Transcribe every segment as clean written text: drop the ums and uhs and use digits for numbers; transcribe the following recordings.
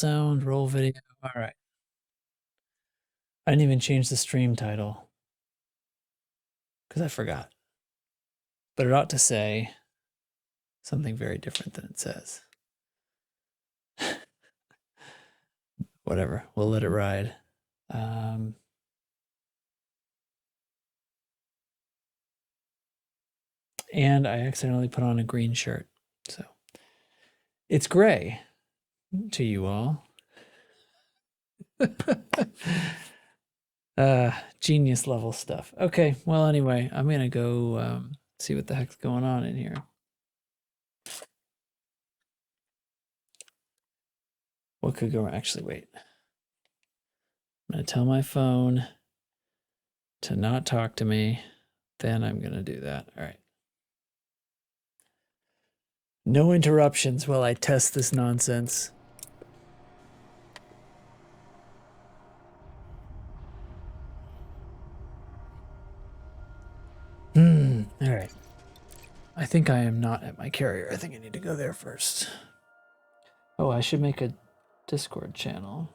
sound, roll video. All right. I didn't even change the stream title because I forgot. But it ought to say something very different than it says. Whatever, we'll let it ride. And I accidentally put on a green shirt. So it's gray to you all. Genius level stuff. Okay, well, anyway, I'm gonna go see what the heck's going on in here. What could go wrong? Actually, wait. I'm gonna tell my phone to not talk to me. Then I'm gonna do that. All right. No interruptions while I test this nonsense. All right. I think I am not at my carrier. I think I need to go there first. Oh, I should make a Discord channel.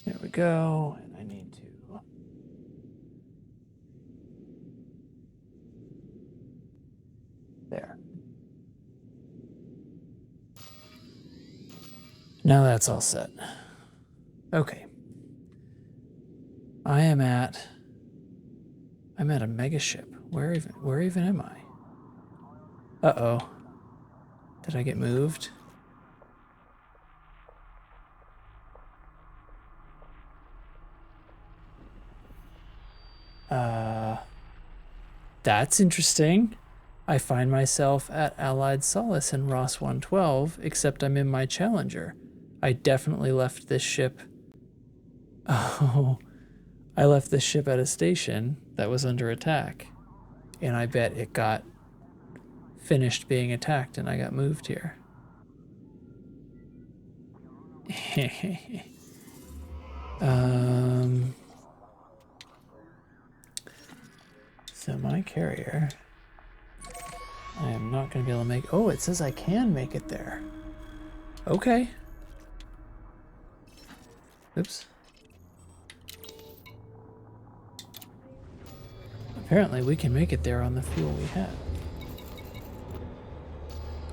There we go. And I need to. There. Now that's all set. Okay. I'm at a megaship. Where even am I? Uh-oh. Did I get moved? That's interesting. I find myself at Allied Solace in Ross 112, except I'm in my Challenger. I definitely left this ship. Oh, I left this ship at a station that was under attack. And I bet it got finished being attacked and I got moved here. So my carrier, I am not going to be able to make. Oh, it says I can make it there. Okay. Oops. Apparently we can make it there on the fuel we have.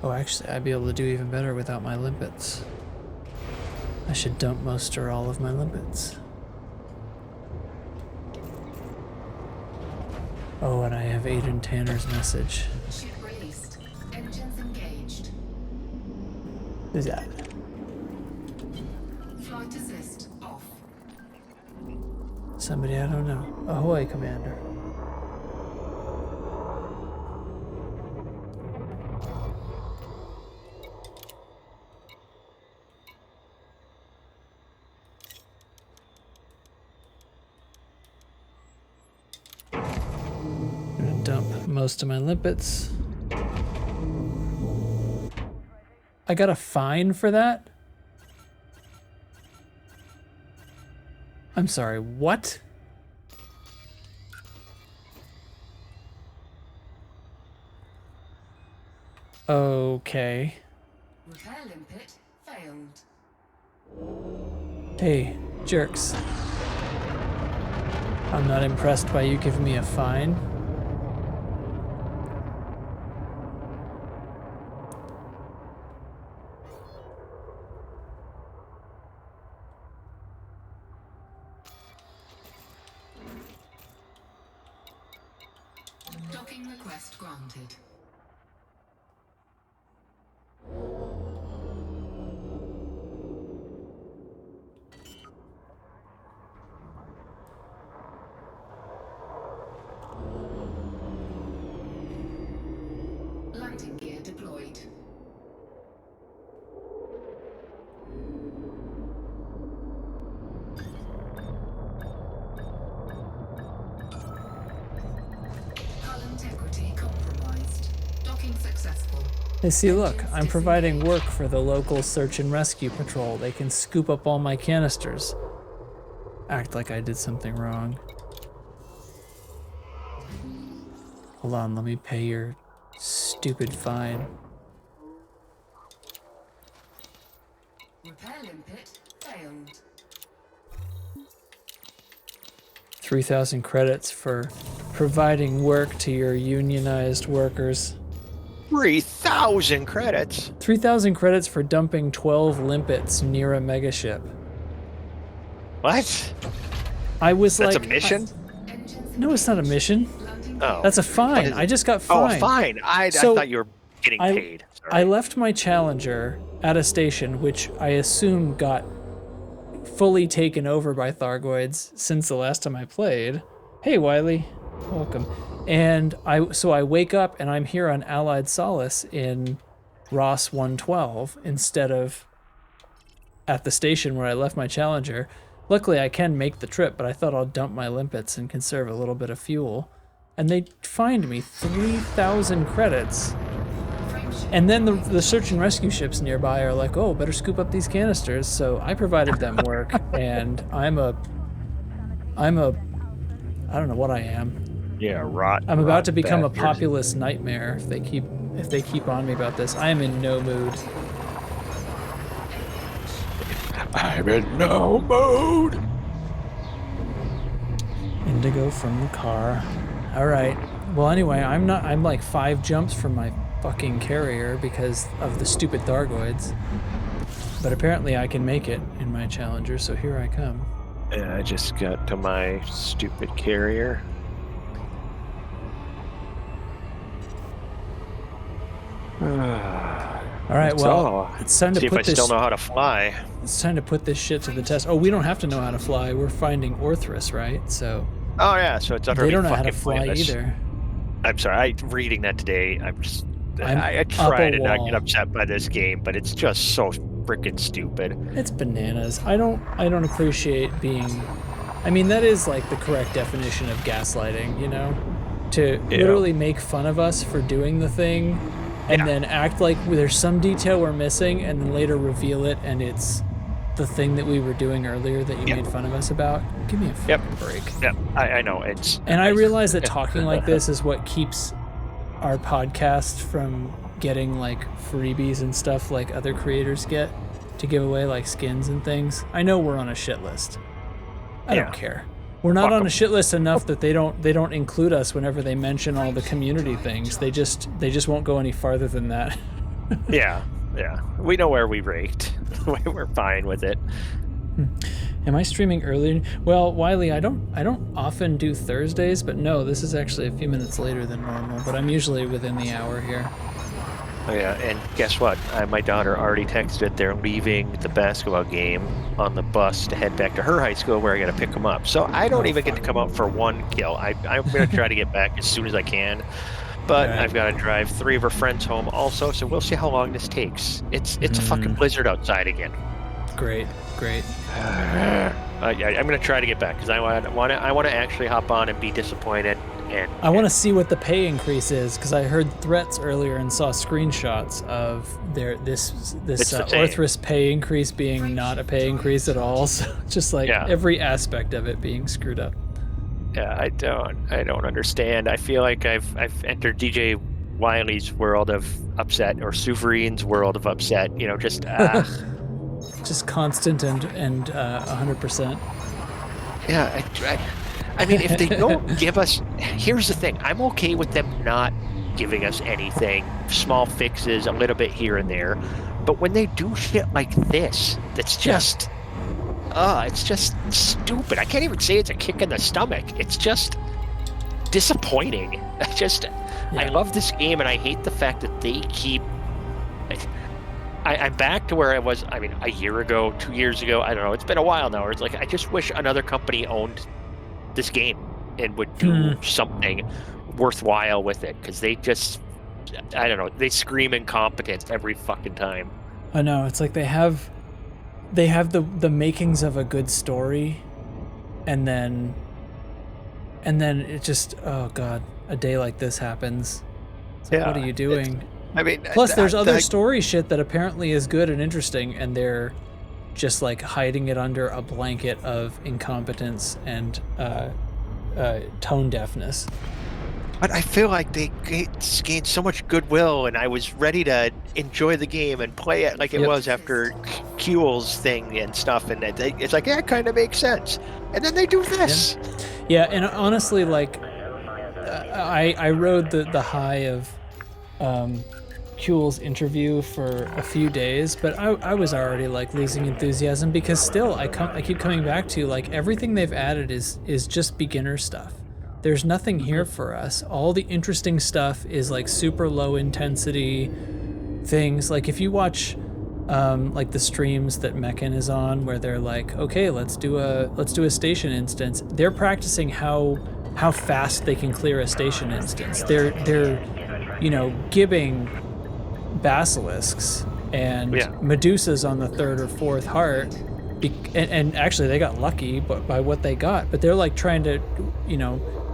Oh, actually, I'd be able to do even better without my limpets. I should dump most or all of my limpets. Oh, and I have Aiden Tanner's message. Ship released. Engines engaged. Who's that? Flight assist off. Somebody I don't know. Ahoy, Commander. Dump most of my limpets. I got a fine for that? I'm sorry, what? Okay. Repair limpet failed. Hey, jerks. I'm not impressed by you giving me a fine. Docking request granted. Landing gear deployed. Hull integrity compromised. Hey, see, look, I'm providing work for the local search and rescue patrol. They can scoop up all my canisters. Act like I did something wrong. Hold on, let me pay your stupid fine. Repair limpet failed. 3,000 credits for providing work to your unionized workers. 3,000 credits. 3,000 credits for dumping 12 limpets near a megaship. What? I was That's like, a mission? No, it's not a mission. Oh. That's a fine. I just got Oh, fined. a fine. I So, thought you were getting paid. Sorry. I left my Challenger at a station, which I assume got fully taken over by Thargoids since the last time I played. Hey, Wiley. Welcome. And I wake up and I'm here on Allied Solace in Ross 112 instead of at the station where I left my Challenger. Luckily, I can make the trip, but I thought I'll dump my limpets and conserve a little bit of fuel. And they fined me 3,000 credits. And then the search and rescue ships nearby are like, oh, better scoop up these canisters. So I provided them work, and I'm a, I don't know what I am. Yeah, rot. I'm about to become a bastard. populist nightmare if they keep on me about this. I am in no mood. I'm in no mood. Indigo from the car. All right. Well, anyway, I'm like 5 jumps from my fucking carrier because of the stupid Thargoids. But apparently I can make it in my Challenger, so here I come. Yeah, I just got to my stupid carrier. All right, well, it's time to See if put I this. still know how to fly. It's time to put this shit to the test. Oh, we don't have to know how to fly. We're finding Orthrus, right? So Oh yeah, so it's utterly they don't know how fucking to fly pointless. either. I'm sorry. Reading that today, I up try a to not wall. get upset by this game, but it's just so freaking stupid. It's bananas. I don't appreciate being. I mean, that is like the correct definition of gaslighting, you know, to literally make fun of us for doing the thing, and then act like there's some detail we're missing, and then later reveal it, and it's the thing that we were doing earlier that you made fun of us about. Give me a fucking break. Yeah, I know it's. And I realize that talking like this is what keeps our podcast from getting like freebies and stuff like other creators get to give away, like skins and things. I know we're on a shit list. I don't care. We're not on a shit list enough that they don't include us whenever they mention all the community things. They just won't go any farther than that. Yeah. We know where we raked. We're fine with it. Am I streaming earlier? Well, Wiley, I don't often do Thursdays, but no, this is actually a few minutes later than normal, but I'm usually within the hour here. Oh yeah, and guess what? My daughter already texted they're leaving the basketball game on the bus to head back to her high school where I got to pick them up. So I don't even get to come out for one kill. I'm going to try to get back as soon as I can. But I've got to drive 3 of her friends home also, so we'll see how long this takes. It's a fucking blizzard outside again. Great. I'm going to try to get back because I want to actually hop on and be disappointed. And I want to see what the pay increase is because I heard threats earlier and saw screenshots of this Orthrus pay increase being not a pay increase at all. So just like every aspect of it being screwed up. Yeah, I don't understand. I feel like I've entered DJ Wiley's world of upset or Souverine's world of upset. You know, just just constant and 100%. Yeah, I mean, if they don't give us, here's the thing. I'm okay with them not giving us anything, small fixes, a little bit here and there. But when they do shit like this, that's just, it's just stupid. I can't even say it's a kick in the stomach. It's just disappointing. I love this game, and I hate the fact that they keep. I'm back to where I was. I mean, a year ago, 2 years ago. I don't know. It's been a while now. It's like I just wish another company owned this game and would do something worthwhile with it, because they just, I don't know, they scream incompetence every fucking time. I know, it's like they have the makings of a good story, and then it just, oh god, a day like this happens. It's like, what are you doing? I mean, Plus, there's other story shit that apparently is good and interesting, and they're just like hiding it under a blanket of incompetence and tone deafness. But I feel like they gained so much goodwill, and I was ready to enjoy the game and play it like it was after Kuehl's thing and stuff. And it's like, yeah, it kind of makes sense. And then they do this. Yeah, and honestly, like, I rode the high of Kuehl's interview for a few days, but I was already like losing enthusiasm because still I keep coming back to like everything they've added is just beginner stuff. There's nothing here for us. All the interesting stuff is like super low intensity things. Like if you watch like the streams that Meccan is on, where they're like, okay, let's do a station instance. They're practicing how fast they can clear a station instance. They're gibbing basilisks and Medusas on the 3rd or 4th heart, and actually they got lucky by what they got. But they're like trying to,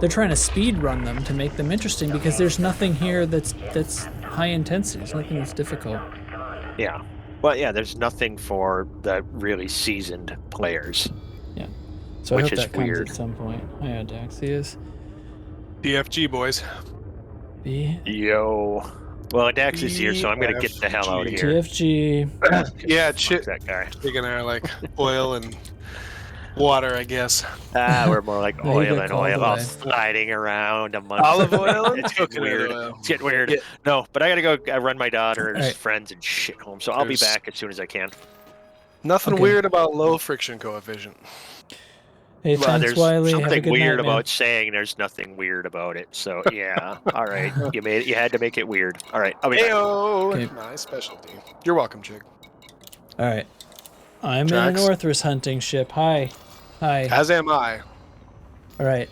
they're trying to speed run them to make them interesting because there's nothing here that's high intensity. There's nothing that's difficult. Yeah. Well, yeah, there's nothing for the really seasoned players. Yeah. So which I hope is that comes weird. at some point. Hi, Daxius. DFG, boys. Yo. Well, Dax is here, so I'm going to get the hell out of here. TFG. Yeah, That guy. chicken are like oil and water, I guess. We're more like There you oil go, and call oil, the all way. sliding around amongst Olive oil? It's getting Coconut weird. oil. It's getting weird. Yeah. No, but I got to go run my daughter's Alright. friends and shit home, so I'll be There's- back as soon as I can. Nothing Okay. weird about low friction coefficient. Hey, Well, thanks, there's Wiley. Have a something good weird night, man. about saying there's nothing weird about it. So yeah, all right, you made it. You had to make it weird. All right, I'll be back. Ayo! Okay. My specialty. You're welcome, Jig. All right. I'm Drax? in an Orthrus hunting ship. Hi. As am I. All right.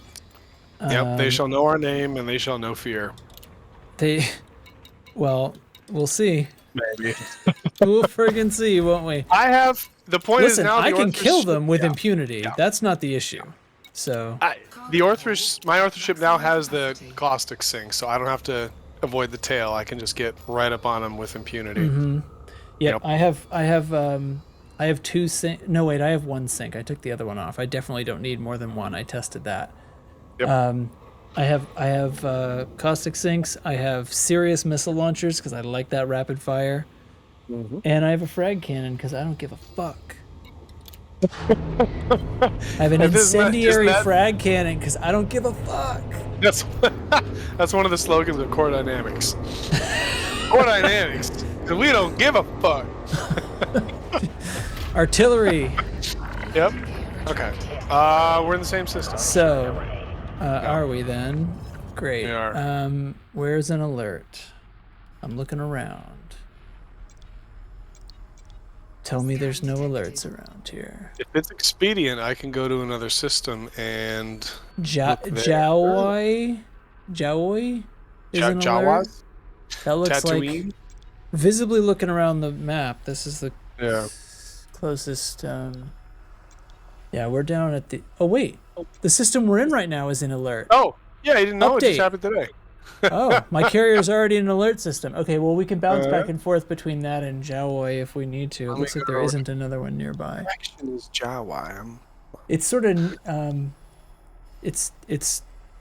Yep, they shall know our name and they shall know fear. Well, we'll see. Maybe. We'll friggin' see, won't we? The point Listen, is now I the can Orthrus kill ship- them with yeah. impunity. Yeah. That's not the issue. So, My Orthrus ship now has the caustic sink, so I don't have to avoid the tail. I can just get right up on them with impunity. yeah, Yep. I have 2 sink. No, wait, I have 1 sink. I took the other one off. I definitely don't need more than 1. I tested that. Yep. I have caustic sinks. I have serious missile launchers because I like that rapid fire, and I have a frag cannon because I don't give a fuck. I have an And isn't incendiary that- frag cannon because I don't give a fuck. That's one of the slogans of Core Dynamics. Core Dynamics, 'cause we don't give a fuck. Artillery. Yep. Okay. We're in the same system. So, are we then? Great. We are. Where's an alert? I'm looking around. Tell me there's no alerts around here. If it's expedient, I can go to another system and look there. Jaoi is an alert. Jawas, That looks like Tatooine. visibly looking around the map. This is the Yeah. closest. Yeah, we're down at the. Oh wait, the system we're in right now is in alert. Oh, yeah, you didn't know it just Update. happened today. Oh, my carrier's already in an alert system. Okay, well we can bounce back and forth between that and Jaoi if we need to. It Let looks me like there go. isn't another one nearby. Direction is Jawa. It's sort of it's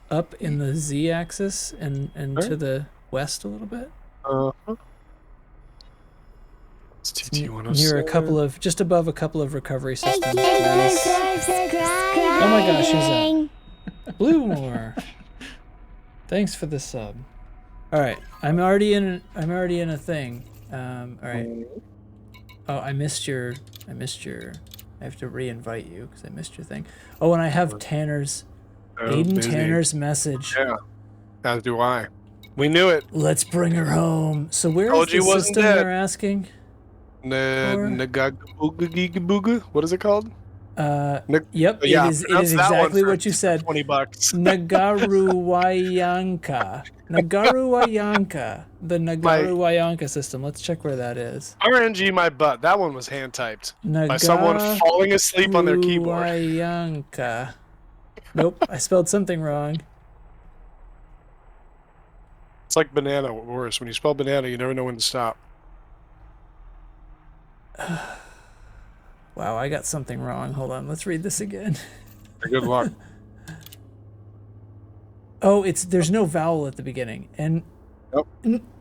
up in the z-axis and to the west a little bit. It's TT-107. Near a couple of just above a couple of recovery systems. Nice. Oh my gosh, who's that? Bluemore. Thanks for the sub. All right, I'm already in a thing. All right. Oh, I missed your. I have to re-invite you because I missed your thing. Oh, and I have Tanner's, Aiden busy. Tanner's message. Yeah, as do I. We knew it. Let's bring her home. So where is Told the you wasn't system dead. they're asking? Nagagabuga. What is it called? Yep, Yeah, it is pronounce that one exactly for what you said. $20. Nagaruwayanka. Nagaruwayanka. The Nagaruwayanka system. Let's check where that is. RNG my butt. That one was hand typed by someone falling asleep on their keyboard. Nagaruwayanka. Nope, I spelled something wrong. It's like banana or worse. When you spell banana, you never know when to stop. Wow, I got something wrong. Hold on, let's read this again. Good luck. Oh, there's no vowel at the beginning. And Nope.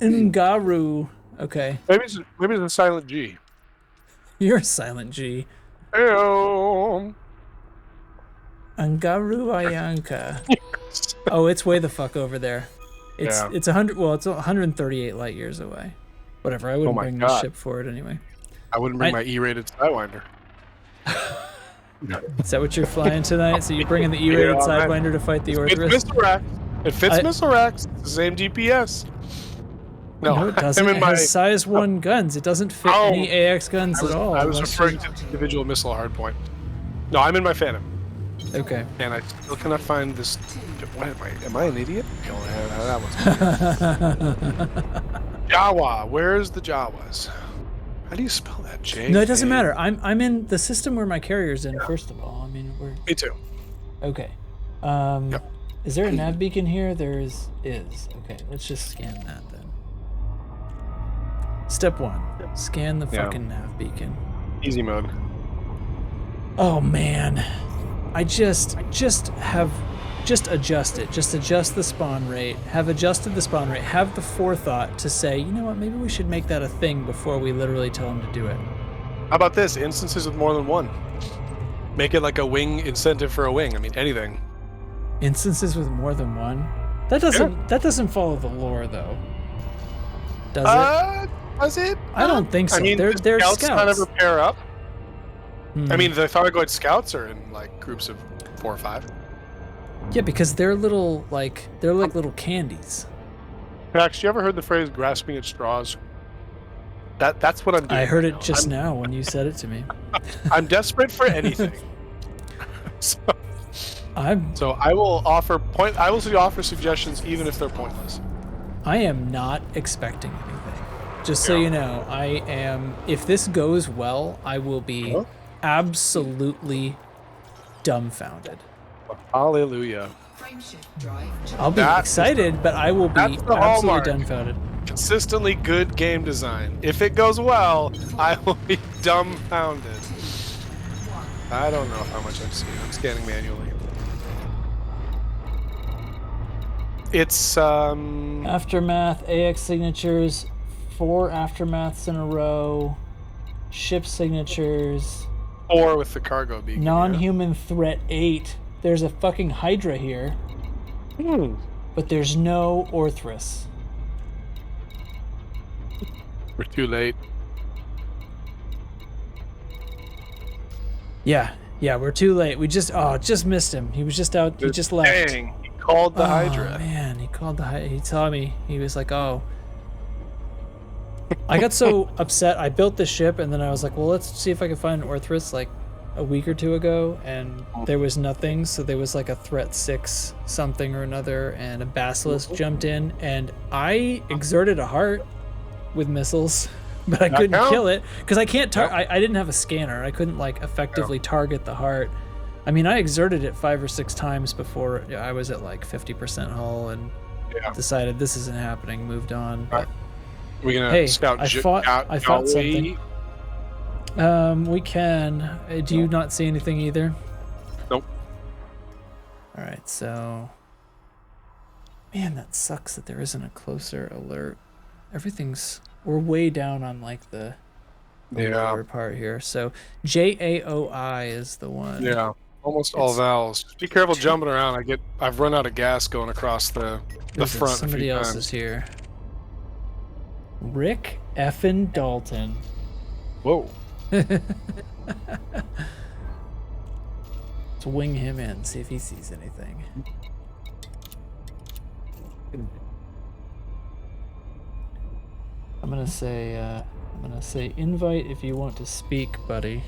Ngaru. Okay, Maybe it's a silent G. you're a silent G. Ew. Angaru Ayanka. Oh, it's way the fuck over there. It's Yeah. it's 100. Well, it's 138 light years away. Whatever. I wouldn't my bring this God. ship forward anyway. I wouldn't bring my E-rated Sidewinder. Is that what you're flying tonight? So you're bringing the E-rated Yeah, man. Sidewinder to fight the It's Orthrus? Missile Rack. It fits Missile Racks. It's the same GPS. No, it doesn't. I'm It has size 1 guns. It doesn't fit any AX guns at all. I was unless referring you- to individual missile hardpoint. No, I'm in my Phantom. Okay. And I still cannot find this. What am I? Am I an idiot? Oh, that was Jawa. Where's the Jawas? How do you spell that? J. No, it doesn't matter. I'm in the system where my carrier's in. First of all, I mean we're Me too. okay. Yep. Is there a nav beacon here? There is. Okay, let's just scan that then. Step 1: scan the Yeah. fucking nav beacon. Easy mode. Oh man, I just adjust it. Just adjust the spawn rate. Have adjusted the spawn rate. Have the forethought to say, you know what? Maybe we should make that a thing before we literally tell them to do it. How about this? Instances with more than one. Make it like a wing incentive for a wing. I mean, anything. Instances with more than one. That doesn't follow the lore though. Does it? Does it? I don't think so. I mean, they're scouts scouts. not ever pair up. Hmm. I mean, the Thargoid scouts are in like groups of 4 or 5. Yeah, because they're like little candies. Max, you ever heard the phrase "grasping at straws"? That's what I'm doing. I heard right it now. just now when you said it to me. I'm desperate for anything. so I'm I will offer offer suggestions even if they're pointless. I am not expecting anything. Just so you know, I am. If this goes well, I will be absolutely dumbfounded. Hallelujah. Frameshift drive. I'll be That's excited, but I will be that's the absolutely hallmark. dumbfounded. Consistently good game design. If it goes well, I will be dumbfounded. I don't know how much I'm seeing. I'm scanning manually. It's Aftermath, AX signatures, 4 aftermaths in a row, ship signatures, 4 with the cargo beacon. non-human threat 8. There's a fucking Hydra here, Yeah. but there's no Orthrus. We're too late. Yeah, we're too late. We just missed him. He was just out. He just left. Dang, he called the Oh, Hydra. man, he called the Hydra. He saw me. He was like, oh. I got so upset. I built this ship, and then I was like, well, let's see if I can find an Orthrus like a week or two ago, and there was nothing. So there was like a threat 6 something or another, and a basilisk jumped in, and I exerted a heart with missiles, but I couldn't count. kill it because I can't. I didn't have a scanner. I couldn't like effectively target the heart. I mean, I exerted it 5 or 6 times before I was at like 50% hull and decided this isn't happening. Moved on. But We're gonna hey, scout. I fought something. We can. Do you not see anything either? Nope. All right, so. Man, that sucks that there isn't a closer alert. We're way down on like the lower part here. So JAOI is the one. Yeah, almost all vowels. Be careful jumping around. I've run out of gas going across the front. Somebody a few else times. is here. Rick effin Dalton. Whoa. Let's wing him in, see if he sees anything. I'm gonna say invite if you want to speak, buddy.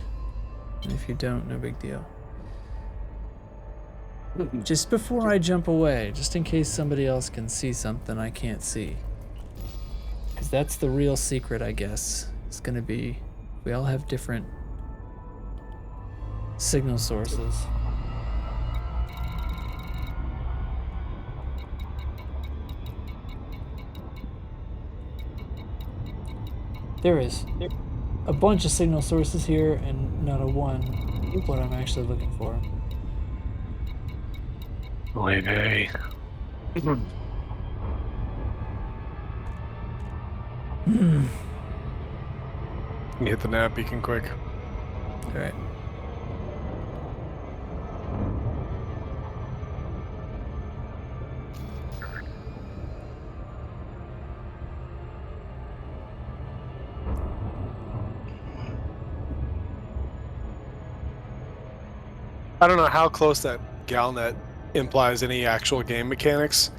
And if you don't, no big deal. Just before I jump away, just in case somebody else can see something I can't see. Because that's the real secret, I guess. It's gonna be, we all have different signal sources. There is a bunch of signal sources here, and not a one what I'm actually looking for. Hey. You hit the nav beacon quick. All right. I don't know how close that Galnet implies any actual game mechanics,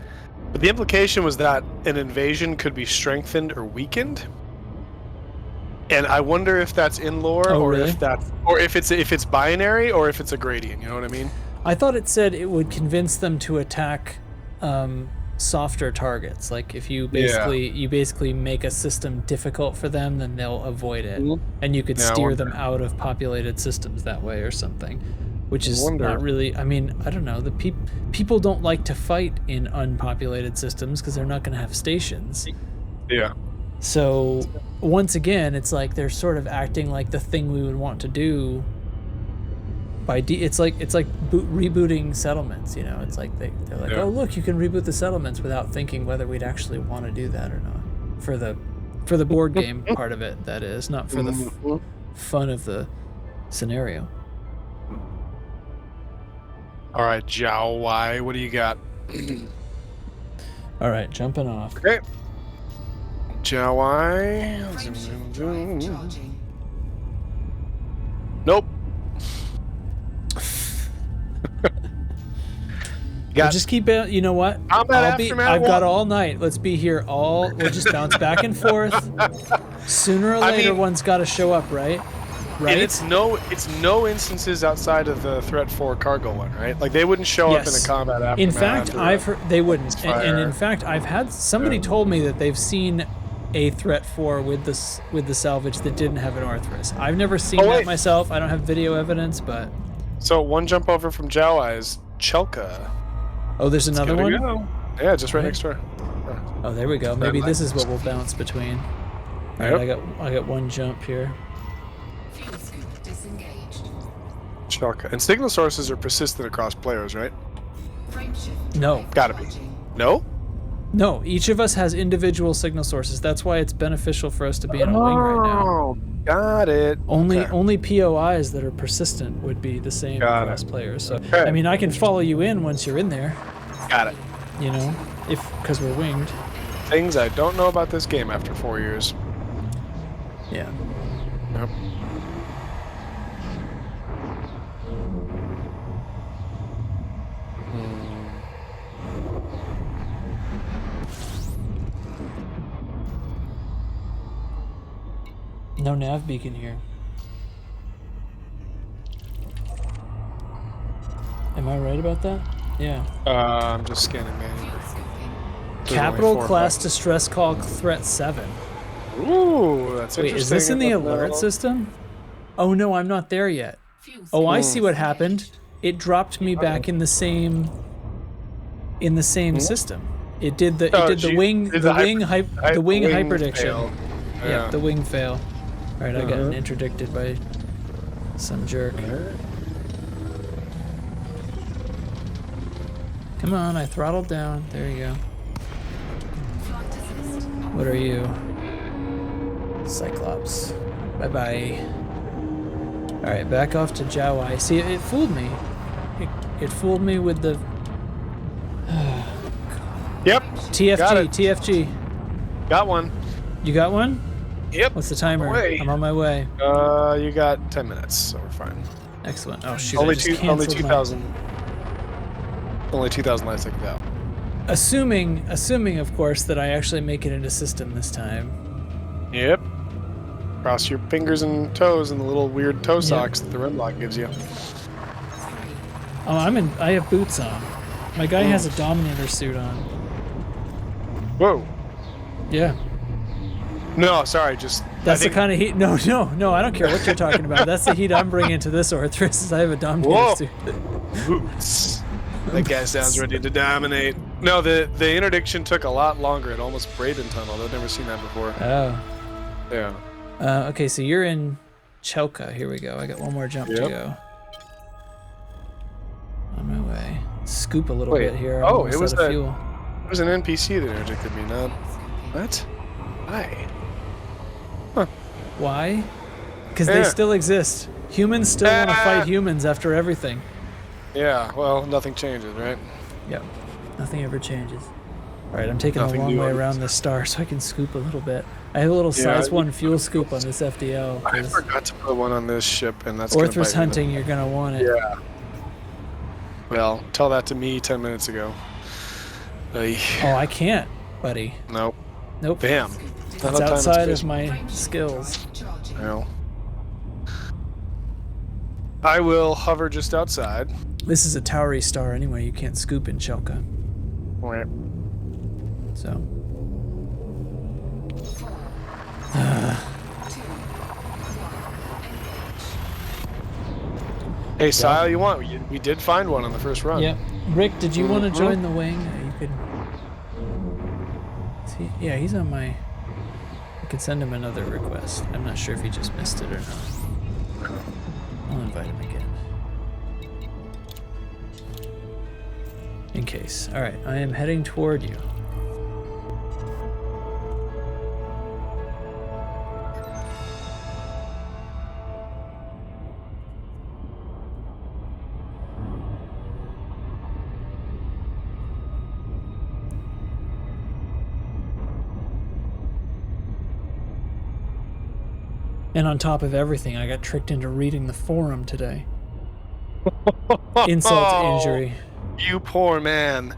but the implication was that an invasion could be strengthened or weakened. And I wonder if that's in lore, Oh, or really? if it's binary, or if it's a gradient. You know what I mean? I thought it said it would convince them to attack softer targets. Like if you basically make a system difficult for them, then they'll avoid it, and you could Yeah, I steer wonder. them out of populated systems that way or something. Which is wonder. not really. I mean, I don't know. The people don't like to fight in unpopulated systems because they're not going to have stations. Yeah. So once again, it's like they're sort of acting like the thing we would want to do. It's like rebooting settlements. You know, it's like they're like, Yeah. oh look, you can reboot the settlements without thinking whether we'd actually want to do that or not. For the board game part of it, that is, not for the fun of the scenario. All right, Zhao Wai, what do you got? All right, jumping off. Okay. Zhao Wai. Zoom, zoom, zoom. Charging. Nope. We'll just keep it. You know what? Combat Aftermath I've got 1. all night. Let's be here all. We'll just bounce back and forth. Sooner or later, one's got to show up, right? Right. And it's no instances outside of the Threat 4 cargo one, right? Like they wouldn't show up in a combat aftermath. In fact, I've heard they wouldn't. And in Fire. fact, I've had somebody told me that they've seen a Threat 4 with the salvage that didn't have an Orthrus. I've never seen that wait. myself. I don't have video evidence, but So one jump over from Zhao Wai is Chelka. oh, there's another Good to one. go. Yeah, just right next to her. Oh, there we go. Maybe this is what we'll bounce between. All right, Yep. I got one jump here. Fuel scoop disengaged. Chelka. And signal sources are persistent across players, right? Frame shift. No. Gotta be. Charging. No? No, each of us has individual signal sources. That's why it's beneficial for us to be in a wing right now. Oh, got it. Okay. Only POIs that are persistent would be the same Got across it. players. So Okay. I mean, I can follow you in once you're in there. Got it. You know, because we're winged. Things I don't know about this game after 4 years. Yeah. Yep. No nav beacon here. Am I right about that? Yeah. I'm just scanning manually. Fuel scooping. There's only Capital 4 class buttons. distress call threat 7. Ooh, that's Wait, interesting. is this in the That's alert not- system? Oh no, I'm not there yet. Fuel Oh, I scoop see what happened. It dropped me back in the same system. It did the Oh, the wing did the the wing hyper- the wing wing hyperdiction. fail. Yeah, the wing fail. All right, I got Uh-huh. interdicted by some jerk. Come on, I throttled down. There you go. flight assist. What are you? Cyclops. Bye bye. All right, back off to Jawai. See, it fooled me. It fooled me with the Yep, TFG. Got it. TFG. got one. You got one? Yep. What's the timer? Away. I'm on my way. You got 10 minutes, so we're fine. Excellent. Oh shoot! Only I just only canceled my- 2,000. Only 2,000 lives take it out. Assuming, of course, that I actually make it into system this time. Yep. Cross your fingers and toes and the little weird toe socks that the red lock gives you. Oh, I have boots on. My guy has a Dominator suit on. Whoa. Yeah. No, sorry, just That's I think, the kind of heat. No, I don't care what you're talking about. That's the heat I'm bringing to this Orthrus. Is I have a Dominator Whoa. suit. boots. That guy sounds ready to dominate. No, the interdiction took a lot longer. It almost Braden tunneled. I've never seen that before. Oh. Yeah. Okay, so you're in Chelka. Here we go. I got one more jump to Yep. go. On my way. Scoop a little Wait, bit here. I'm oh, almost it was out of that- fuel. There's an NPC that interjected me, not. What? Why? Why? Because they Yeah. still exist. Humans still want to Ah. fight humans after everything. Yeah, well, nothing changes, right? Yep. Nothing ever changes. All right, I'm taking Nothing a long new way on around this star so I can scoop a little bit. I have a little Yeah, size 1 fuel scoop on this FDL. I 'cause forgot to put one on this ship, and that's gonna bite me in Orthrus the- Hunting, you're going to want it. Yeah. Well, tell that to me 10 minutes ago. Ay, Oh, I can't, buddy. nope. Nope. Bam. It's Not on time and outside of space. my skills. Charging. Well, I will hover just outside. This is a towery star anyway. You can't scoop in Chelka. Right. So, 4, 2, 1. Hey, Sile, you want? We did find one on the first run. yep. Rick, did you want to Mhm. join the wing? You could. See, yeah, he's on my. I could send him another request. I'm not sure if he just missed it or not. I'll invite him again. In case. All right, I am heading toward you. And on top of everything, I got tricked into reading the forum today. Insult to injury. You poor man.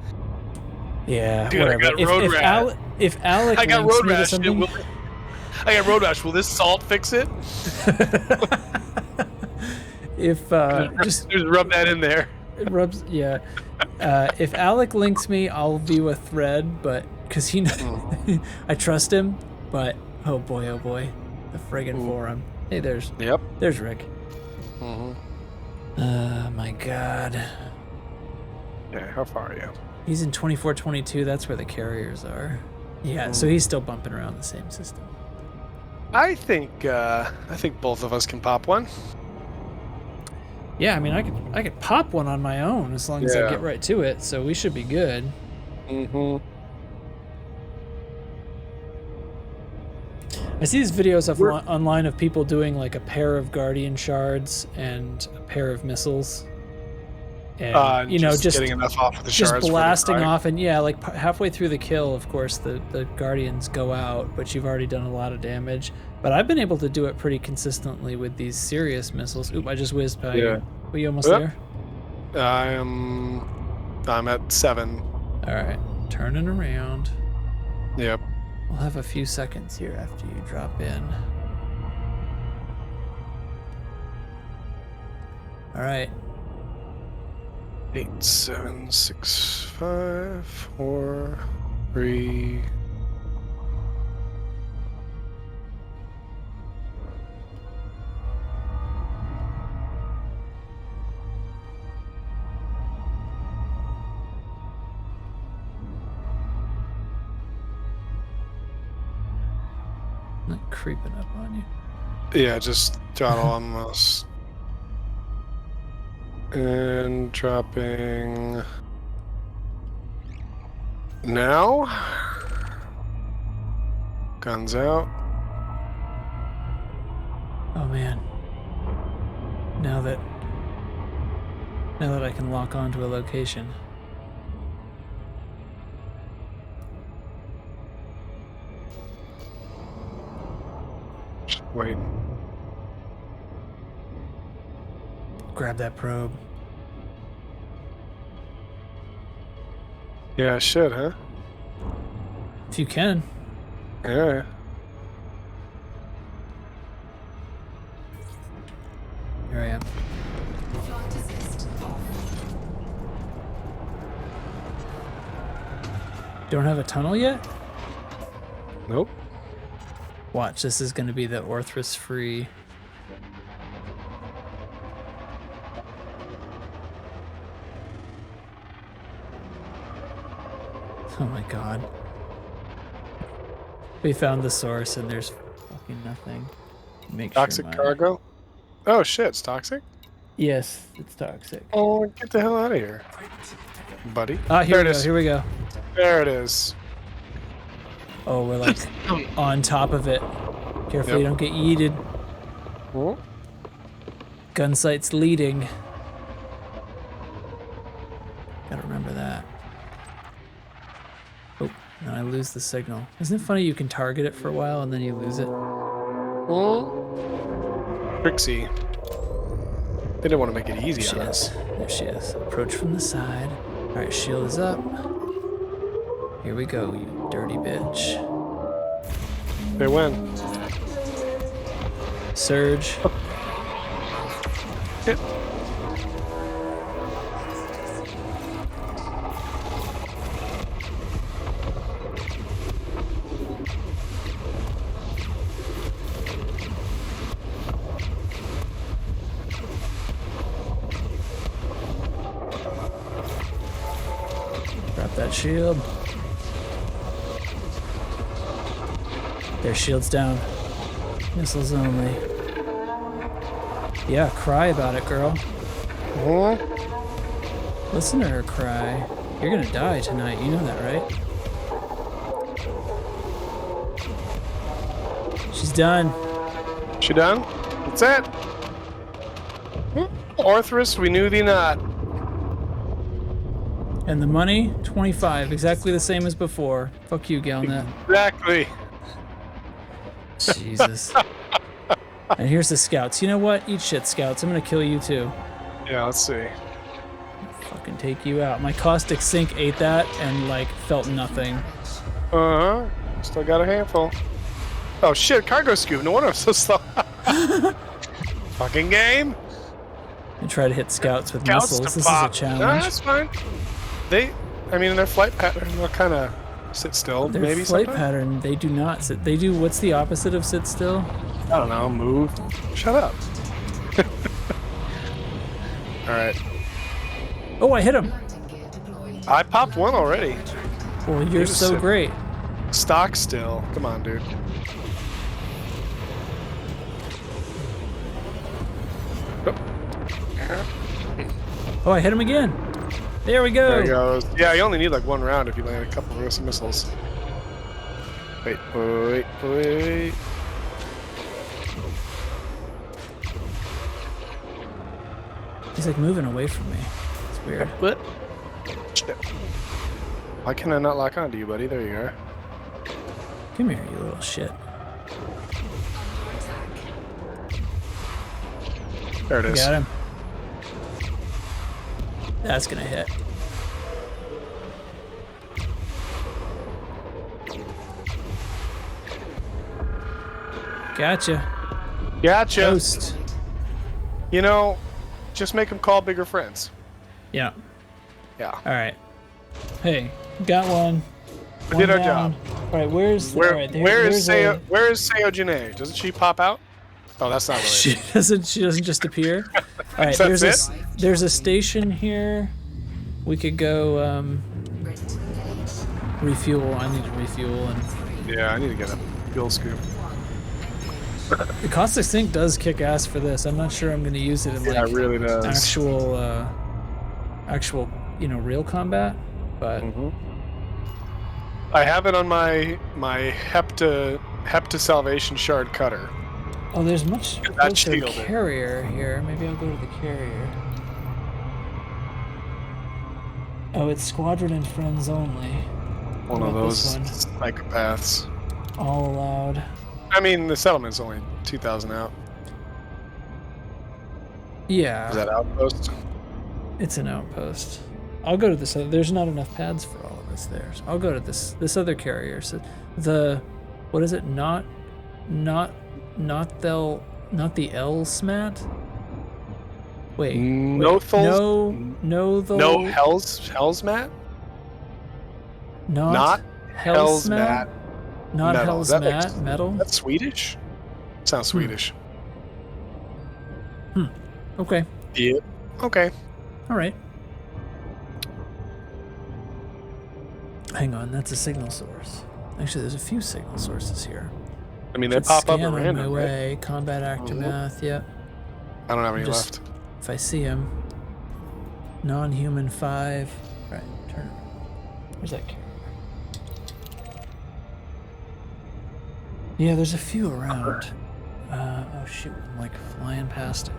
Yeah, Dude, I whatever. got road rat. If Alec I got links road me to rash. something, I got road rash. Will this salt fix it? if just Just rub that in there. it rubs, yeah. If Alec links me, I'll view a thread, but because he, I trust him. But oh boy, the friggin' forum. Hey, there's Yep. Rick. Mm-hmm. My God. Yeah. How far are you? He's in 2422. That's where the carriers are. Yeah, so he's still bumping around the same system. I think both of us can pop one. Yeah, I mean, I could pop one on my own as long as I Yeah. get right to it. So we should be good. Mm-hmm. I see these videos online of people doing like a pair of Guardian shards and a pair of missiles. And, you know, just getting enough off of the just shards. blasting off, and yeah, like halfway through the kill, of course, the Guardians go out, but you've already done a lot of damage. But I've been able to do it pretty consistently with these serious missiles. Oop, I just whizzed by Yeah. you. Were you almost Yep. there? I'm at 7. All right, turning around. Yep. We'll have a few seconds here after you drop in. All right. 8, 7, 6, 5, 4, 3. Not creeping up on you. Yeah, just throttle on this. And dropping now. Guns out. Oh man. Now that I can lock onto a location. Wait. Grab that probe. Yeah, I should, huh? If you can. Yeah. Here I am. Flight assist off. Don't have a tunnel yet? Nope. Watch, this is going to be the Orthrus free. Oh my god. We found the source and there's fucking nothing. Make Toxic sure cargo. Oh shit, it's toxic. Yes, it's toxic. Oh, get the hell out of here, buddy. Ah, here There we it go. is. Here we go. There it is. Oh, we're like on top of it. Carefully, Yep. don't get yeeted. Oh, Gun sight's leading. Gotta remember that. Oh, now I lose the signal. Isn't it funny you can target it for a while and then you lose it? Trixie. They didn't want to make it easy There she on is. us. There she is. Approach from the side. All right, shield is up. Here we go, you dirty bitch. They win. Surge. Hit. Drop that shield. Their shield's down. Missiles only. Yeah, cry about it, girl. Oh, Listen to her cry. You're gonna die tonight, you know that, right? She's done. she done? That's it. Orthrus, we knew thee not. And the money, 25, exactly the same as before. Fuck you, Galnet. Exactly. Jesus. And here's the scouts. You know what? Eat shit, scouts. I'm gonna kill you too. Yeah, let's see. Fucking take you out. My caustic sink ate that and like felt nothing. Uh-huh. Still got a handful. Oh shit, cargo scoop. No wonder I'm so slow. Fucking game. And try to hit scouts with Scouts missiles. to This is a pop. No, challenge. that's fine. I mean, in their flight pattern, they'll kind of sit still, Their maybe flight sometimes. pattern, they do not sit. They do, what's the opposite of sit still? I don't know, move. Shut up. Alright. Oh, I hit him. Landing gear deployed. I popped one already. Well, you're just so sit- great. Stock still. Come on, dude. Oh, I hit him again. There we go. There he goes. Yeah, you only need like one round if you land a couple of missiles. Wait. He's like moving away from me. It's weird. What? Shit. Why can I not lock onto you, buddy? There you are. Come here, you little shit. There it is. Got him. That's gonna hit. Gotcha. Gotcha. Toast. You know, just make them call bigger friends. Yeah. Yeah. All right. Hey, got one. We did One our down. job. All right, where's Where, all right, where is there's Where is Seojine? Doesn't she pop out? Oh, that's not She related. doesn't just appear. All right, That's there's a station here. We could go refuel. I need to refuel, and Yeah, I need to get a fuel scoop. the caustic sink does kick ass for this. I'm not sure I'm going to use it in Yeah, like it really does. actual real combat, but I have it on my Hepta Salvation Shard cutter. oh, there's much That closer shielded. carrier here. Maybe I'll go to the carrier. Oh, it's squadron and friends only. One What of about those this psychopaths. All allowed. I mean, the settlement's only 2,000 out. Yeah. Is that outpost? It's an outpost. I'll go to this. There's not enough pads for all of us there. So I'll go to this other carrier. So the, what is it? Not the Elsmat. Wait. No wait, no Hell's Mat? Not Hell's Mat. Not Metal. Hell's Is that Mat. like- Metal. That's Swedish? Sounds Swedish. Okay. Yeah. Okay. All right. Hang on, that's a signal source. Actually, there's a few signal sources here. I mean, they It's pop up scan at on random, my right? way. Combat aftermath. Yep. I don't have any Just- left. If I see him. Non-human 5. Right. Turn around. Where's that camera? Yeah, there's a few around. Oh shoot! I'm like flying past it.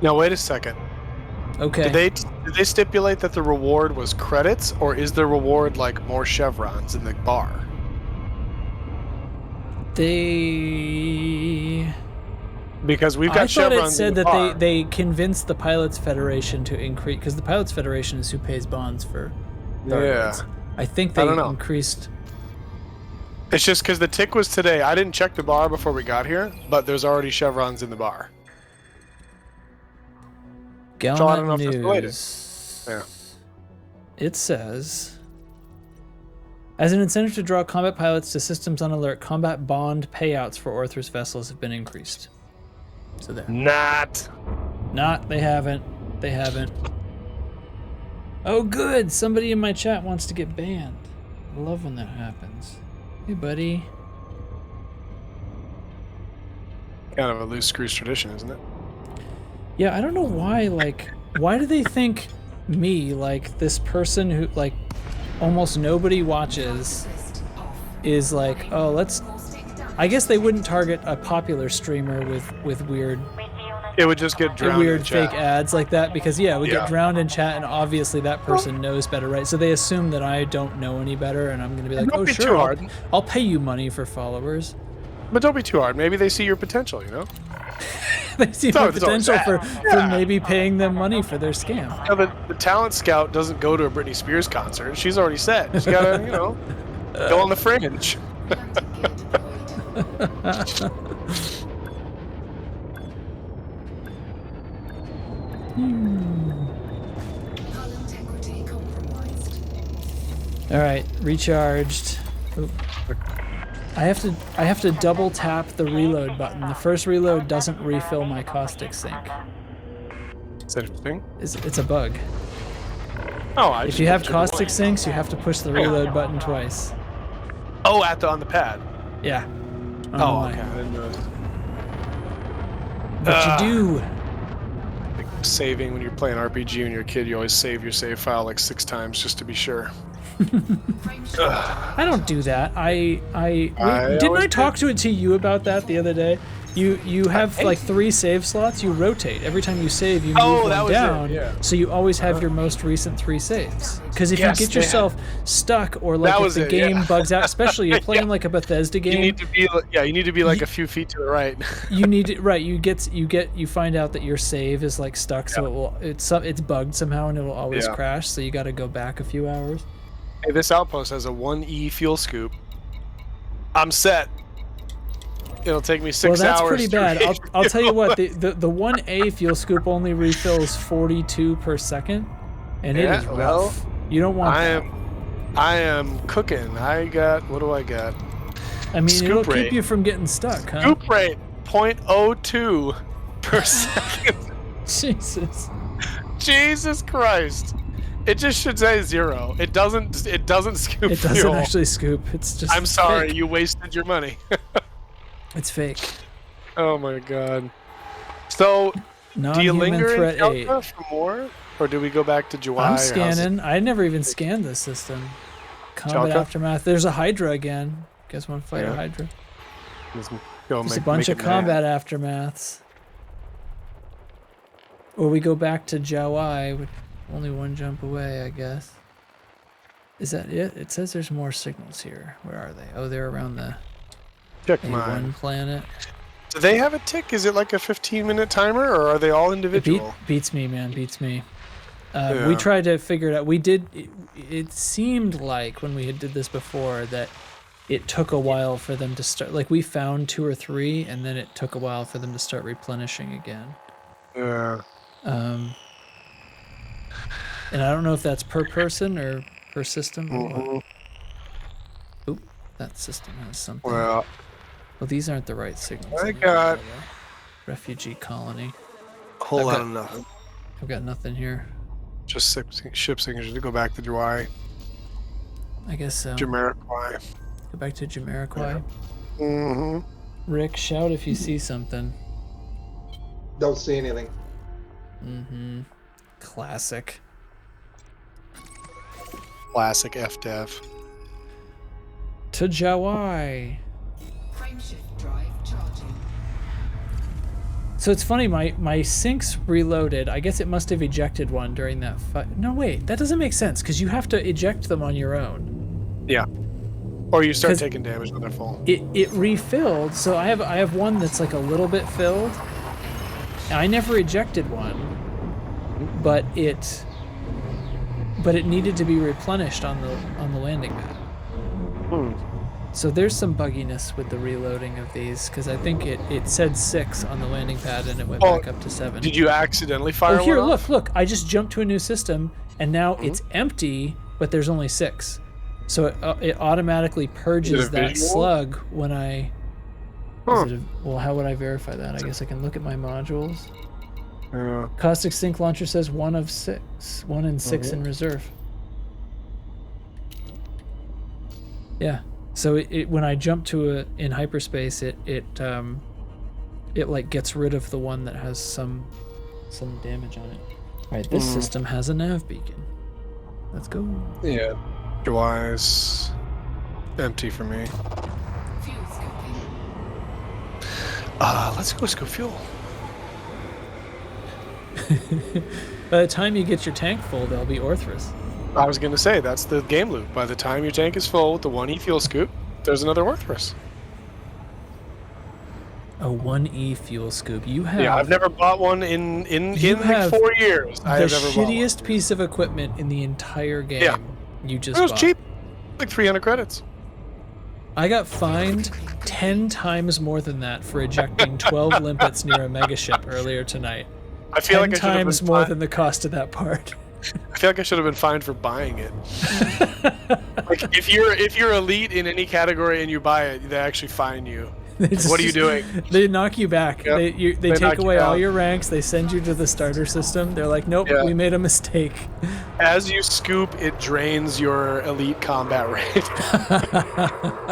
Now wait a second. Okay. Did they stipulate that the reward was credits, or is the reward like more chevrons in the bar? They. Because we've got I thought chevrons it said in the that bar. they convinced the Pilots Federation to increase, because the Pilots Federation is who pays bonds for Thargoids. Yeah. I think I they don't know. increased. It's just because the tick was today. I didn't check the bar before we got here, but there's already chevrons in the bar. So I don't know Galnet if that's related. News. Yeah. It says, as an incentive to draw combat pilots to systems on alert, combat bond payouts for Orthrus vessels have been increased. So there. Not. They haven't. They haven't. Oh, good. Somebody in my chat wants to get banned. I love when that happens. Hey, buddy. Kind of a loose screws tradition, isn't it? Yeah, I don't know why, like, why do they think me, like, this person who, like, almost nobody watches, List off. is like, oh, let's... I guess they wouldn't target a popular streamer with weird It would just get drowned in weird the chat. fake ads like that, because, yeah, we Yeah. get drowned in chat, and obviously that person knows better, right? So they assume that I don't know any better, and I'm going to be like, Don't oh, be too sure, hard. I'll pay you money for followers. But don't be too hard. Maybe they see your potential, you know? They see It's my always potential that. for Yeah. maybe paying them money for their scam. You know, the talent scout doesn't go to a Britney Spears concert. She's already set. She's got to, go on the fringe. Planting gear deployed. Hull integrity compromised. All right, recharged. Oop. I have to double tap the reload button. The first reload doesn't refill my caustic sink. It's interesting. It's a bug. Oh, I If just you have pictured caustic one. sinks, you have to push the reload button twice. Oh, on the pad. Yeah. I don't know Oh, why. okay. I didn't know. But you do. Saving when you're playing RPG when you're a kid, you always save your save file like 6 times just to be sure. Frame shift. I don't do that. Wait, didn't I always talk to you about that the other day? You have like 3 save slots. You rotate every time you save. You move Oh, one that was it, down, yeah. so you always have your most recent 3 saves. Because if Yes, you get they yourself stuck, or like That if was the it, game yeah. bugs out, especially you're playing like a Bethesda You game, need to be like a few feet to the right. you need to, right. You find out that your save is like stuck, so it's bugged somehow, and it will always Yeah. crash. So you got to go back a few hours. Hey, this outpost has a 1E fuel scoop. I'm set. It'll take me 6 Well, that's hours. pretty to bad. reach I'll tell you what, fuel. the 1A fuel scoop only refills 42 per second, and it Yeah, is rough. well, You don't want that. I am cooking. What do I got? I mean, it'll scoop rate. keep you from getting stuck, huh? Scoop rate 0.02 per second. Jesus. Jesus Christ! It just should say 0. It doesn't scoop It doesn't fuel. actually scoop. It's just I'm sorry, fake. you wasted your money. It's fake. Oh my god. So, do you Non-human linger in threat 8. Delta for more, or do we go back to July? I'm scanning. I never even scanned this system. Combat Chalka? Aftermath. There's a Hydra again. Guys want to fight a Yeah. Hydra? Go There's a bunch of combat aftermaths. Or we go back to Jawai, which only one jump away, I guess. Is that it? It says there's more signals here. Where are they? Oh, they're around the Check A1 mine. planet. Do they have a tick? Is it like a 15-minute timer, or are they all individual? Beats me, man. Beats me. We Yeah. tried to figure it out. We did. It seemed like when we had did this before that it took a while for them to start. Like we found 2 or 3, and then it took a while for them to start replenishing again. Yeah. And I don't know if that's per person or per system or what. Mhm. Oop, that system has something. Well, Well, these aren't the right signals. I anyway, got- are they? Refugee colony. whole I've lot got- of nothing. I've got nothing here. Just ship signature to go back to Dry. I guess so. Jamiroquai. Go back to Jamiroquai. Mm-hmm. Rick, shout if you see something. Don't see anything. Mm-hmm. Classic. Classic FDev. To Jawai. Frameshift drive charging. So it's funny, my sync's reloaded. I guess it must have ejected one during that fight. No, wait, that doesn't make sense, because you have to eject them on your own. Yeah. Or you start 'Cause taking damage when they're full. It refilled, so I have one that's like a little bit filled. I never ejected one, but it needed to be replenished on the landing pad. So there's some bugginess with the reloading of these, because I think it said 6 on the landing pad and it went back up to 7. Did you accidentally fire here, one off? look! I just jumped to a new system, and now it's empty, but there's only 6. So it automatically purges that visual? slug when I. Huh. Well, how would I verify that? I guess I can look at my modules. Yeah. Caustic Sync Launcher says 1 of 6, 1 in 6 in reserve. Yeah. So it when I jump to in hyperspace, it like gets rid of the one that has some damage on it. All right, this system has a nav beacon. Let's go. Yeah. Wise. Empty for me. Fuel scoping. Let's go scoop fuel. By the time you get your tank full, there'll be Orthrus. I was gonna say that's the game loop. By the time your tank is full with the 1E fuel scoop, there's another Orthrus. A 1E fuel scoop. You have Yeah, I've never bought one in You like have 4 years. I the have never bought one. shittiest piece of equipment in the entire game. Yeah. You just It was bought. cheap, like 300 credits. I got fined 10 times more than that for ejecting 12 limpets near a megaship earlier tonight. I feel 10 like I should have times been more fined. than the cost of that part. I feel like I should have been fined for buying it. Like if you're elite in any category and you buy it, they actually fine you. What are you doing? They knock you back. Yep. They They knock take you away all down. your ranks. They send you to the starter system. They're like, nope, Yeah. we made a mistake. As you scoop, it drains your elite combat rate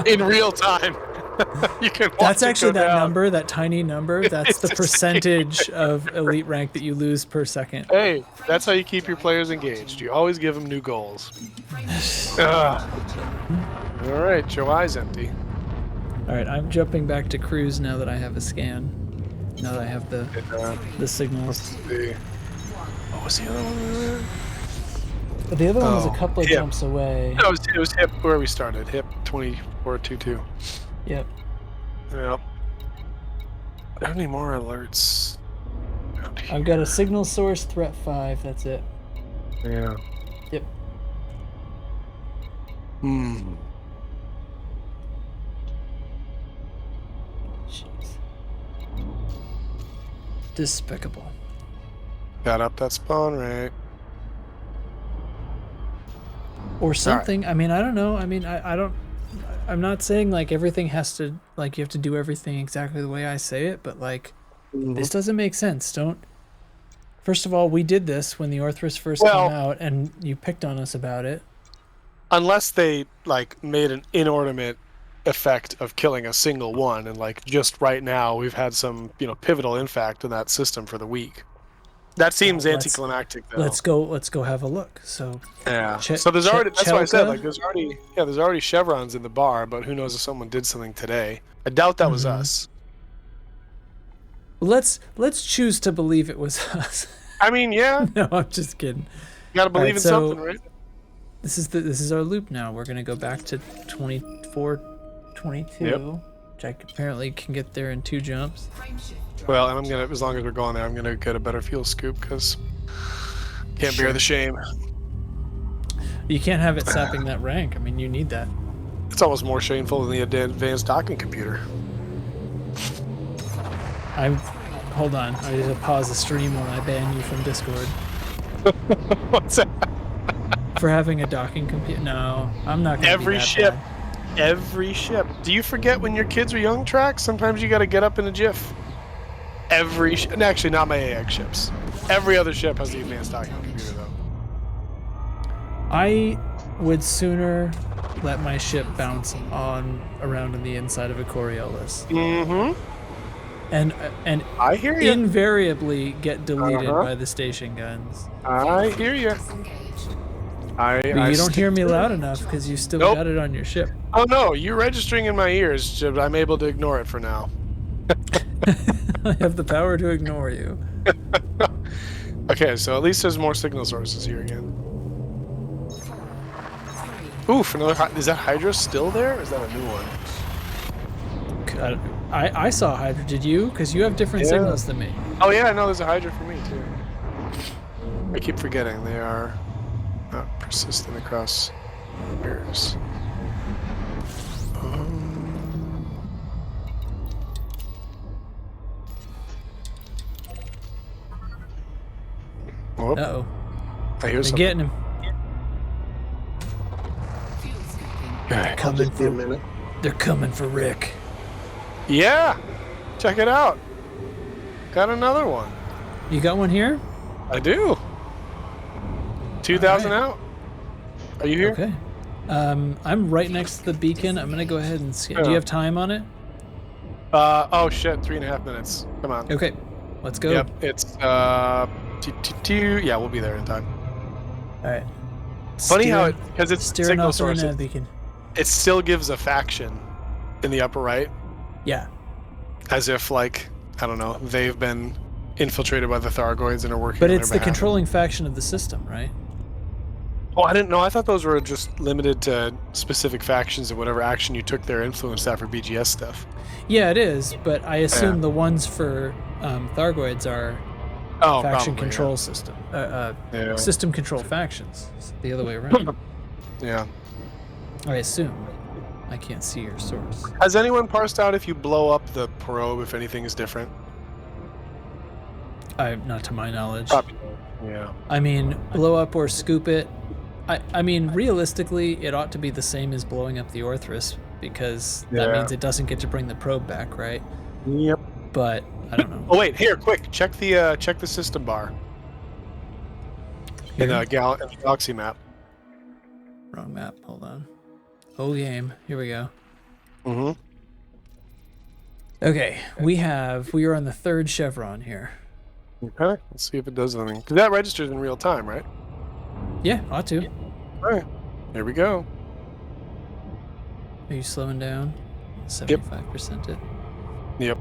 in real time. You can watch That's it actually go that down. number, that tiny number. That's It's the insane. percentage of elite rank that you lose per second. Hey, that's how you keep your players engaged. You always give them new goals. Ugh. All right, your eye's empty. All right, I'm jumping back to cruise now that I have a scan. Now that I have the signals. What was the other one? But the other one was a Oh, couple of yeah. jumps away. No, it was hip where we started. Hip 2422. Yep. Yep. How many more alerts? I've got a signal source, threat 5. That's it. Yeah. Yep. Hmm. Jeez. Despicable. Got up that spawn rate. Or something. I mean, I don't know. I mean, I don't. I'm not saying like everything has to like you have to do everything exactly the way I say it, but like this doesn't make sense. Don't. First of all, we did this when the Orthrus first Well- came out, and you picked on us about it. Unless they like made an inordinate effect of killing a single one, and like just right now we've had some pivotal impact in that system for the week. That seems Well, let's- anticlimactic though. Let's go have a look. So Yeah. Che- So there's already that's why I said Chelka? like there's already chevrons in the bar, but who knows if someone did something today. I doubt that was us. let's choose to believe it was us. I mean, yeah, No, I'm just kidding. you gotta believe Alright, in so- something, right? This is our loop now. We're gonna go back to 24, 22, Yep. which I apparently can get there in 2 jumps. Frameshift drive. Well, and I'm gonna, as long as we're going there, I'm gonna get a better fuel scoop because can't bear the shame. You can't have it sapping that rank. I mean, you need that. It's almost more shameful than the advanced docking computer. Hold on. I need to pause the stream while I ban you from Discord What's that? for having a docking computer. No, I'm not gonna be Every that ship. bad. Every ship. Do you forget when your kids were young, Track? Sometimes you gotta get up in a jiff. Actually, not my AX ships. Every other ship has the advanced docking computer, though. I would sooner let my ship bounce on around in the inside of a Coriolis Mm-hmm. and I hear you. invariably get deleted Uh-huh. by the station guns. I hear you. Disengaged. But you don't hear me loud enough because you still Nope. got it on your ship. Oh no, you're registering in my ears, but I'm able to ignore it for now. I have the power to ignore you. Okay, so at least there's more signal sources here again. 4, 3, Oof, is that Hydra still there, or is that a new one? I saw Hydra. Did you? Because you have different Yeah. signals than me. Oh yeah, no, there's a Hydra for me too. I keep forgetting they are not persistent across mirrors. Whoop, Uh-oh. I hear They're something. getting him. fuel scoping. Okay. I'll Coming just be a for, minute. they're coming for Rick. Yeah, check it out. Got another one. You got one here? I do. 2,000 Alright. out. Are you here? Okay. I'm right next to the beacon. I'm gonna go ahead and scan. Do you have time on it? Oh shit, 3.5 minutes. Come on. Okay. Let's go. Yep, it's yeah, we'll be there in time. All right. Funny how because it's steering signal off the sources, nav beacon. it still gives a faction in the upper right, Yeah. as if like I don't know, they've been infiltrated by the Thargoids and are working. But on it's their the behalf. controlling faction of the system, right? Oh, I didn't know. I thought those were just limited to specific factions and whatever action you took there influenced that for BGS stuff. Yeah, it is. But I assume Yeah. the ones for Thargoids are Oh, faction probably, control system. Yeah. System control factions. It's the other way around. Yeah. I assume. I can't see your source. Has anyone parsed out if you blow up the probe if anything is different? Not to my knowledge. Probably. Yeah. I mean, blow up or scoop it. I mean, realistically, it ought to be the same as blowing up the Orthrus because that Yeah. means it doesn't get to bring the probe back, right? Yep. But I don't know. Oh wait, here, quick, check the system bar in Here? the galaxy map. Wrong map. Hold on. Whole game. Here we go. Mm-hmm. Okay, we are on the third chevron here. Okay, let's see if it does anything. Because that registers in real time, right? Yeah, ought to. All right, here we go. Are you slowing down? 75% it. Yep.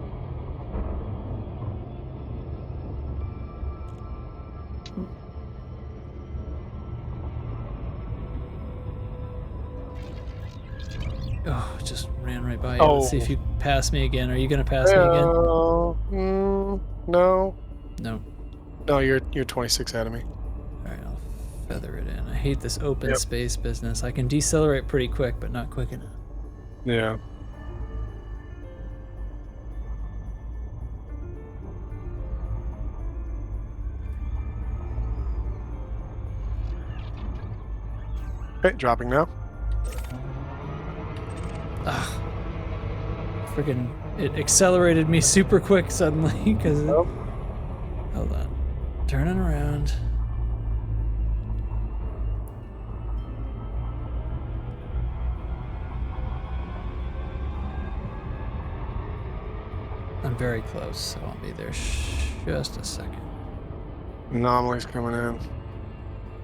Oh, it just ran right by you. Oh. Let's see if you pass me again. Are you gonna pass me again? No, No. no, you're 26 out of me. Alright, I'll feather it in. I hate this open Yep. space business. I can decelerate pretty quick, but not quick enough. Yeah. Okay, dropping now. Freaking, it accelerated me super quick suddenly because. Nope. Hold on. Turning around. I'm very close, so I'll be there just a second. Anomalies coming in.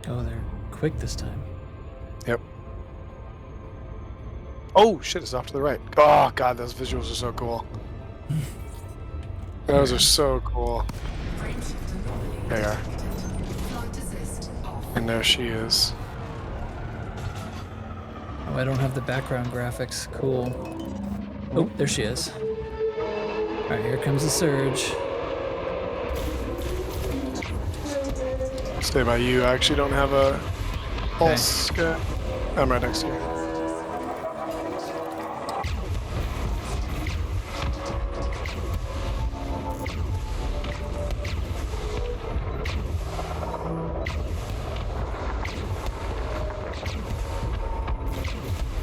Oh, they're quick this time. Yep. Oh shit, it's off to the right. Oh god, those visuals are so cool. Those are so cool. Frameshift anomaly They are. detected. Flight assist off. And there she is. Oh, I don't have the background graphics. Cool. Oh, there she is. Alright, here comes the surge. Stay by you. I actually don't have a pulse. Okay. I'm right next to you.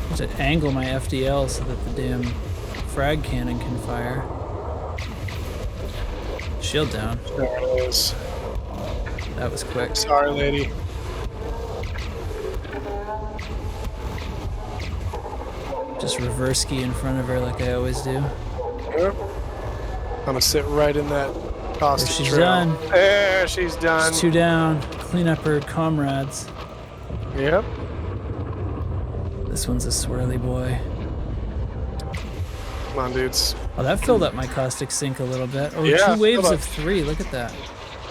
I have to angle my FDL so that the damn frag cannon can fire. shield down. There it is. That was quick. Sorry, lady. Just reverse ski in front of her like I always do. Yep. I'm gonna sit right in that caustic She's trail. done. There, she's done. She's 2 down. Clean up her comrades. Yep. This one's a swirly boy. Come on, dudes. Oh, that filled up my caustic sink a little bit. Oh, Yeah, 2 waves filled of up. 3. Look at that.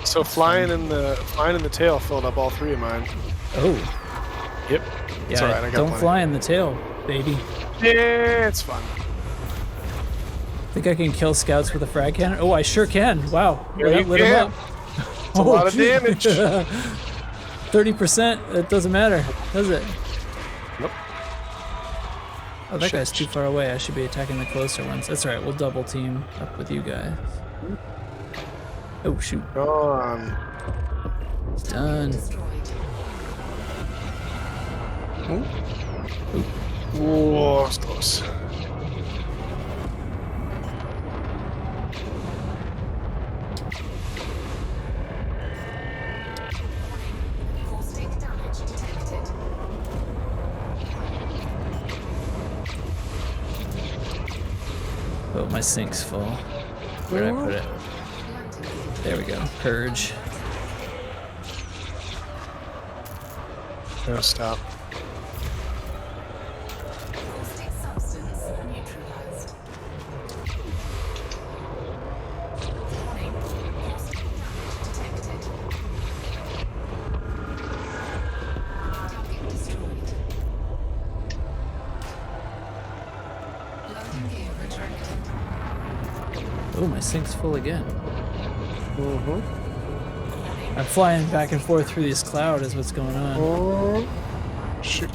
So flying in the tail filled up all 3 of mine. Oh, Yep. yeah. It's alright, I got Don't plenty. fly in the tail, baby. Yeah, it's fun. Think I can kill scouts with a frag cannon? Oh, I sure can. Wow. Yeah, That you lit 'em can. up. It's a lot of damage. 30%. It doesn't matter, does it? Nope. Oh, that Shit. guy's too far away. I should be attacking the closer ones. That's alright. We'll double team up with you guys. Oh, shoot. Go on. It's done. Destroyed. Whoa, it's close. Caustic damage detected. Oh, my sink's full. Where did I put it? There we go. Purge. No, stop. Caustic substance neutralized. Warning. Caustic damage detected. Target destroyed. Loading gear retracted. Oh, my sink's full again. Mm-hmm. I'm flying back and forth through this cloud is what's going on. Oh, shoot.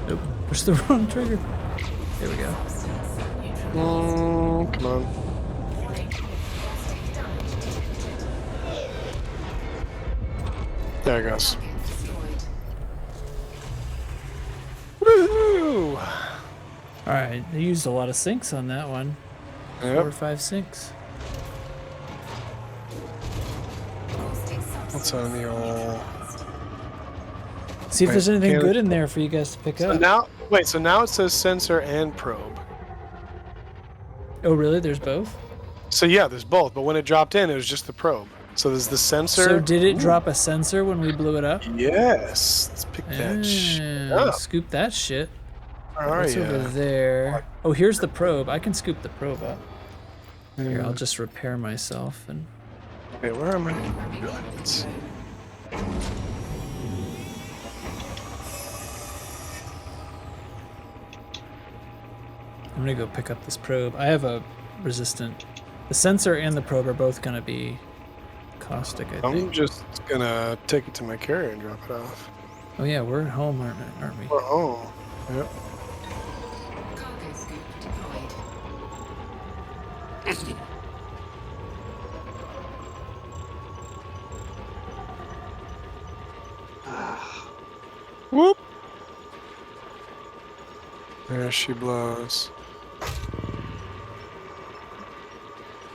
Nope. Push the wrong trigger. There we go. Come on. Caustic damage detected. There it goes. Target destroyed. Woohoo! Alright, they used a lot of sinks on that one. 4 or Yep. 5 sinks. Caustic substance. What's on the old? See if Wait, there's anything can- good in there for you guys to pick So up. now, wait. So now it says sensor and probe. Oh, really? There's both? So yeah, there's both. But when it dropped in, it was just the probe. So there's the sensor. So did it drop a sensor when we blew it up? Yes. Let's pick that shit Ah, up. scoop that shit. Where are What's you? over there? Oh, here's the probe. I can scoop the probe up. Here, Hmm. I'll just repair myself and Wait, where am I? I'm gonna go pick up this probe. I have a resistant. The sensor and the probe are both gonna be caustic, I I'm think. just gonna take it to my carrier and drop it off. Oh yeah, we're at home, aren't we? Oh, yep. Cargo scoop deployed. Whoop. There she blows.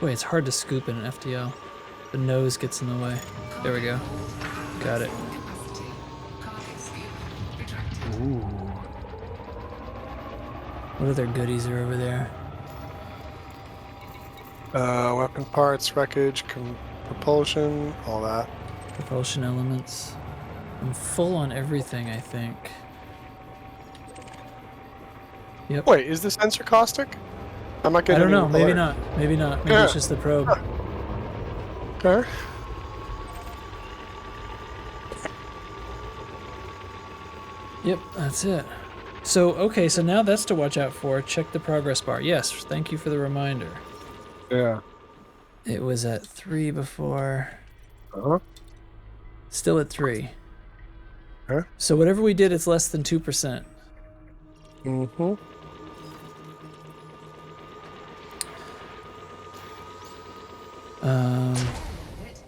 Boy, it's hard to scoop in an FTL. The nose gets in the way. There we go. Got it. Capacity. Cargo scoop retracted. Ooh. What other goodies are over there? Weapon parts, wreckage, propulsion, all that. Propulsion elements. I'm full on everything, I think. Yep. Wait, is the sensor caustic? I'm not I getting don't know. any Maybe alert. not. Maybe not. Maybe it's Yeah. just the probe. Okay. Yep, that's it. So, okay, so now that's to watch out for. Check the progress bar. Yes, thank you for the reminder. Yeah. It was at 3 before. Uh-huh. Still at 3. Okay. So whatever we did, it's less than 2%. Mm-hmm.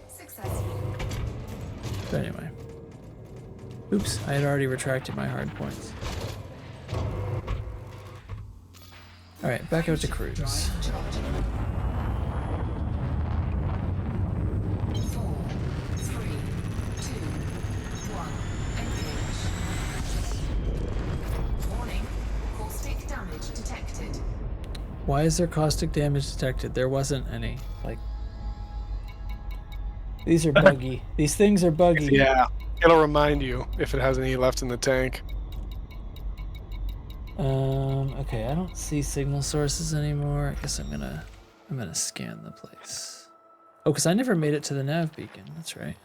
Successful. But anyway. Oops, I had already retracted my hard points. All right, back out to cruise. Charging. 4, 3, 2, 1. Engage. Warning. Caustic damage detected. Why is there caustic damage detected? There wasn't any. Like, these are buggy. These things are buggy. Yeah, it'll remind you if it has any left in the tank. Okay, I don't see signal sources anymore. I guess I'm gonna scan the place. Oh, because I never made it to the nav beacon. That's right.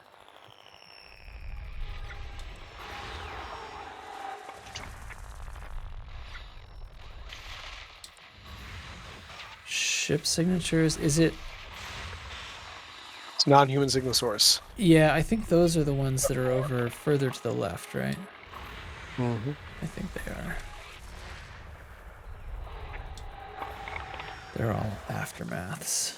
Ship signatures. Is it? It's non-human signal source. Yeah, I think those are the ones that are over further to the left, right? Mm-hmm. I think they are. They're all aftermaths.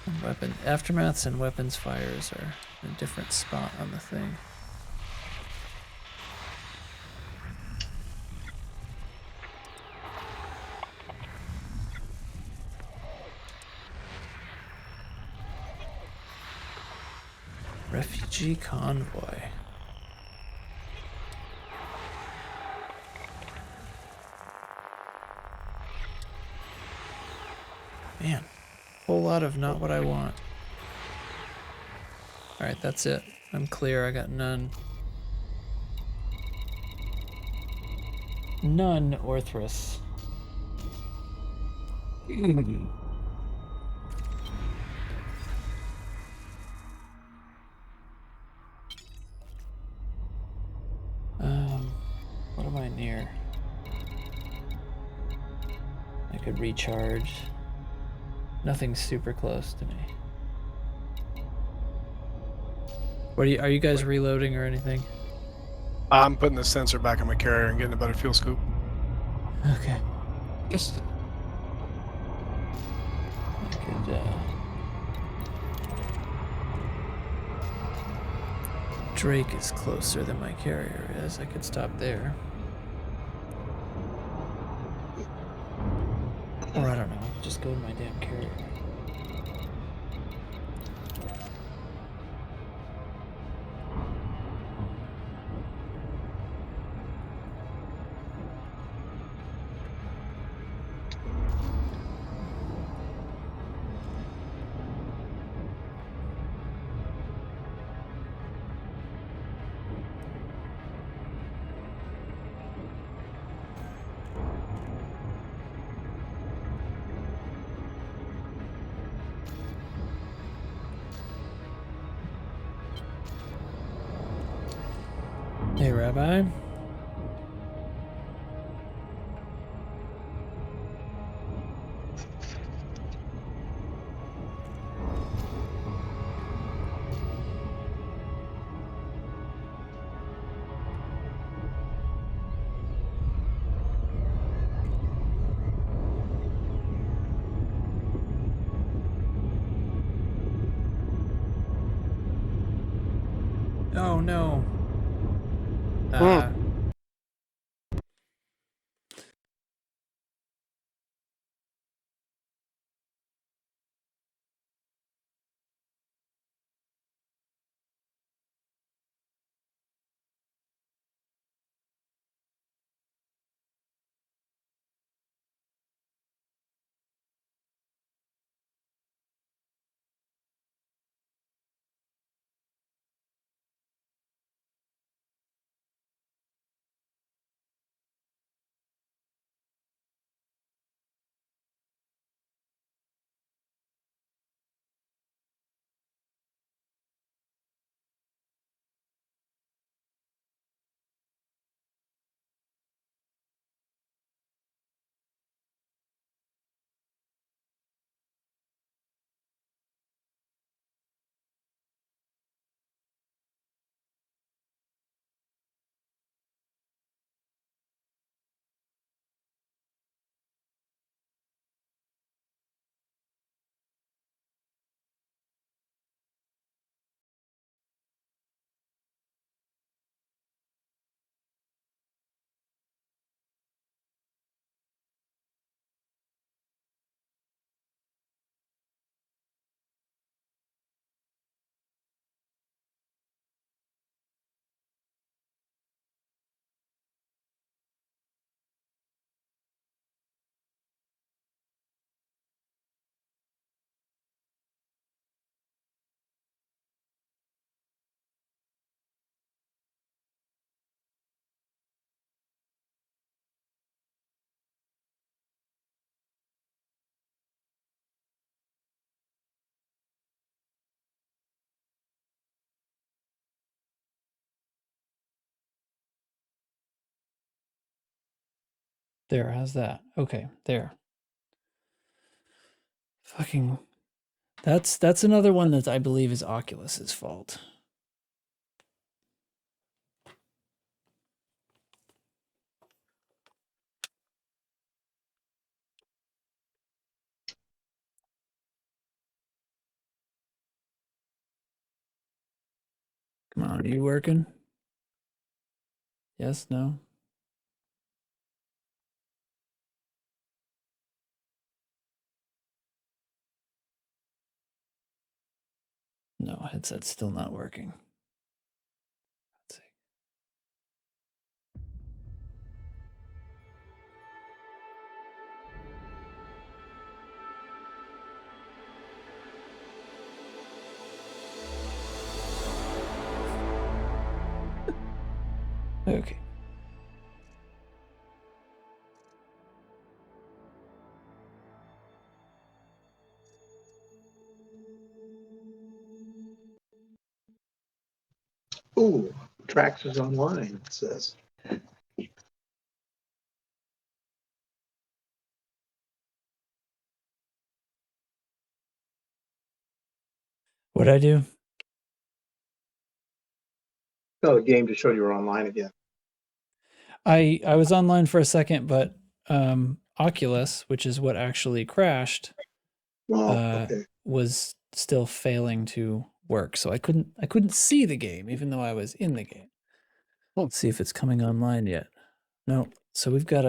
And aftermaths and weapons fires are in a different spot on the thing. Refugee convoy. Man, whole lot of not what I want. Alright, that's it. I'm clear, I got none. None, Orthrus. What am I near? I could recharge. Nothing super close to me. What are you guys reloading or anything? I'm putting the sensor back in my carrier and getting a better fuel scoop. Okay. Yes. I could, Drake is closer than my carrier is. I could stop there. Or I don't know, I could just go to my damn carrier. Hey, Rabbi. Oh no. There, how's that? Okay, there. Fucking that's another one that I believe is Oculus's fault. Come on, are you working? Yes, no? No, headset's still not working. Let's see. Okay. Ooh, Trax is online, it says. What'd I do? Oh, the game just showed you were online again. I was online for a second, but Oculus, which is what actually crashed, Oh, okay. was still failing to work. So I couldn't see the game, even though I was in the game. Let's see if it's coming online yet. No. So I've got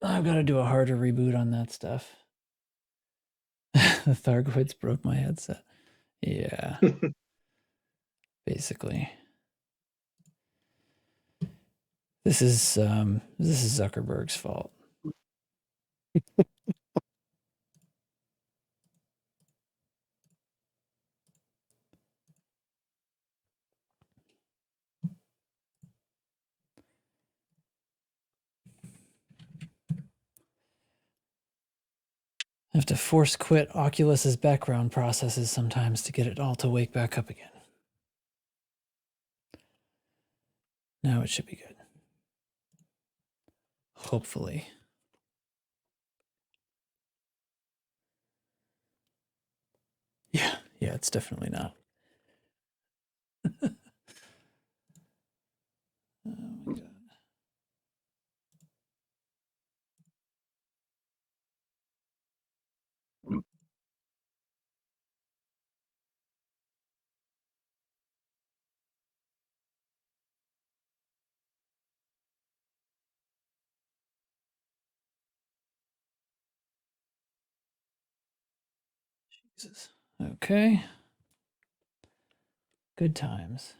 to do a harder reboot on that stuff. The Thargoids broke my headset. Yeah. Basically. This is Zuckerberg's fault. I have to force quit Oculus's background processes sometimes to get it all to wake back up again. Now it should be good. Hopefully. Yeah, it's definitely not. Oh my god. Jesus. Okay. Good times.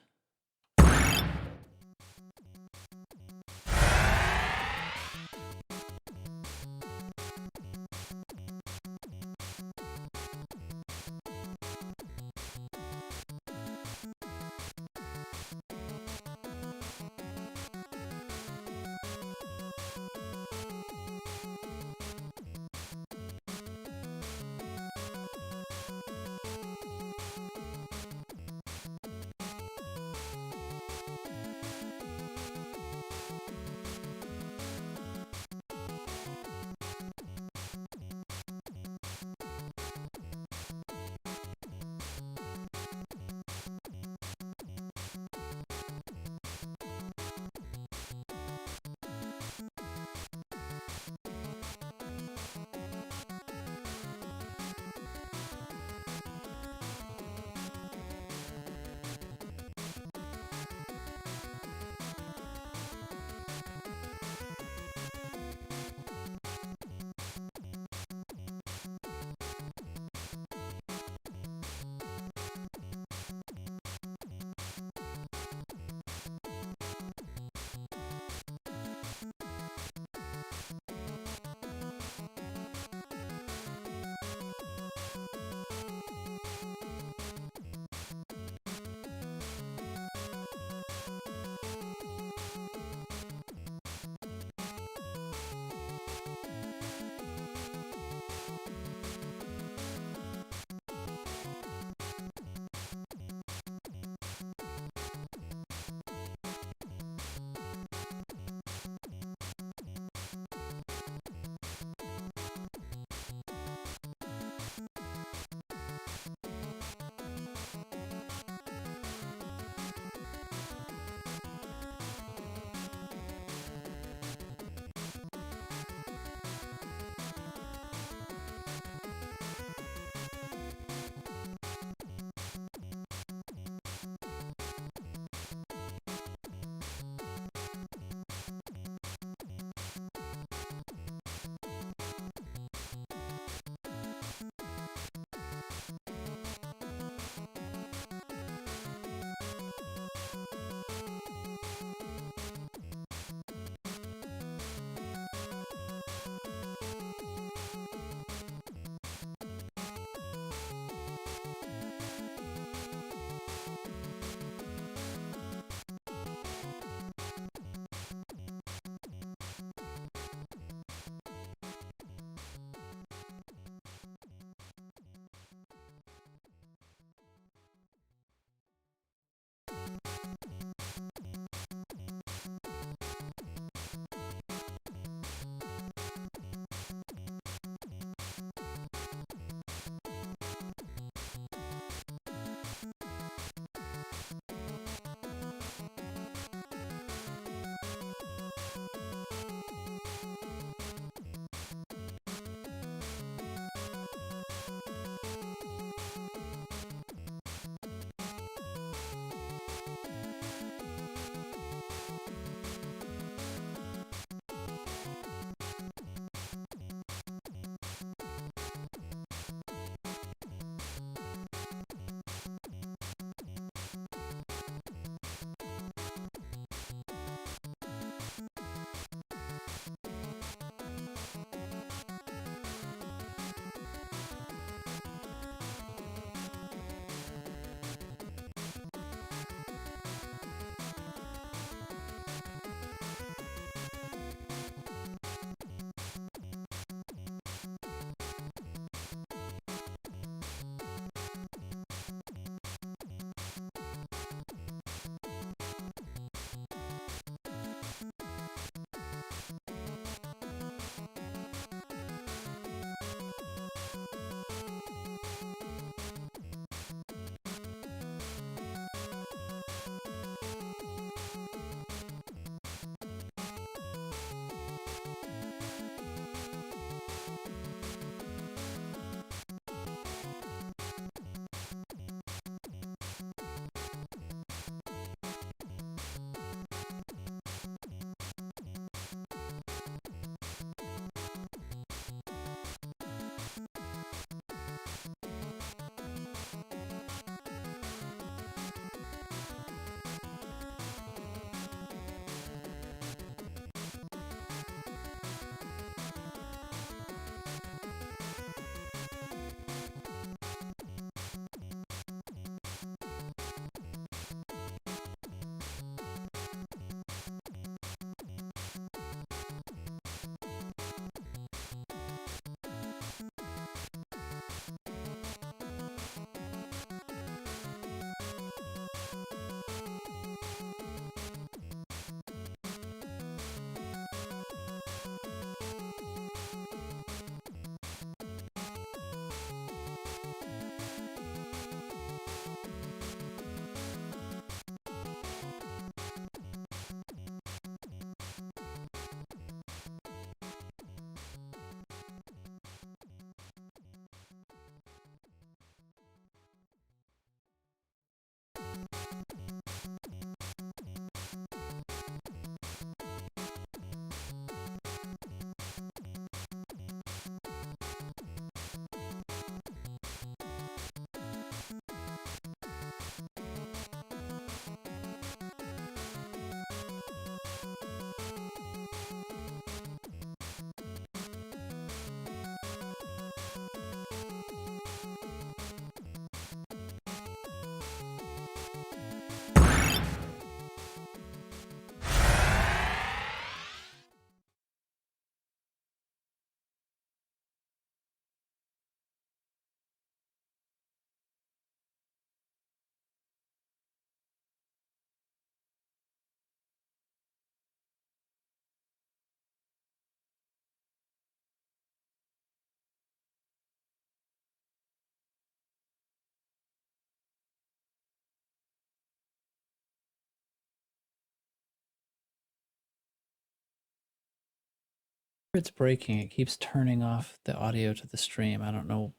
It's breaking. It keeps turning off the audio to the stream. I don't know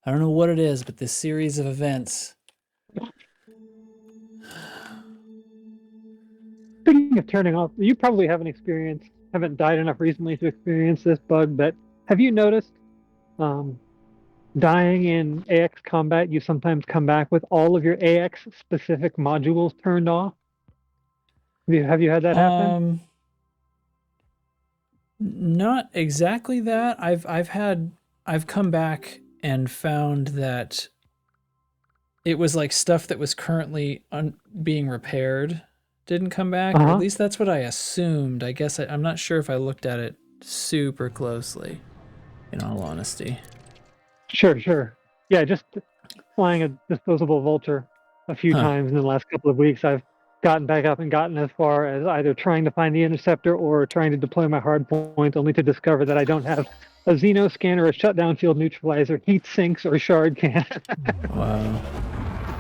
what it is, but this series of events. Speaking of turning off, you probably haven't died enough recently to experience this bug, but have you noticed dying in AX combat, you sometimes come back with all of your AX specific modules turned off? Have you had that happen? Not exactly that. I've come back and found that it was like stuff that was currently being repaired didn't come back, or at least that's what I assumed. I guess I'm not sure if I looked at it super closely, in all honesty. Sure. Yeah, just flying a disposable vulture a few times in the last couple of weeks, I've gotten back up and gotten as far as either trying to find the interceptor or trying to deploy my hard point, only to discover that I don't have a Xeno scanner, a shutdown field neutralizer, heat sinks, or shard can. Wow.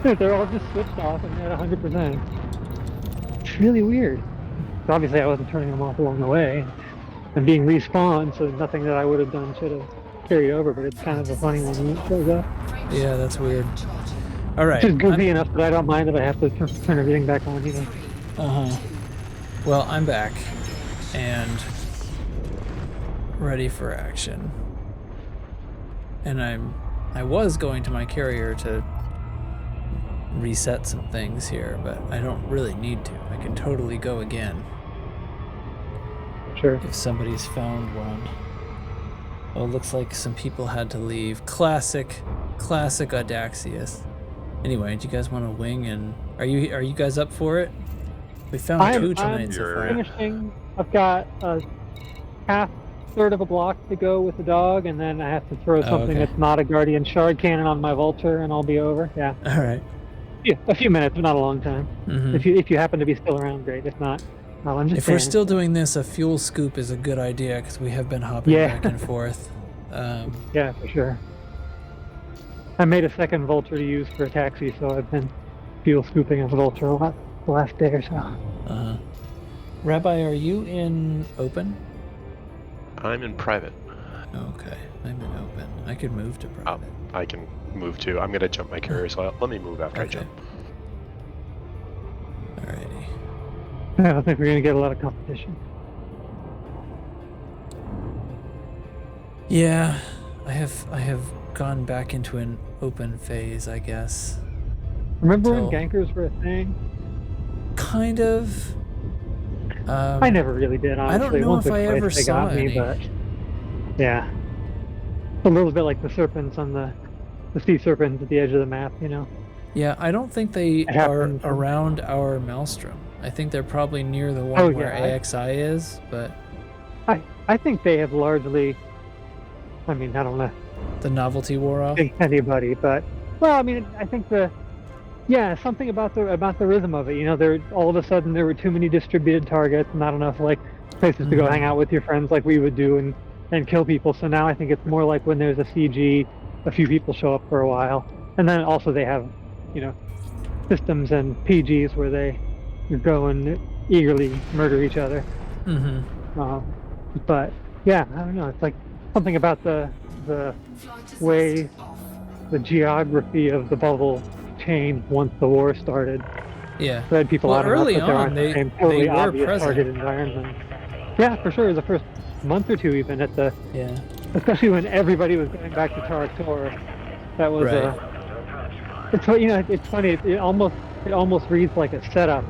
They're all just switched off and at 100%. It's really weird. So obviously I wasn't turning them off along the way and being respawned, so nothing that I would have done should have carried over, but it's kind of a funny one when it shows up. Yeah, that's weird. All right. It's just goofy enough that I don't mind if I have to turn everything back on, Well, I'm back and ready for action. And I was going to my carrier to reset some things here, but I don't really need to. I can totally go again. Sure. If somebody's found one. Oh, it looks like some people had to leave. Classic Audaxius. Anyway, do you guys want to wing, and are you guys up for it? We found two tonight so far. Finishing. I've got a third of a block to go with the dog, and then I have to throw something that's not a Guardian Shard Cannon on my Vulture, and I'll be over. Yeah. All right. Yeah, a few minutes, but not a long time. If you happen to be still around, great. If not, well, I'm just. If we're still doing this, a fuel scoop is a good idea because we have been hopping back and forth. Yeah, for sure. I made a second Vulture to use for a taxi, so I've been fuel scooping a Vulture a lot the last day or so. Rabbi, are you in open? I'm in private. Okay, I'm in open. I could move to private. I can move too. I'm gonna jump my carrier, so let me move after I jump. Alrighty. I don't think we're gonna get a lot of competition. Yeah, I have gone back into an open phase, I guess. Remember when gankers were a thing? Kind of. I never really did, honestly. I don't know Once if or I twice ever they saw got me, any. but yeah. A little bit like the serpents on the sea serpents at the edge of the map, Yeah, I don't think they are around our Maelstrom. I think they're probably near the one where AXI is, but I think they have largely, I don't know. The novelty wore off? Anybody, but well, I think something about the rhythm of it. There all of a sudden there were too many distributed targets, not enough places to go hang out with your friends like we would do and kill people. So now I think it's more like when there's a CG, a few people show up for a while, and then also they have, systems and PGs where they go and eagerly murder each other. But yeah, I don't know. It's like something about the way the geography of the bubble changed once the war started. Yeah. So had people out early enough that on, there aren't totally obvious target environment. Yeah, for sure. The first month or two, even especially when everybody was going back to Taraktor, that was it's funny. It almost reads like a setup.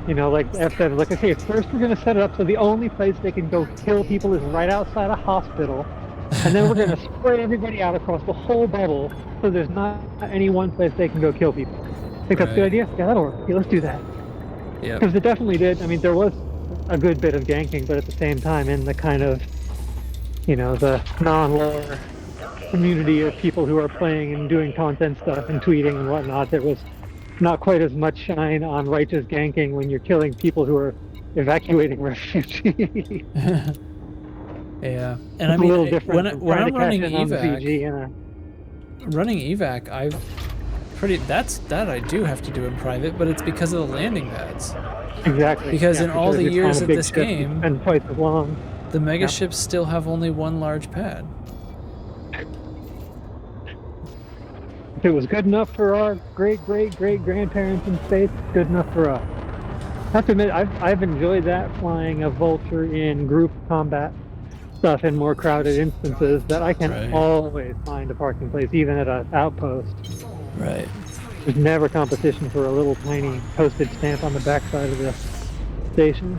Like F7 is okay, first we're gonna set it up so the only place they can go kill people is right outside a hospital, and then we're gonna spread everybody out across the whole bubble so there's not any one place they can go kill people. Think that's a good idea? Yeah, that'll work. Yeah, let's do that. Yeah. Because it definitely did. There was a good bit of ganking, but at the same time, in the kind of, the non-lore community of people who are playing and doing content stuff and tweeting and whatnot, there was not quite as much shine on righteous ganking when you're killing people who are evacuating refugees. Yeah, and it's a little different when I'm running evac, that I do have to do in private, but it's because of the landing pads. Exactly. Because in all the years of this game, and twice as long. The mega Yep. ships still have only one large pad. If it was good enough for our great-great-great-grandparents in space, it's good enough for us. I have to admit, I've enjoyed that flying a vulture in group combat stuff in more crowded instances that I can Right. always find a parking place, even at an outpost. Right. There's never competition for a little tiny postage stamp on the backside of the station.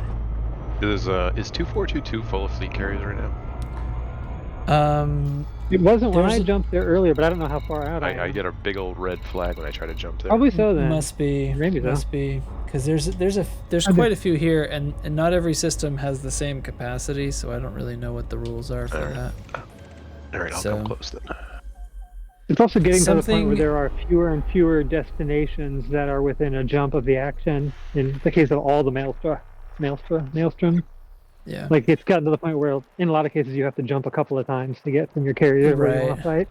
Is 2422 full of fleet carriers right now? It wasn't when There's I a- jumped there earlier, but I don't know how far out I I am. get a big old red flag when I try to jump there. Probably so then. Must be. Maybe so. Must be. Because there's I quite a few here, and not every system has the same capacity, so I don't really know what the rules are for Alright. that. All right, I'll So- come close then. It's also getting to the point Something- where there are fewer and fewer destinations that are within a jump of the action. In the case of all the Maelstrom, Yeah. like it's gotten to the point where in a lot of cases you have to jump a couple of times to get from your carrier to where you want Right. to fight.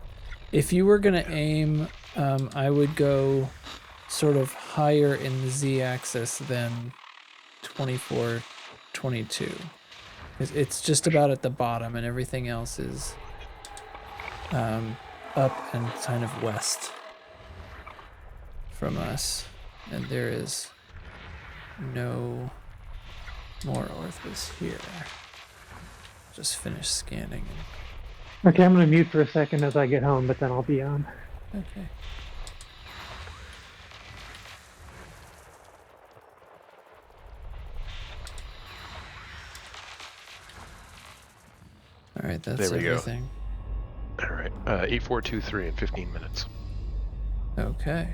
If you were gonna aim, I would go sort of higher in the z-axis than 2422. It's just about at the bottom, and everything else is up and kind of west from us, and there is no more Orthrus here. Just finish scanning. Okay, I'm gonna mute for a second as I get home, but then I'll be on. Okay. All right, that's There we go. everything. All right, 8423 in 15 minutes. Okay.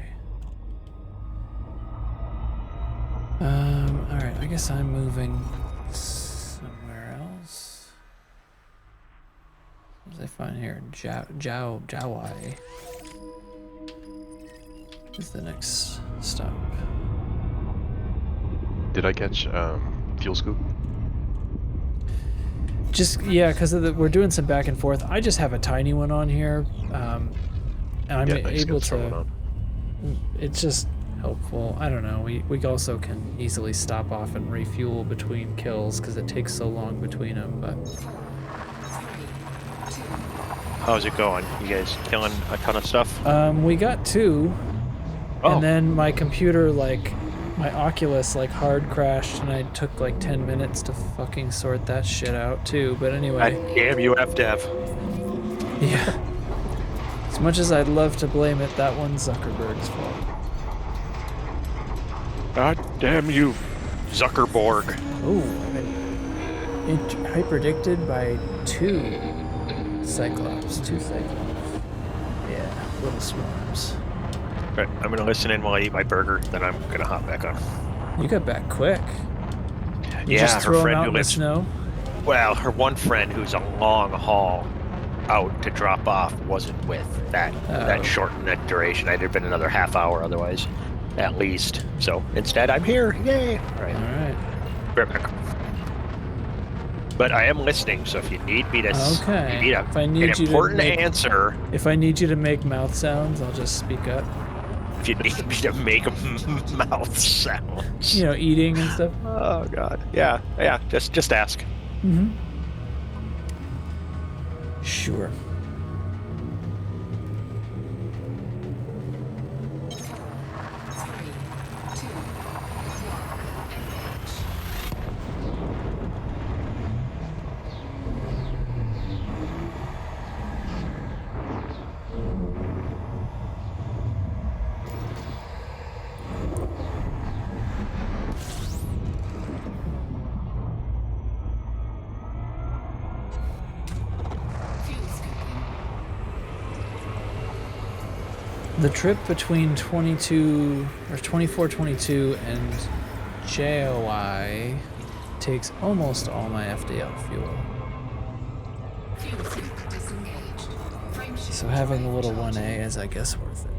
All right. I guess I'm moving somewhere else. What did I find here? Jawai is the next stop. Did I catch fuel scoop? Just yeah, because we're doing some back and forth. I just have a tiny one on here, and I'm Yeah, I just able gotta throw one to. on. It's just helpful. I don't know. We also can easily stop off and refuel between kills because it takes so long between them. But How's it going? You guys killing a ton of stuff? we got 2, Oh. and then my computer my Oculus hard crashed, and I took 10 minutes to fucking sort that shit out too. But anyway. God damn you, FDev. Yeah. As much as I'd love to blame it, that one's Zuckerberg's fault. God damn you, Zuckerberg. Ooh, it hyperdicted by 2 Cyclops. 2 Cyclops. Yeah, little swarms. Right, I'm gonna listen in while I eat my burger, then I'm gonna hop back on. You got back quick. You Yeah, just her throw 'em friend out who in the lives- snow? Well, her one friend who's a long haul out to drop off wasn't with that. Oh. That shortened the duration. I'd have been another half hour otherwise, at least. So instead, I'm here. Yay! All right, Alright. right back. But I am listening, so if you need me to, Okay. you need If I an need you to important make- answer. If I need you to make mouth sounds, I'll just speak up. If you need me to make mouth sounds. You know, eating and stuff. Oh God. Yeah. Just ask. Mm-hmm. Sure. Fuel scooping. The trip between 2422 and JOI takes almost all my FDL fuel. Fuel scoop disengaged. Frameshift So having a little charging. 1A is, I guess, worth it.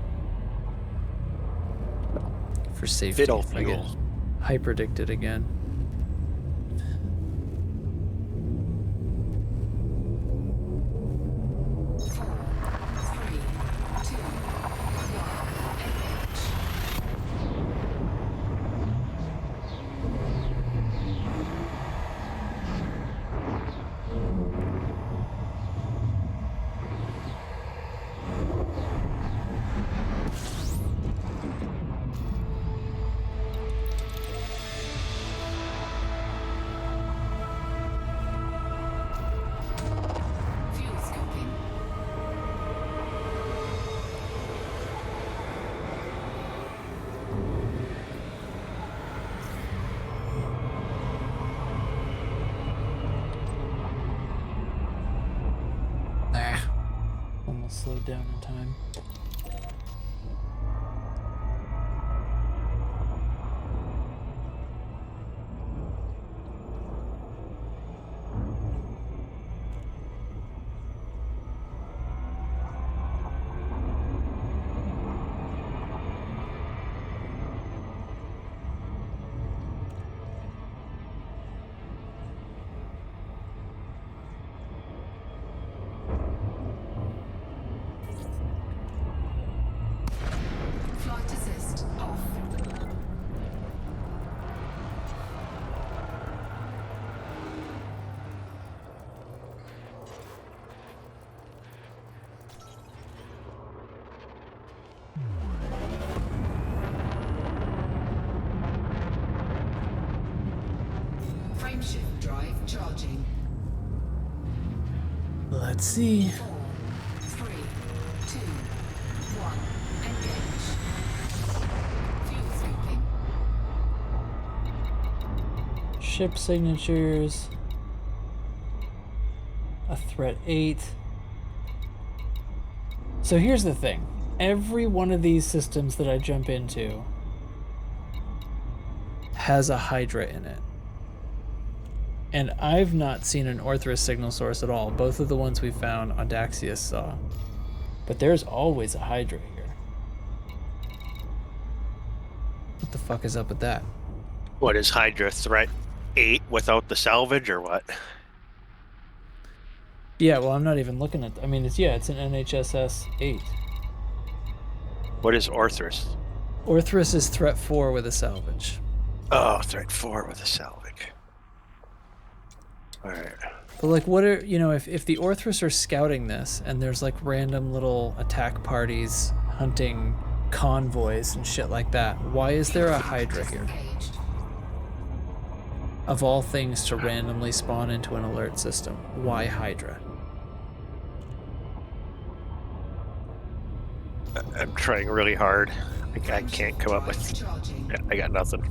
For safety, Fiddle if I get fuel. hyperdicted again. slowed down in time. Flight assist off. Frameshift drive charging. Let's see. 4, 3, 2, 1. Engage. Fuel scooping. Ship signatures. A threat 8. So here's the thing. Every one of these systems that I jump into has a Hydra in it. And I've not seen an Orthrus signal source at all. Both of the ones we found on Daxius saw. But there's always a Hydra here. What the fuck is up with that? What is Hydra threat 8 without the salvage or what? Yeah, well, I'm not even looking at... I mean, it's an NHSS 8. What is Orthrus? Orthrus is threat 4 with a salvage. Oh, threat 4 with a salvage. Alright. But like, what are, if the Orthrus are scouting this and there's like random little attack parties hunting convoys and shit like that, why is there a Hydra here? Disengaged. Of all things to randomly spawn into an alert system, why Hydra? I'm trying really hard. I can't come up with... Charging. Yeah, I got nothing.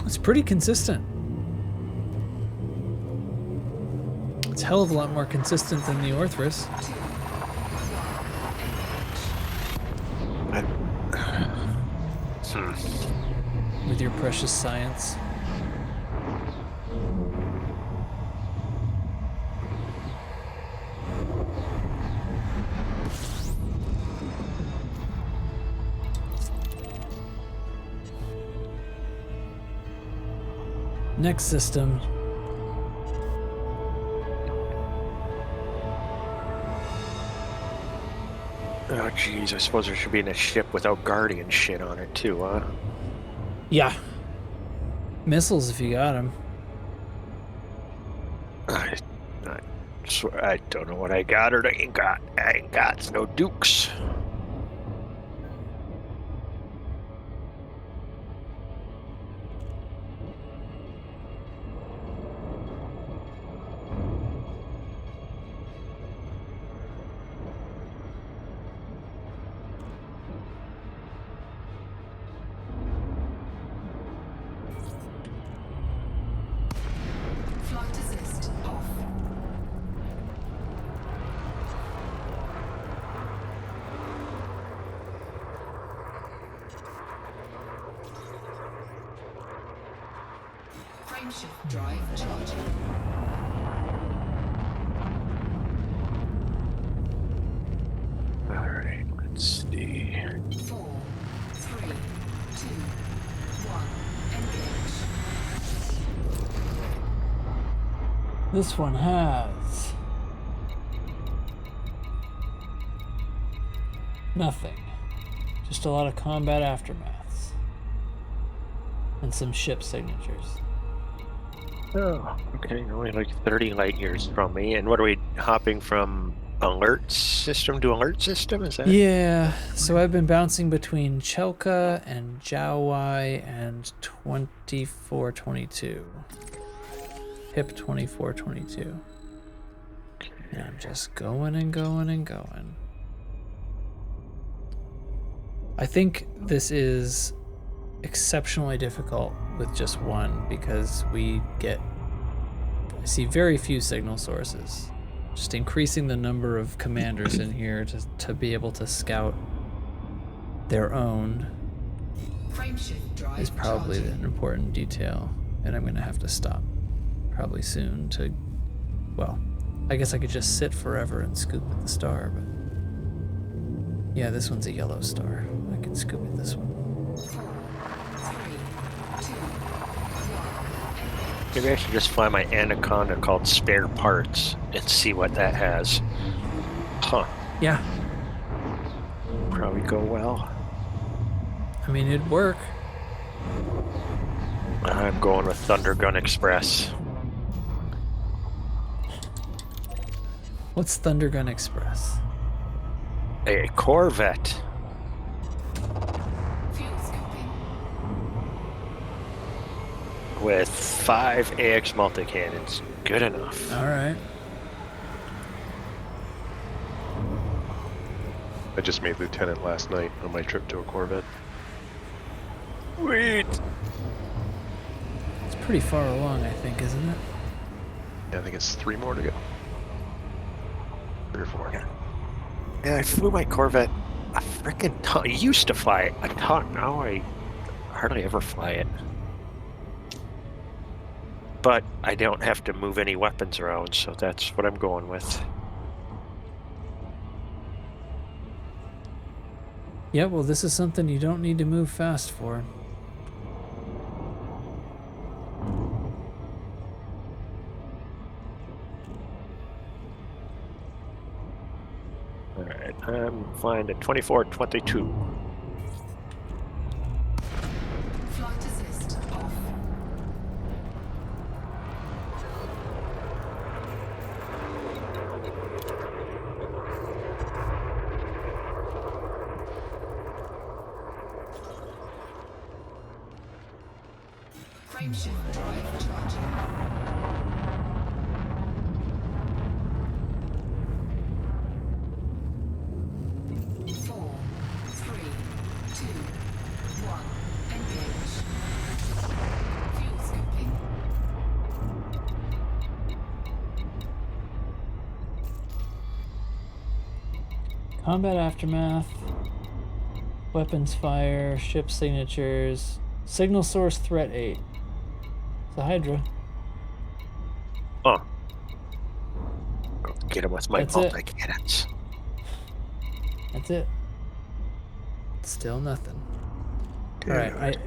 It's pretty consistent. It's a hell of a lot more consistent than the Orthrus. With your precious science. Next system. Oh, jeez. I suppose there should be in a ship without guardian shit on it, too, huh? Yeah. Missiles if you got them. I swear, I don't know what I got or ain't got. I ain't got no dukes. Flight assist off. Frameshift drive charging. Alright, let's see. 4, 3, 2, 1. Engage. This one has nothing. Just a lot of combat aftermaths. And some ship signatures. Oh, okay, only like 30 light years from me. And what are we hopping from alert system to alert system? Is that? Yeah, so I've been bouncing between Chelka and Jowai and 2422. Hip 2422. And I'm just going and going and going. I think this is exceptionally difficult with just one because I see very few signal sources. Just increasing the number of commanders in here to be able to scout their own Frameshift drive is probably charging. an important detail, and I'm gonna have to stop probably soon to, well, I guess I could just sit forever and scoop at the star, but yeah, this one's a yellow star. I can scoop at this one. 4, 3, 2, 1. Maybe I should just fly my Anaconda called Spare Parts and see what that has. Huh. Yeah, Probably go well. I mean, it'd work. I'm going with Thundergun Express. What's Thundergun Express? A Corvette. Fuel scooping. With 5 AX multi-cannons. Good enough. All right. I just made lieutenant last night on my trip to a Corvette. Sweet. It's pretty far along, I think, isn't it? Yeah, I think it's 3 more to go. 3 or 4. Yeah, I flew my Corvette a freaking ton. I used to fly it a ton. Now I hardly ever fly it. But I don't have to move any weapons around, so that's what I'm going with. Yeah, well, this is something you don't need to move fast for. Alright, I'm flying to 2422. Flight assist off. Frameshift drive charging. Four, three, two, one. Engage. Fuel scooping. Combat aftermath, weapons fire, ship signatures, signal source threat 8. It's a Hydra. Huh. Go get him with my That's it. multi-cannons. That's it. Still nothing. Dude. All right,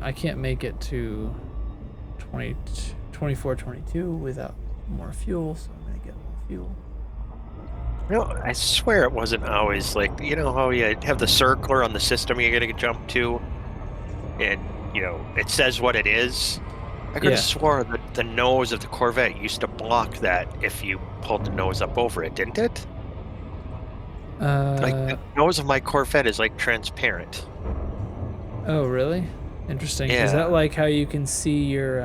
I can't make it to 2422 without more fuel, so I'm gonna get more fuel. No, I swear it wasn't always like, you know how you have the circler on the system you're gonna jump to, and you know it says what it is. I could Yeah. have swore that the nose of the Corvette used to block that if you pulled the nose up over it, didn't it? Like the nose of my Corvette is like transparent. Oh, really? Interesting. Is Yeah. that like how you can see your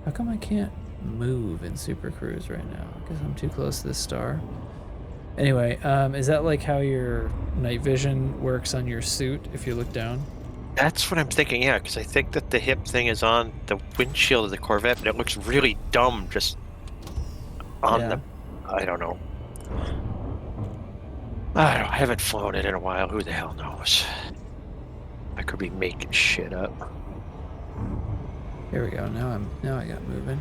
How come I can't move in Super Cruise right now? Because I'm too close to this star. Anyway, is that like how your night vision works on your suit if you look down? That's what I'm thinking, yeah, because I think that the hip thing is on the windshield of the Corvette, and it looks really dumb just on Yeah. the. I don't know. I haven't flown it in a while. Who the hell knows? I could be making shit up. Here we go. Now I got moving.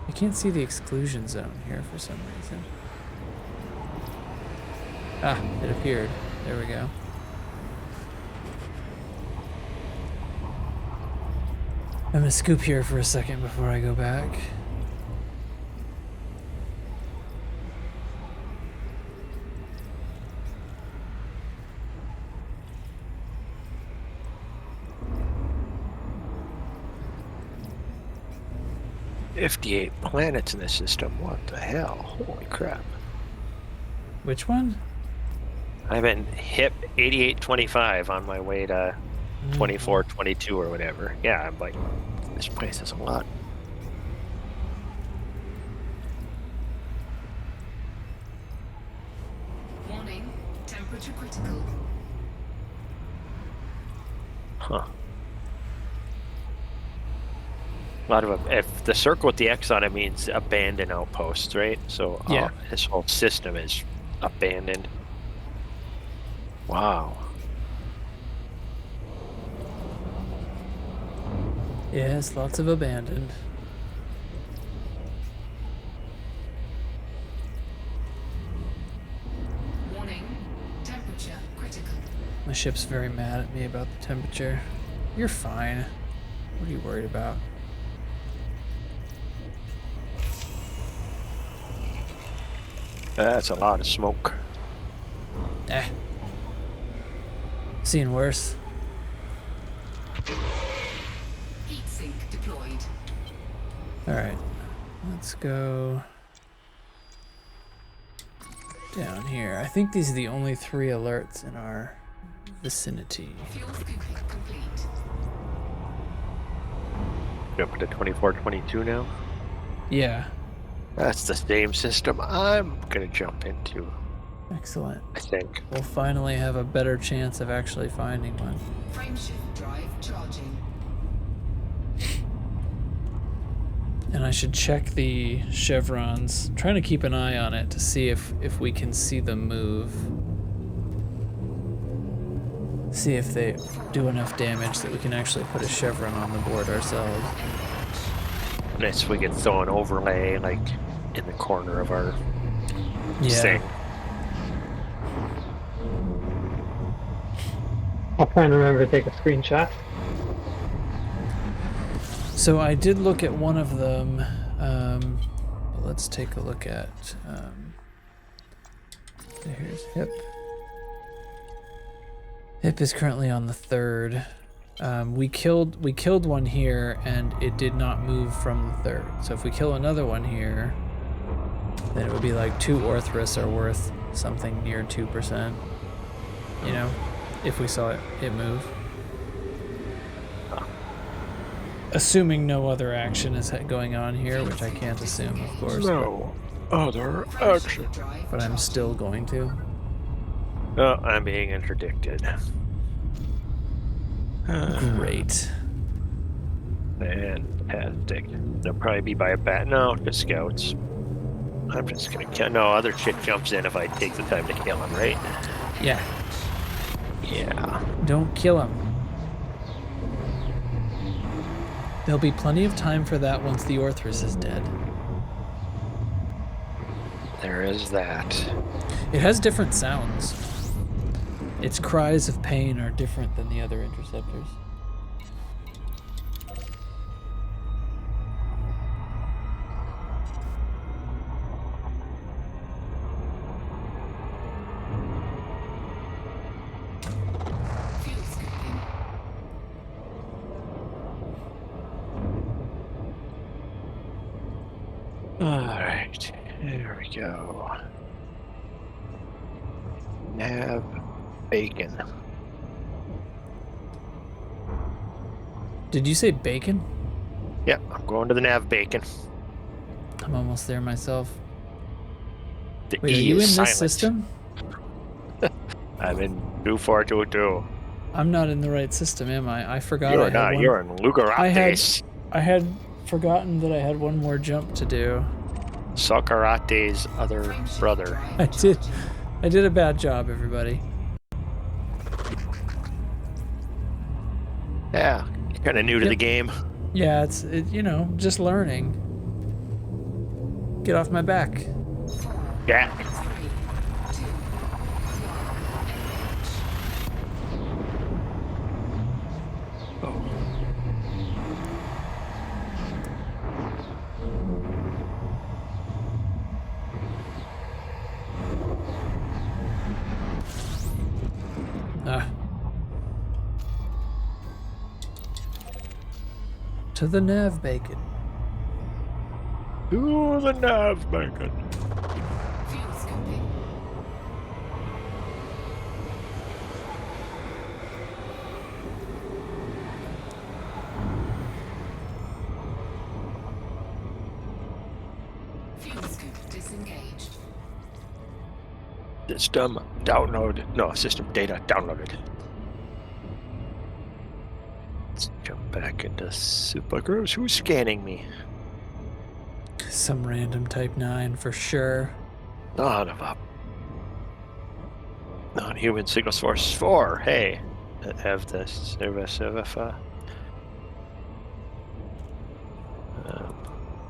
I can't see the exclusion zone here for some reason. Ah, it appeared. There we go. I'm gonna scoop here for a second before I go back. $58 planets in the system. What the hell? Holy crap. Which one? I'm in HIP 8825 on my way to 2422 or whatever. Yeah, I'm like, this place is a lot. Warning. Temperature critical. Huh. A lot of if the circle with the X on it means abandoned outposts, right? So Yeah. this whole system is abandoned. Wow. Yes, lots of abandoned. Warning. Temperature critical. My ship's very mad at me about the temperature. You're fine. What are you worried about? That's a lot of smoke. Eh. Seen worse. Heat sink deployed. Alright. Let's go down here. I think these are the only 3 alerts in our vicinity. Fuel scooping complete. Up to 2422 now. Yeah. That's the same system I'm gonna jump into, Excellent. I think. We'll finally have a better chance of actually finding one. Frameshift drive charging. And I should check the chevrons. I'm trying to keep an eye on it to see if we can see them move. See if they do enough damage that we can actually put a chevron on the board ourselves. Unless we could throw an overlay like in the corner of our thing. I'll try and remember to take a screenshot. So I did look at one of them. But let's take a look at. Here's Hip. Hip is currently on the 3rd. We killed one here, and it did not move from the 3rd. So if we kill another one here, then it would be like 2 Orthrus are worth something near 2%. You know, if we saw it move. Assuming no other action is going on here, which I can't assume, of course. No other action. But I'm still going to. Oh, I'm being interdicted. Great. Fantastic. They'll probably be by a bat. No, just scouts. I'm just gonna kill. No, other shit jumps in if I take the time to kill him, right? Yeah. Yeah. Don't kill him. There'll be plenty of time for that once the Orthrus is dead. There is that. It has different sounds. Its cries of pain are different than the other interceptors. Fuel scooping. Alright, here we go. Nav bacon. Did you say bacon? Yeah, I'm going to the nav bacon. I'm almost there myself. The Wait, are E you in is this silent. system? I'm in 2422. I'm not in the right system, am I? I forgot You're I had not. one. You're in Lugarates. I had forgotten that I had one more jump to do. Socrates' other brother. I did a bad job, everybody. Yeah, you're kind of new to the game. Yeah, it's you know, just learning. Get off my back. Yeah. 3, 2, 1, engage. Oh. Ah. To the nav bacon. To the nav bacon. Fuel scooping. Fuel scoop disengaged. System download. No, system data downloaded. Let's jump Back into Super Grooves. Who's scanning me? Some random type 9 for sure. Son of a... Non-human signal source 4. Hey. Have this.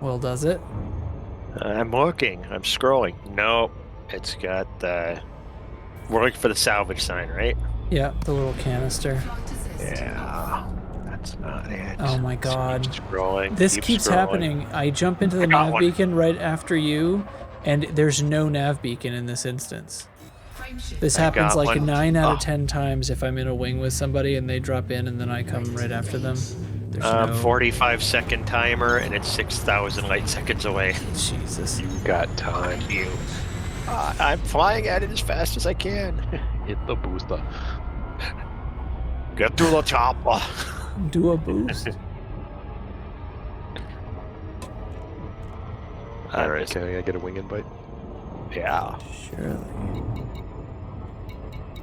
Well, does it? I'm looking. I'm scrolling. Nope. It's got the... We're looking for the salvage sign, right? Yeah, the little canister. Flight assist. Yeah. That's not it. Oh my god. Keep scrolling. This keep keeps scrolling. happening. I jump into the got nav one. beacon right after you, and there's no nav beacon in this instance. Frameshift. This I happens got like one. 9 out of Oh. 10 times if I'm in a wing with somebody and they drop in and then I come right after them. There's no... 45-second timer, and it's 6,000 light seconds away. Jesus. You got time. You. I'm flying at it as fast as I can. Hit the booster. Get to the chopper. Do a boost. Alright, can I get a wing invite? Yeah. Surely.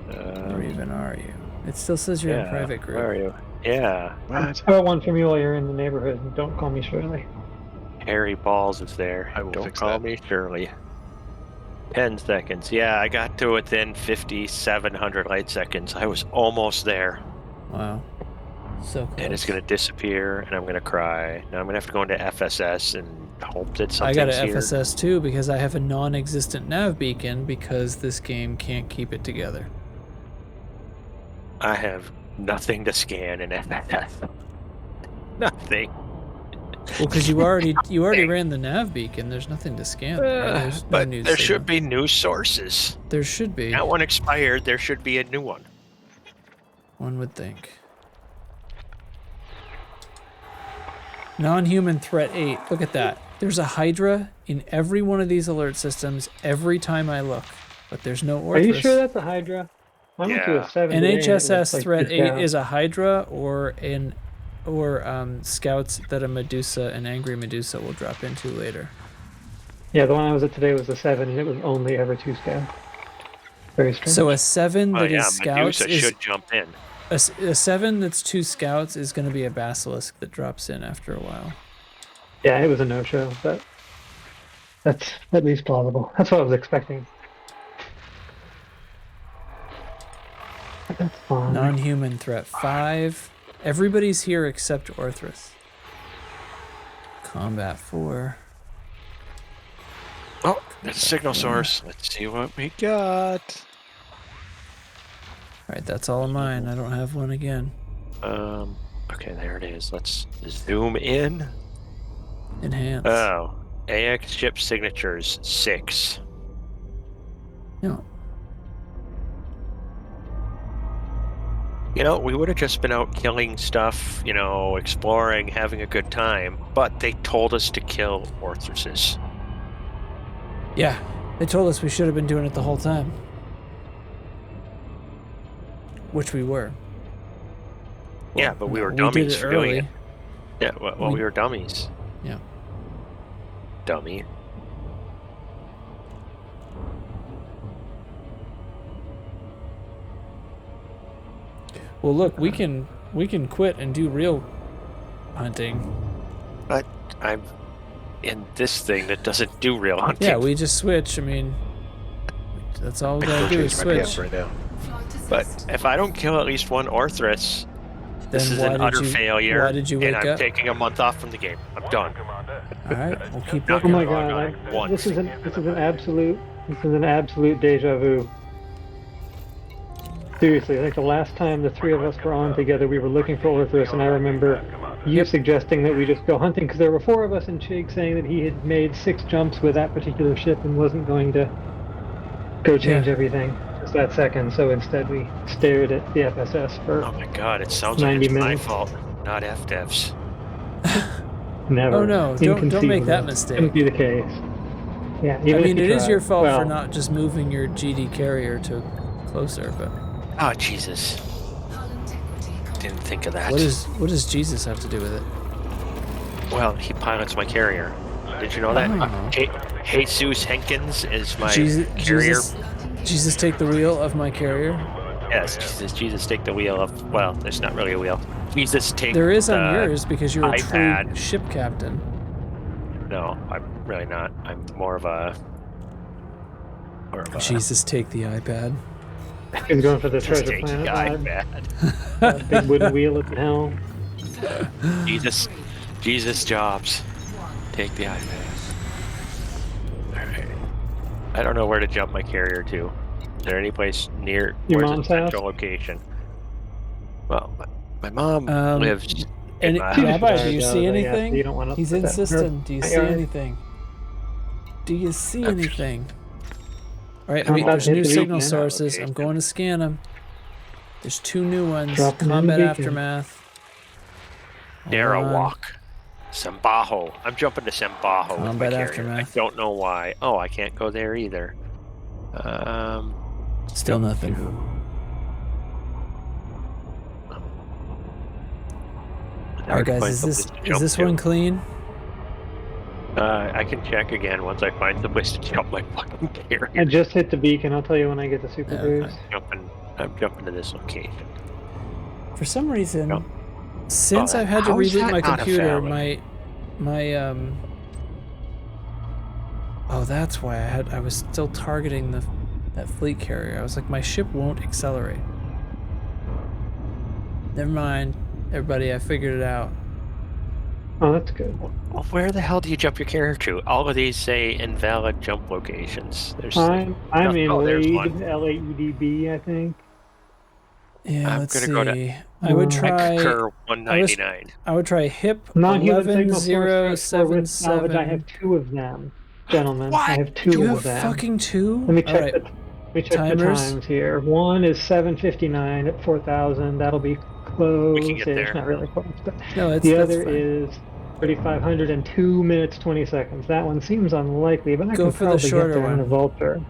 Where even are you? It still says you're in private group. Where are you? Yeah. What? I got one from you while you're in the neighborhood. Don't call me Shirley. Harry Balls is there. I will Don't fix call that. me Shirley. 10 seconds. Yeah, I got to within 5,700 light seconds. I was almost there. Wow. So close. And it's going to disappear, and I'm going to cry. Now I'm going to have to go into FSS and hope that I something's got a here. FSS too because I have a non-existent nav beacon because this game can't keep it together. I have nothing to scan in FSS. Nothing. Well, because you already ran the nav beacon. There's nothing to scan. Right? There's no But news there signal. should be news sources. There should be. That one expired. There should be a new one. One would think. Non-human threat 8. Look at that. There's a Hydra in every one of these alert systems every time I look, but there's no Orthrus. Are you sure that's a Hydra? I went to Yeah. a 7 today and it was NHSS like threat just 8 down. is a Hydra or scouts that a Medusa, an angry Medusa, will drop into later. Yeah, the one I was at today was a 7 and it was only ever 2 scouts. Very strange. So a 7 Oh that yeah, is scouts Medusa is should jump in. a 7 that's 2 scouts is going to be a basilisk that drops in after a while. Yeah, it was a no-show, but that's at least plausible. That's what I was expecting. But that's fine. Non-human threat 5. Everybody's here except Orthrus. Combat 4. Oh, that's a signal source. Let's see what we got. Alright, that's all of mine. I don't have one again. Okay, there it is. Let's zoom in. Enhance. Oh, AX ship signatures 6. Yeah. You know, we would have just been out killing stuff, you know, exploring, having a good time, but they told us to kill Orthruses. Yeah, they told us we should have been doing it the whole time. Which we were. Yeah, but we were did dummies it for doing early. it. Yeah, well, we were dummies. Yeah. Dummy. Well, look, we can quit and do real hunting. But I'm in this thing that doesn't do real hunting. Yeah, we just switch. I mean, that's all we gotta do is Change my pants switch. right now. Flight assist. But if I don't kill at least one Orthrus, this Then is why an did utter you- failure. why did you and wake I'm up? taking a month off from the game. I'm done. All right, we'll keep No. looking. Oh my god, One. this is an absolute deja vu. Seriously, I think the last time the three of us were on together, we were looking for Orthrus, and I remember you suggesting that we just go hunting because there were 4 of us, and Chig saying that he had made 6 jumps with that particular ship and wasn't going to go change everything just that second. So instead, we stared at the FSS for Oh my god, it sounds like 90 it's my minutes. fault, not FDev's. never. Oh no, don't make that Inconceivable. mistake. Couldn't be the case. Yeah, I even mean, if it you is tried. your fault Well, for not just moving your GD carrier to closer, but Oh, Jesus. Hull integrity Didn't think of that. what does Jesus have to do with it? Well, he pilots my carrier. Did you know that? Oh. Jesus Henkins is my Jesus, carrier. Jesus, take the wheel of my carrier. Yes, Jesus take the wheel of... Well, there's not really a wheel. Jesus, take There is on the yours because you're a true iPad. ship captain. No, I'm really not. I'm more of a. Jesus, take the iPad. He's going for the Jesus, treasure take the planet vibe. iPad. That big wooden wheel at the helm. Jesus Jobs, take the iPad. All right. I don't know where to jump my carrier to. Is there any place near? Your where's mom's the central house? location? Well, my mom lives. And in my Rabbi, house. do you There see goes, I guess. anything? You don't want to He's put that in her insistent. Do you see backyard. anything? Do you see Okay. anything? All right, Count wait, that there's hit new the signal beacon. sources. I'm Location. going to scan them. There's 2 new ones. Drop them in the Combat beacon. Aftermath. Hold on. Darawak. Sambaho. I'm jumping to Sambaho with my Combat carrier. Aftermath. I don't know why. Oh, I can't go there either. Still nothing. All right, guys, is this one clean? I can check again once I find the place to jump my fucking carrier. I just hit the beacon. I'll tell you when I get the super Okay. boost. I'm jumping to this location. For some reason, Nope. since Oh, I've had to how is reboot that my not a computer, valid? my oh, that's why I was still targeting that fleet carrier. I was like, my ship won't accelerate. Never mind, everybody. I figured it out. Oh, that's good. Well, where the hell do you jump your carrier to? All of these say invalid jump locations. There's I'm in oh, there's Laid, one. LAEDB, I think. Yeah, I'm let's gonna see. go to I would try. Concur 199. I would try HIP Non-human signal source for with 11077. salvage. I have 2 of them, gentlemen. What? I have 2 You of have them. fucking 2? Let me check Alright. the Timers. times here. One is 7:59 at 4,000. That'll be close. We can get there. It's not really close, but No, the that's other fine. is 3,500 and 2 minutes 20 seconds. That one seems unlikely, but I Go can for the probably shorter get there in a one. Vulture.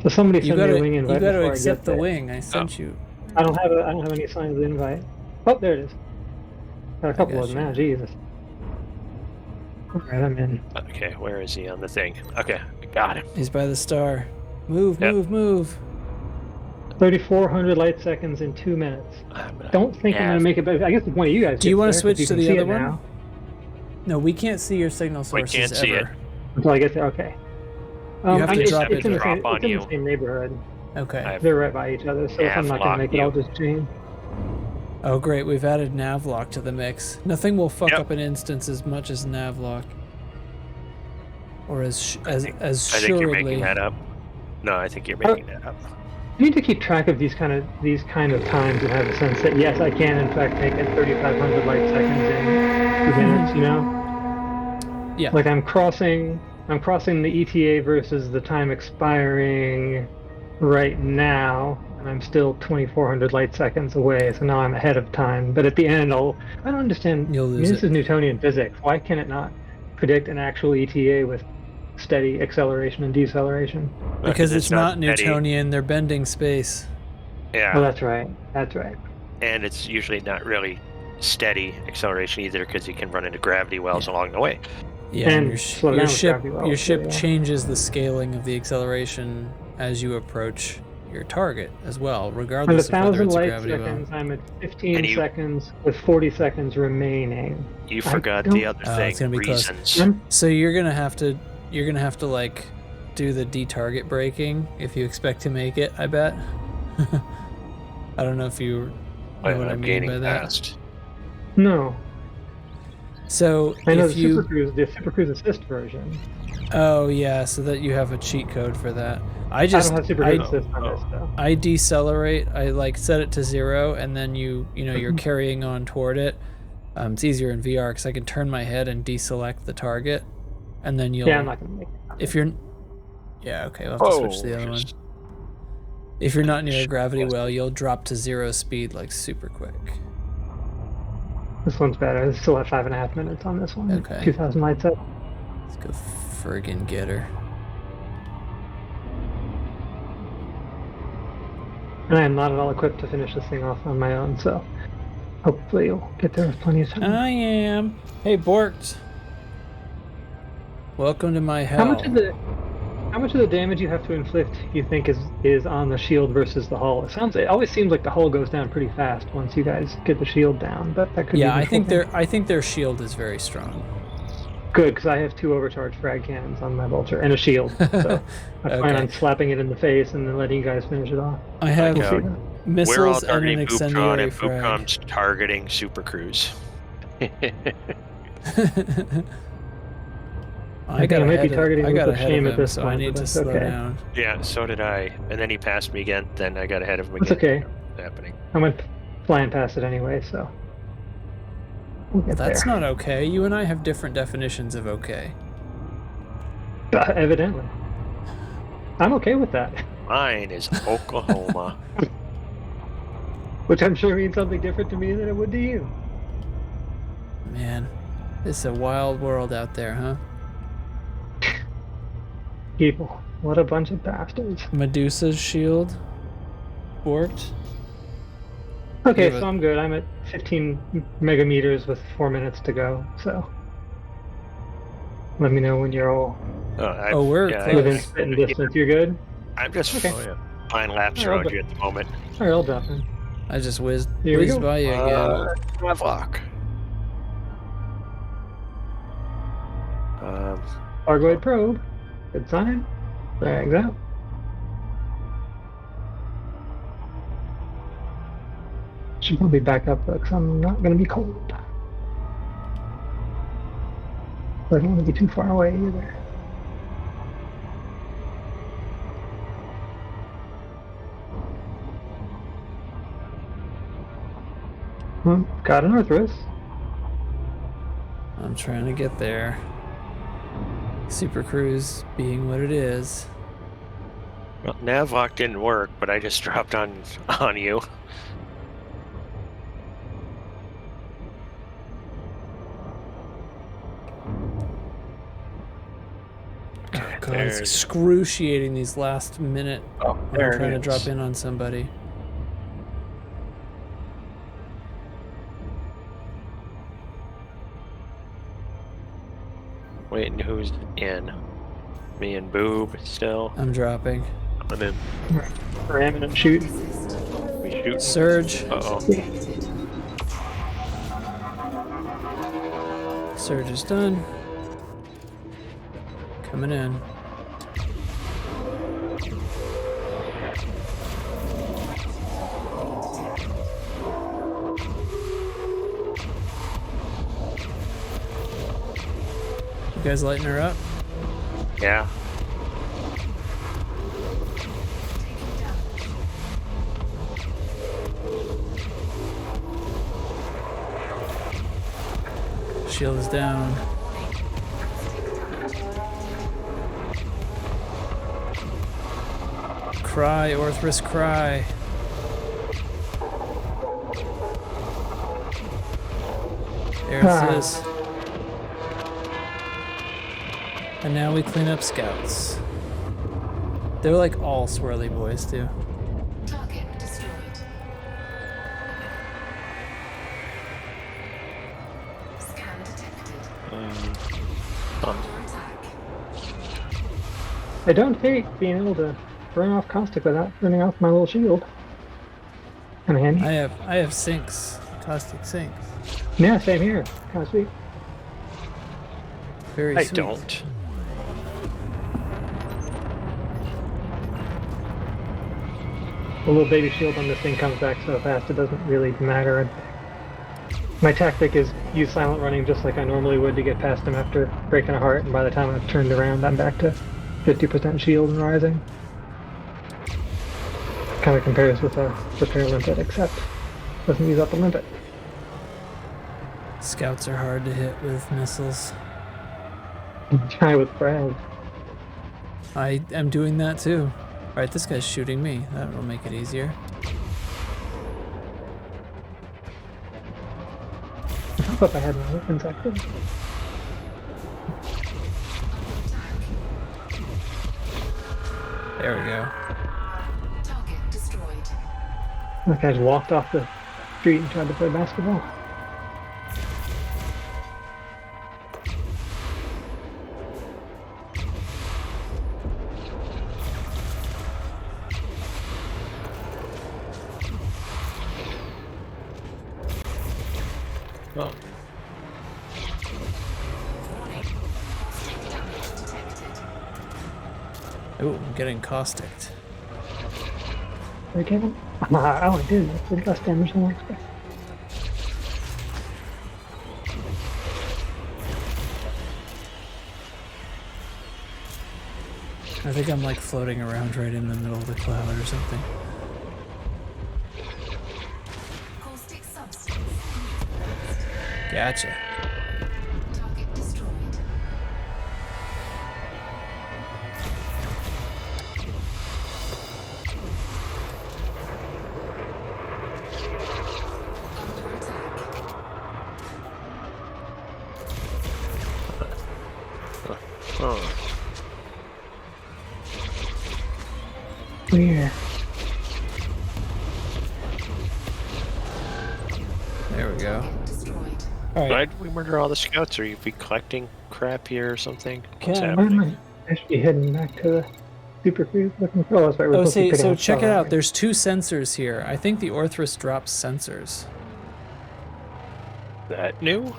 So somebody You send me a gotta, wing you invite gotta before I accept get the there. wing I sent you. I don't have any signs of the invite. Oh, there it is. Got a couple got of them you. now. Jesus. All right, I'm in. Okay, where is he on the thing? Okay, got him. He's by the star. Move, Yep. move. 3,400 light seconds in 2 minutes. Don't think I'm gonna make it better. I guess one of you guys. Do you want wanna to switch to the other one? Now. No, we can't see your signal We sources can't see ever. Until I get there. Okay. You have to it's, drop it's it in the drop same, on it's in you. the same neighborhood. Okay. I've- They're right by each other, so if I'm not gonna make it, I'll just chain. Oh, great. We've added navlock to the mix. Nothing will fuck Yep. up an instance as much as navlock. Or as I think you're assuredly. making that up. No, I think you're making that up. You need to keep track of these kind of times and have a sense that yes, I can in fact make it 3,500 light seconds in 2 minutes. You know. Yeah. Like I'm crossing the ETA versus the time expiring right now, and I'm still 2,400 light seconds away. So now I'm ahead of time. But at the end, I don't understand. You'll lose This it. is Newtonian physics. Why can it not predict an actual ETA with steady acceleration and deceleration? Because it's not steady. Newtonian, they're bending space. Yeah. Oh, that's right. That's right. And it's usually not really steady acceleration either because you can run into gravity wells along the way. Yeah, And your, slow down your with ship gravity wells, your ship yeah. changes the scaling of the acceleration as you approach your target as well, At regardless of whether 1,000 it's a light gravity well. seconds, I'm at 15 And you- seconds with 40 seconds remaining. You I forgot don't- the other Oh, thing. it's gonna be close. Reasons. So you're gonna have to like do the detarget braking if you expect to make it, I bet. I don't know if you know what I I'm mean gaining by that. fast. No, So I know if you the Super Cruise Assist version. oh yeah, so that you have a cheat code for that. I I just don't have Super Cruise Assist on this though. I decelerate. I like set it to 0, and then you know you're carrying on toward it. It's easier in VR because I can turn my head and deselect the target, and then you'll. Yeah, I'm not gonna make it. If you're. Yeah. Okay. We'll have to switch to the other one. If you're not near a gravity well, you'll drop to 0 speed like super quick. This one's better. I still have 5.5 minutes on this one. Okay. 2,000 lights up. Let's go friggin' get her. And I am not at all equipped to finish this thing off on my own, so hopefully you'll get there with plenty of time. I am. Hey, Borked. Welcome to my hell. How How much of the damage you have to inflict you think is on the shield versus the hull? It always seems like the hull goes down pretty fast once you guys get the shield down, but that could Yeah, be I think wishful I think their shield is very strong. Good, because I have 2 overcharged frag cannons on my vulture and a shield. So I plan Okay. on slapping it in the face and then letting you guys finish it off. I have Like, See. We're all missiles and targeting an Booptron, incendiary and frag. Booptron's targeting Super Cruise. I think I got might be ahead of, targeting I got Leap of ahead Shame of at him, this so I point, need but to that's slow okay. down. Yeah, so did I. And then he passed me again. Then I got ahead of him It's again. okay. What's happening? I went flying past it anyway, so we'll get That's there. not okay. You and I have different definitions of okay. Evidently. I'm okay with that. Mine is Oklahoma. Which I'm sure means something different to me than it would to you. Man, it's a wild world out there, huh? People. What a bunch of bastards. Medusa's shield worked. Okay, Yeah, so but- I'm good. I'm at 15 megameters with 4 minutes to go, so let me know when you're all we're yeah, close. within spitting distance. You're good? I'm just Okay. flying laps Alright, around but- you at the moment. Alright, I'll drop in. I just whizzed Here we go. by you again. Glavlock. Argoid probe. Good sign. Frags out. Should probably back up though, because I'm not going to be cold. But I don't want to be too far away either. Well, got an Orthrus. I'm trying to get there. Super Cruise being what it is. Well, Navlock didn't work, but I just dropped on you. Oh, God, there's- it's excruciating these last minute Oh, when there I'm trying to it drop is. in on somebody. Waiting, who's in? Me and Boob still. I'm dropping. I'm in. Ramming and shooting. We shooting. Surge. Uh-oh. Surge is done. Coming in. You guys lighting her up? Yeah. Shield is down. Cry, Orthrus, cry. There it is. And now we clean up scouts. They're like all swirly boys too. Target destroyed. Scan detected. Under attack. I don't hate being able to burn off caustic without burning off my little shield. Kinda handy. I have sinks, caustic sinks. Yeah, same here. Kinda sweet. Very I sweet. don't. The little baby shield on this thing comes back so fast it doesn't really matter. My tactic is use silent running just like I normally would to get past him after breaking a heart, and by the time I've turned around I'm back to 50% shield and rising. Kind of compares with a repair limpet, except doesn't use up a limpet. Scouts are hard to hit with missiles. Try with Brad. I am doing that too. Alright, this guy's shooting me. That will make it easier. I thought I had my weapons active. There we go. Target destroyed. That guy's walked off the street and tried to play basketball. Oh. Caustic damage detected. Oh, I'm getting causticked. Did I get him? Oh, I did. That's the less damage than I expected. I think I'm like floating around right in the middle of the cloud or something. Caustic substance. Gotcha. Target destroyed. Under attack. Oh. Weird. There we go. Target destroyed. All Why right. did we murder all the scouts? Are you be collecting crap here or something? What's Can- Where happening? am I? I should be heading back to the super cruise looking for. Oh, that's right. We're Oh, supposed to be see, picking so up check it stuff, out. right? There's 2 sensors here. I think the Orthrus drops sensors. That new?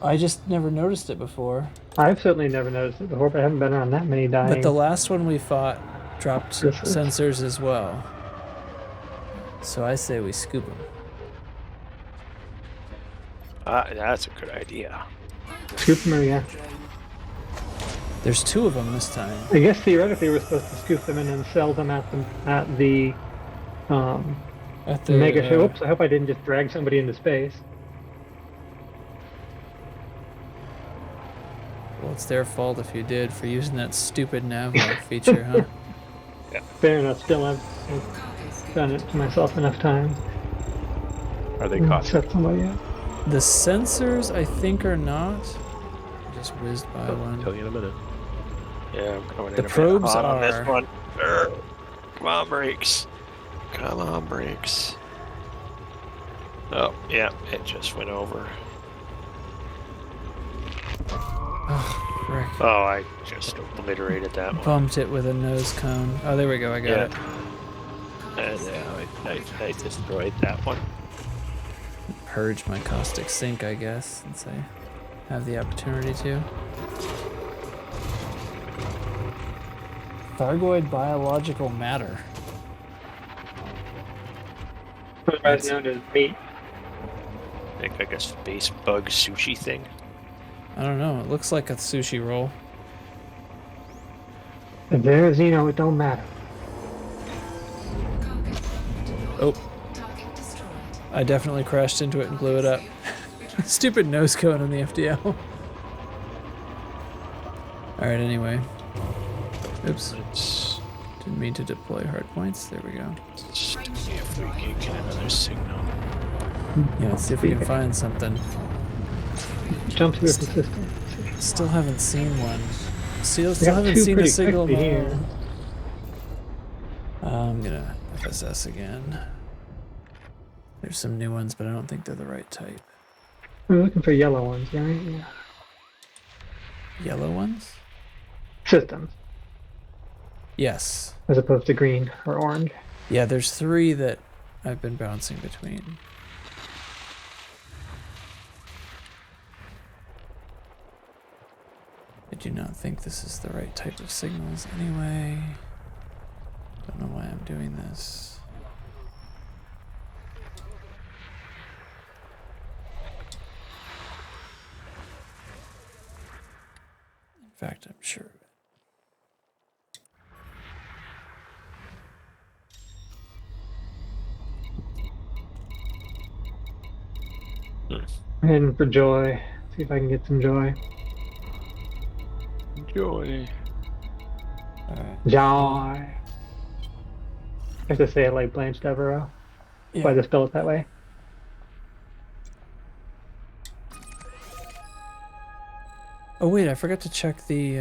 I just never noticed it before. I've certainly never noticed it before, but I haven't been on that many dying. But the last one we fought dropped This is- sensors as well. So I say we scoop them. That's a good idea. Scoop them, yeah. There's 2 of them this time. I guess theoretically we're supposed to scoop them and then sell them at the At the mega show. Oops, I hope I didn't just drag somebody into space. Well, it's their fault if you did for using that stupid nav lock feature, huh? Fair enough. Still, I've done it to myself enough times. Are they Mm, caustic? Set somebody up. The sensors, I think, are not. I just whizzed by I'll one. tell you in a minute. Yeah, I'm coming in The a bit probes hot on this are- one. Come on, brakes. Come on, brakes. Oh, yeah, it just went over. Oh, frick. Oh, I just obliterated that one. Bumped it with a nose cone. Oh, there we go. I got Yeah. it. And I destroyed that one. Purge my caustic sink, I guess, since I have the opportunity to. Thargoid biological matter. Otherwise known as meat. Like a space bug sushi thing. I don't know. It looks like a sushi roll. If there's Xeno, it don't matter. Oh, Target destroyed. I definitely crashed into it and blew it up. Stupid nose cone on the FDL. Alright, anyway. Oops. Let's Didn't mean to deploy hard points. There we go. see if we can get another signal. Yeah, let's see if we can find something. Jump through the system. Still haven't seen one. Still We got haven't two seen a pretty signal. quickly here. I'm gonna FSS again. There's some new ones, but I don't think they're the right type. We're looking for yellow ones, right? Yeah. Yellow ones? Systems, Yes. as opposed to green or orange. Yeah, there's 3 that I've been bouncing between. I do not think this is the right type of signals anyway. Don't know why I'm doing this. In fact, I'm sure of it. And for joy, see if I can get some joy. Joy. Alright. Joy. I have to say it like Blanche Devereaux. Yeah. Why they spell it that way? Oh wait, I forgot to check the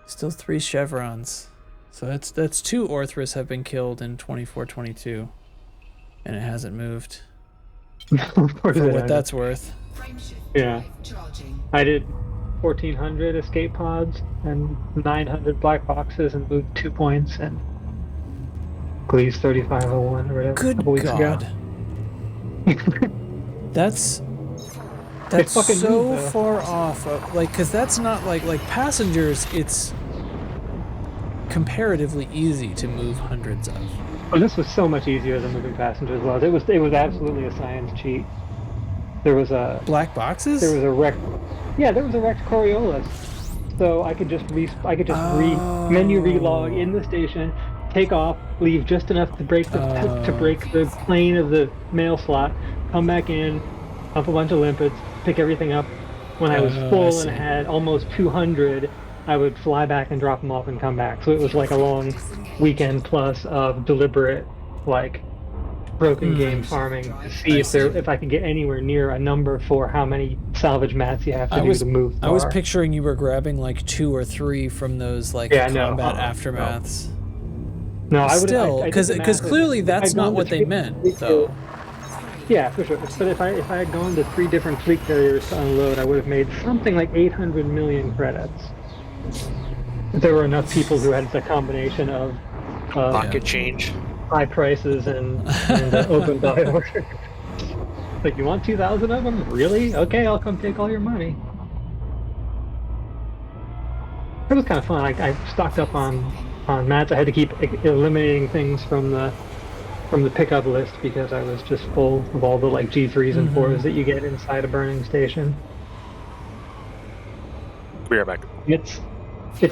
still 3 chevrons. So that's 2 Orthrus have been killed in 24-22. And it hasn't moved. Of course For it what hasn't. that's worth. Frameshift Yeah. drive charging. I did 1,400 escape pods and 900 black boxes and moved 2 points, and Gliese 3501 or whatever a Good couple weeks God. ago. That's fucking so move, though. far off of, like, because that's not like passengers, it's comparatively easy to move hundreds of. Well, this was so much easier than moving passengers was. It was absolutely a science cheat. There was a Black boxes? there was a wrecked Coriolis, so I could just menu relog in the station, take off, leave just enough to break the plane of the mail slot, come back in, dump a bunch of limpets, pick everything up. When I was full and had almost 200, I would fly back and drop them off and come back. So it was like a long weekend plus of deliberate, like, broken game farming to see if I could get anywhere near a number for how many salvage mats you have to do to move. I was picturing you were grabbing like 2 or 3 from those like combat aftermaths. No, I would still because clearly that's not what they meant, though. Yeah, for sure. But if I had gone to 3 different fleet carriers to unload, I would have made something like 800 million credits. If there were enough people who had the combination of Pocket change. high prices and open buy order. Like, you want 2,000 of them? Really? Okay, I'll come take all your money. It was kind of fun. I stocked up on mats. I had to keep eliminating things from the pickup list because I was just full of all the like G3s and 4s that you get inside a burning station. Be right back. It's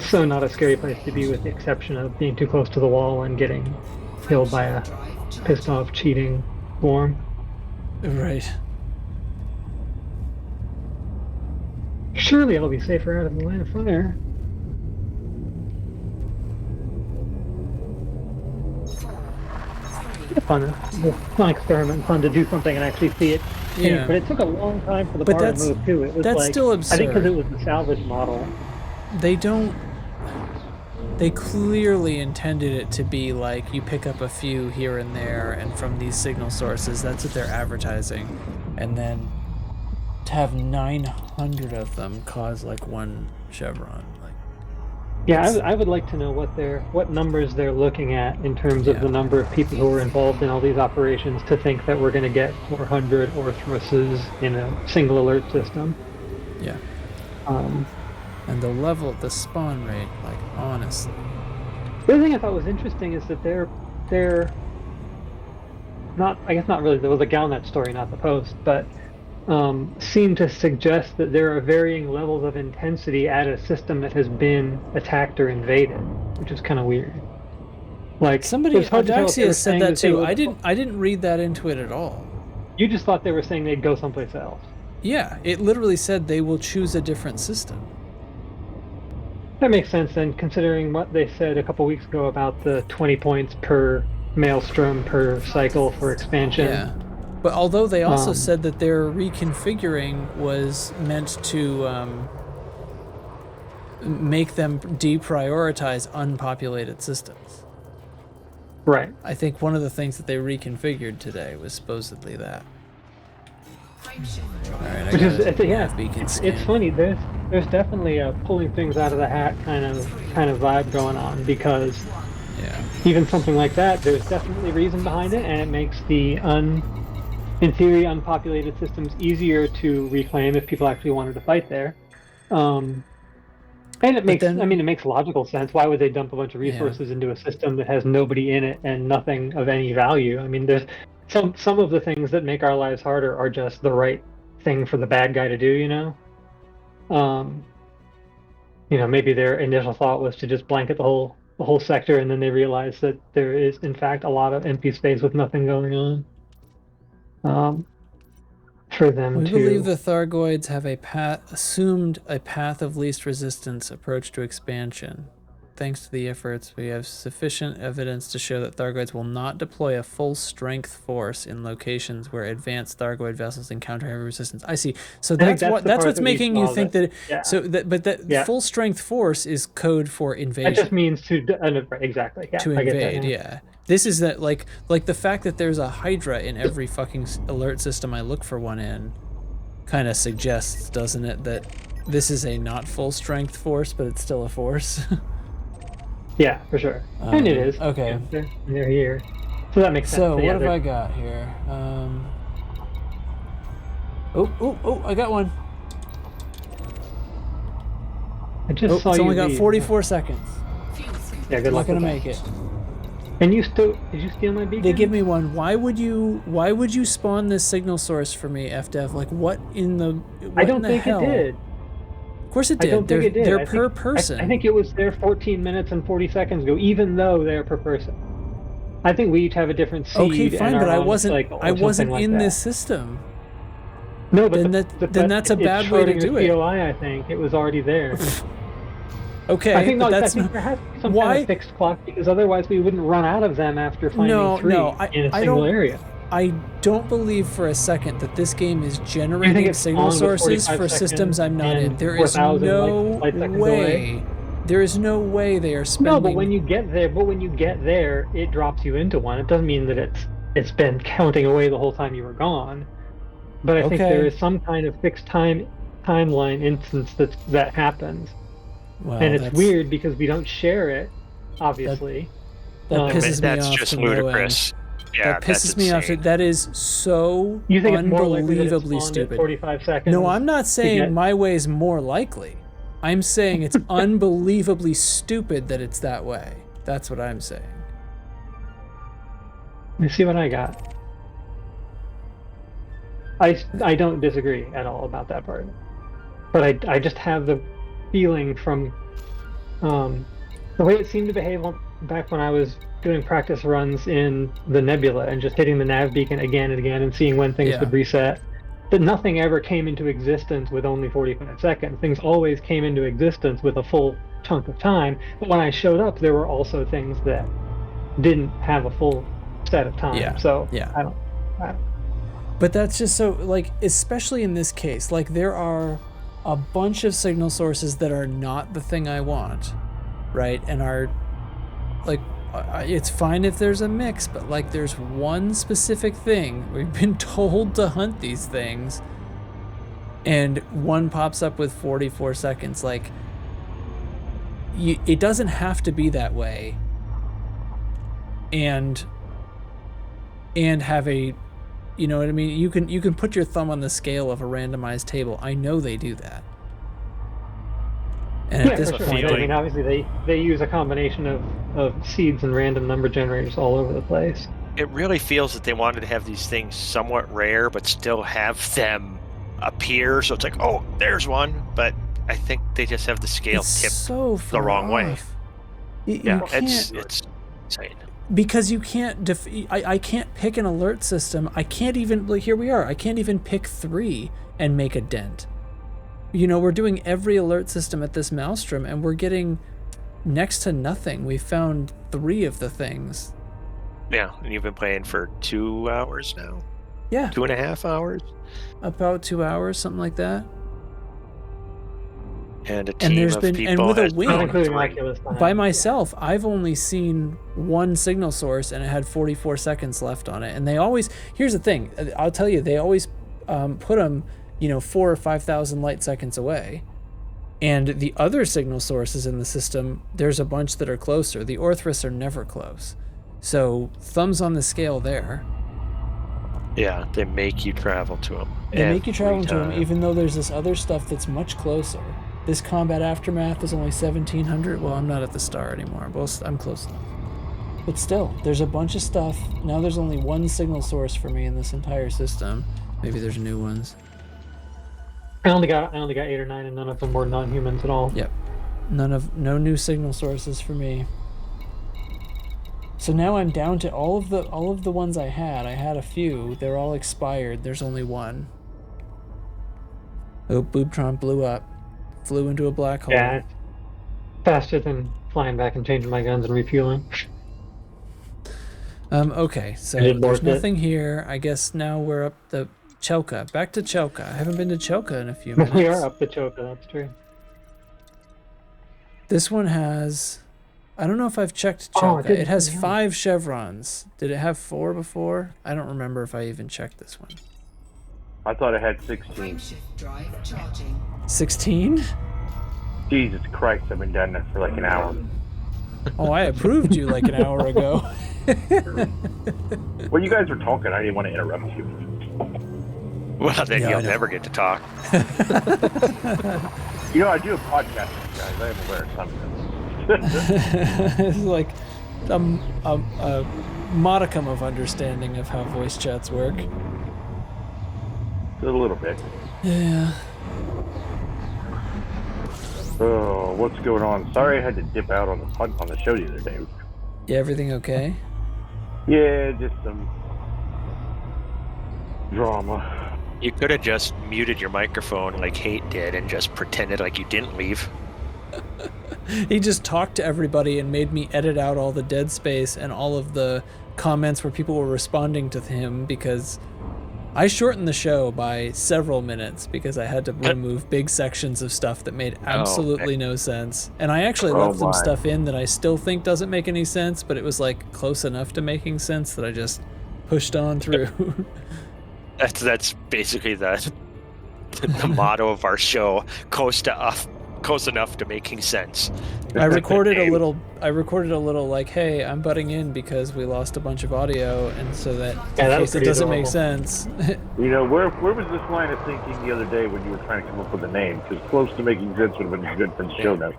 so not a scary place to be, with the exception of being too close to the wall and getting killed by a pissed off cheating swarm. Right. Surely I'll be safer out of the line of fire. Fun experiment, fun to do something and actually see it. Yeah. But it took a long time for the But bar to move too. It was that's like, still I think because absurd. it was the salvage model. They clearly intended it to be like you pick up a few here and there, and from these signal sources, that's what they're advertising. And then to have 900 of them cause like 1 chevron. Like, Yeah, I would like to know what numbers they're looking at in terms of the number of people who are involved in all these operations to think that we're going to get 400 Orthruses in a single alert system. yeah. And the level, the spawn rate, like, honestly. The other thing I thought was interesting is that they're not, I guess not really, there was a Galnet story, not the Post, but seem to suggest that there are varying levels of intensity at a system that has been attacked or invaded, which is kind of weird. Like, Somebody, it's hard to tell if they were Audaxia said saying that they too. would- I didn't read that into it at all. You just thought they were saying they'd go someplace else. Yeah, it literally said they will choose a different system. That makes sense then, considering what they said a couple weeks ago about the 20 points per maelstrom per cycle for expansion. Yeah. But although they also said that their reconfiguring was meant to make them deprioritize unpopulated systems. Right. I think one of the things that they reconfigured today was supposedly that. Alright, Which is, beacon it's funny. There's definitely a pulling things out of the hat kind of vibe going on, because even something like that, there's definitely reason behind it, and it makes the in theory unpopulated systems easier to reclaim if people actually wanted to fight there. And it makes it makes logical sense. Why would they dump a bunch of resources into a system that has nobody in it and nothing of any value? I mean, there's some of the things that make our lives harder are just the right thing for the bad guy to do, you know? Maybe their initial thought was to just blanket the whole sector, and then they realized that there is in fact a lot of empty space with nothing going on. For them We to believe the Thargoids have assumed a path of least resistance approach to expansion. Thanks to the efforts, we have sufficient evidence to show that Thargoids will not deploy a full-strength force in locations where advanced Thargoid vessels encounter heavy resistance. I see. So that's what's making you think that. Full-strength force is code for invasion. That just means to exactly. Yeah, to invade. Yeah. This is that like the fact that there's a Hydra in every fucking alert system I look for one in, kind of suggests, doesn't it, that this is a not full-strength force, but it's still a force. Yeah, for sure. And it is. Okay. They're here. So that makes sense. So yeah, what have I got here? Oh! I got one. I just saw It's you only got leave. 44 seconds. Fuel sync. Yeah, good I'm not luck gonna with make it. that. And you still... Did you steal my beacon? They give me one. Why would you spawn this signal source for me, FDev? Like what in the what I don't in the think hell? it did. Of course it I did. don't think it did. They're I per think- person. I think it was there 14 minutes and 40 seconds ago, even though they're per person. I think we each have a different seed. Okay, fine, and but are I on the wasn't cycle or I wasn't something like in that. this system. No, but then that's a it's bad way to Schrodinger's do it. POI, I think it was already there. Okay, I think but no, that's I think not there has to be some why. kind of fixed clock because otherwise we wouldn't run out of them after finding three in a I single don't, area. I don't believe for a second that this game is generating it's signal on with sources 45 for systems I'm not in. and There is 4,000 no light seconds way. There is no way they are spending. No, but when you get there, it drops you into one. It doesn't mean that it's been counting away the whole time you were gone. But I think Okay. there is some kind of fixed timeline instance that happens. Well, And it's that's- weird because we don't share it, obviously. That Um, pisses me That's off just to no end. ludicrous. Yeah, That that's pisses me off. insane. That is so You think it's more likely that it unbelievably spawned at stupid. 45 seconds? No, I'm not saying get- my way is more likely. I'm saying it's unbelievably stupid that it's that way. That's what I'm saying. Let me see what I got. I don't disagree at all about that part. But I just have the feeling from the way it seemed to behave back when I was doing practice runs in the nebula and just hitting the nav beacon again and again and seeing when things Yeah. would reset, that nothing ever came into existence with only 45 seconds. Things always came into existence with a full chunk of time. But when I showed up, there were also things that didn't have a full set of time. Yeah. So Yeah. I don't. But that's just so, like, especially in this case, like, there are a bunch of signal sources that are not the thing I want, right? And are, like, it's fine if there's a mix, but, like, there's one specific thing. We've been told to hunt these things, and one pops up with 44 seconds. Like, it doesn't have to be that way. And have a, you know what I mean? You can put your thumb on the scale of a randomized table. I know they do that. And Yeah, at this for sure. point, I mean, obviously they use a combination of seeds and random number generators all over the place. It really feels that they wanted to have these things somewhat rare, but still have them appear. So it's like, oh, there's one. But I think they just have the scale it's tipped so the wrong way. off. You Yeah, can't, it's insane. because you can't I can't pick an alert system. I can't even, like, here we are. I can't even pick 3 and make a dent. You know, we're doing every alert system at this maelstrom and we're getting next to nothing. We found 3 of the things. Yeah, and you've been playing for 2 hours now? Yeah, 2.5 hours? about 2 hours, something like that. And a team there's of been- people and with a has win. Not found including 3. Oculus time. By myself, I've only seen one signal source and it had 44 seconds left on it. And they always, here's the thing, I'll tell you, they always put them, 4,000 or 5,000 light seconds away. And the other signal sources in the system, there's a bunch that are closer. The Orthrus are never close. So thumbs on the scale there. Yeah, they make you travel to them. They make you travel to them, even though there's this other stuff that's much closer. This combat aftermath is only 1,700. Well, I'm not at the star anymore, but I'm close enough. But still, there's a bunch of stuff. Now there's only one signal source for me in this entire system. Maybe there's new ones. I only got 8 or 9, and none of them were non-humans at all. Yep. No new signal sources for me. So now I'm down to all of the ones I had. I had a few. They're all expired. There's only one. Oh, Boobtron blew up. Flew into a black hole. Yeah, it's faster than flying back and changing my guns and refueling. Okay, so I did there's mark it. nothing here. I guess now we're up the Chelka. Back to Chelka. I haven't been to Chelka in a few minutes. We are up the Choka, that's true. This one has, I don't know if I've checked Oh, Chelka. it It has didn't- 5 chevrons. Did it have 4 before? I don't remember if I even checked this one. I thought it had 16. Frameshift drive charging. 16? Jesus Christ, I've been down there for like an hour. Oh, I approved you like an hour ago. When you guys were talking, I didn't want to interrupt you. Well, then Yeah, I you'll know. never get to talk. You know, I do a podcast with you guys. I am aware of something. It's like a modicum of understanding of how voice chats work. A little bit. Yeah. Oh, what's going on? Sorry I had to dip out on the show the other day. Yeah, everything okay? Yeah, just some drama. You could have just muted your microphone like Hate did and just pretended like you didn't leave. He just talked to everybody and made me edit out all the dead space and all of the comments where people were responding to him, because I shortened the show by several minutes because I had to remove big sections of stuff that made absolutely no sense. And I actually left some stuff in that I still think doesn't make any sense, but it was like close enough to making sense that I just pushed on through. That's basically the motto of our show: close enough to making sense. I recorded a little like, hey, I'm butting in because we lost a bunch of audio, and so that Yeah, in that was case it pretty doesn't make adorable. sense. You know, where was this line of thinking the other day when you were trying to come up with a name? Because close to making sense would have been good for the show notes.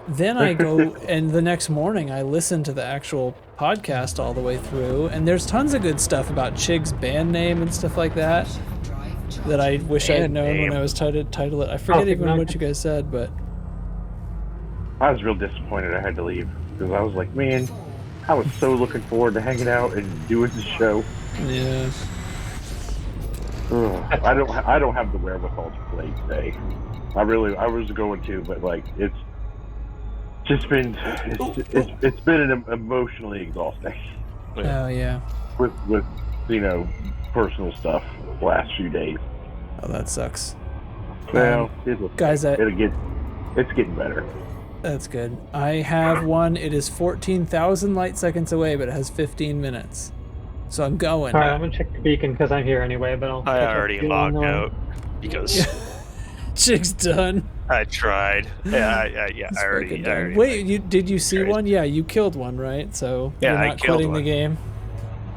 Then I go, and the next morning I listen to the actual podcast all the way through, and there's tons of good stuff about Chig's band name and stuff like that that I wish I had Band known name. when I was trying to title it. I forget even what you guys said, but I was real disappointed I had to leave because I was like, man, I was so looking forward to hanging out and doing the show. yeah. Ugh, I don't have the wherewithal to play today. I was going to, but like it's just been it's been an emotionally exhausting Oh yeah. with you know personal stuff the last few days. Oh, that sucks. Well, Guys, it's getting better. that's good. I have one. It is 14,000 light seconds away, but it has 15 minutes. So I'm going. All right, I'm gonna check the beacon because I'm here anyway. But I'll I catch up already with you on logged the way. out because Chig's done. I tried. Yeah, It's I already. freaking I done. already Wait, did you see tried. one? Yeah, you killed one, right? So Yeah, you're I not killed quitting the one. game.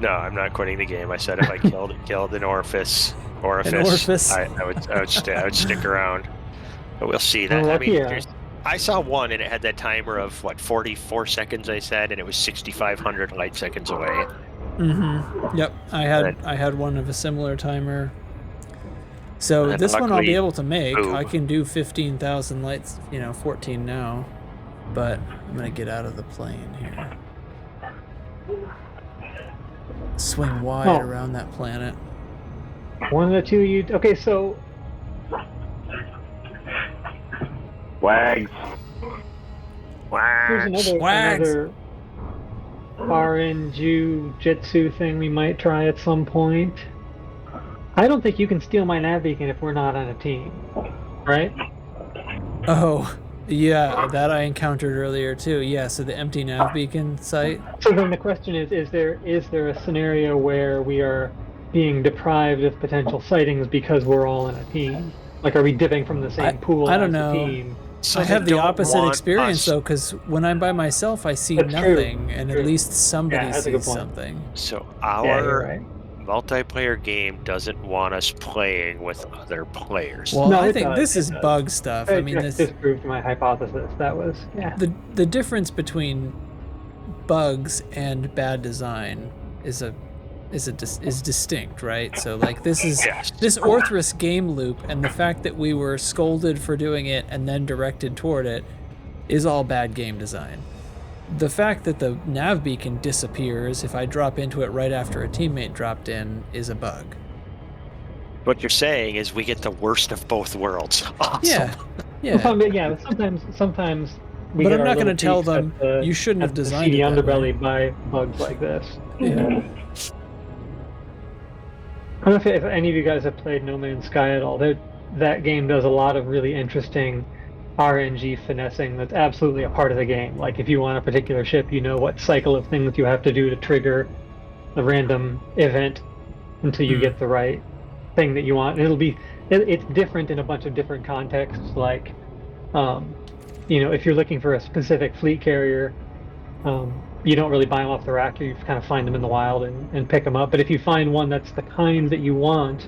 No, I'm not quitting the game. I said if I killed an orifice, orifice. I would stick around. But we'll see. That Well, I mean, yeah. I saw one and it had that timer of 44 seconds. I said, and it was 6,500 light seconds away. Mm-hmm. Yep, I had one of a similar timer. So And this one I'll be luckily- able to make. Ooh. I can do 15,000 lights, 14 now. But I'm gonna get out of the plane here. Swing wide Oh. around that planet. One of the two you. Okay, so Wags. here's Wags. another RNG Jitsu thing we might try at some point. I don't think you can steal my nav beacon if we're not on a team, right? Oh, yeah, that I encountered earlier too. Yeah, so the empty nav beacon site. So then the question is there a scenario where we are being deprived of potential sightings because we're all in a team? Like, are we dipping from the same pool I don't as know. the team? So I have they the don't opposite want experience us- though, because when I'm by myself, I see That's true. nothing, and True. at least somebody Yeah, that's a good sees point. something. So Yeah, you're our right. multiplayer game doesn't want us playing with other players. Well, No, I it think does, this it is does. bug stuff. I mean, Just disproved my hypothesis. That was the difference between bugs and bad design is distinct, right? So like this Orthrus game loop, and the fact that we were scolded for doing it and then directed toward it is all bad game design. The fact that the nav beacon disappears if I drop into it right after a teammate dropped in is a bug. What you're saying is we get the worst of both worlds. Awesome. Yeah. Sometimes. We But get I'm our not going to little tell peeks them at the- you shouldn't have at the designed seedy it that underbelly way. by bugs like this. Yeah. I don't know if any of you guys have played No Man's Sky at all. That game does a lot of really interesting RNG finessing that's absolutely a part of the game. Like if you want a particular ship, you know what cycle of things you have to do to trigger the random event until you get the right thing that you want. And it's different in a bunch of different contexts. Like if you're looking for a specific fleet carrier, you don't really buy them off the rack. You kind of find them in the wild and pick them up. But if you find one that's the kind that you want,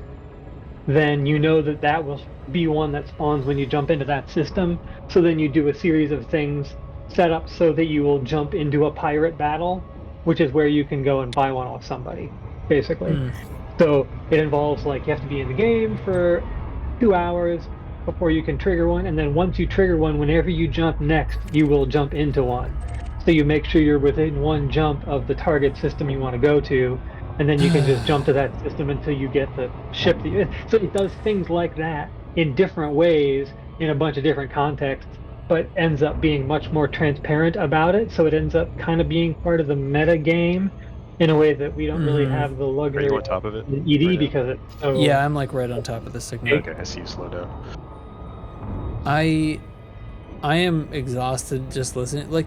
then you know that will be one that spawns when you jump into that system. So then you do a series of things set up so that you will jump into a pirate battle, which is where you can go and buy one off somebody, basically. So it involves like you have to be in the game for 2 hours before you can trigger one, and then once you trigger one, whenever you jump next, you will jump into one. So you make sure you're within one jump of the target system you want to go to, and then you can just jump to that system until you get the ship. So it does things like that in different ways in a bunch of different contexts, but ends up being much more transparent about it. So it ends up kind of being part of the meta game in a way that we don't really have the Are luxury you on top of it? in ED right now? because it's so. Yeah, I'm like right on top of the signal. Okay, I see you slow down. I am exhausted just listening.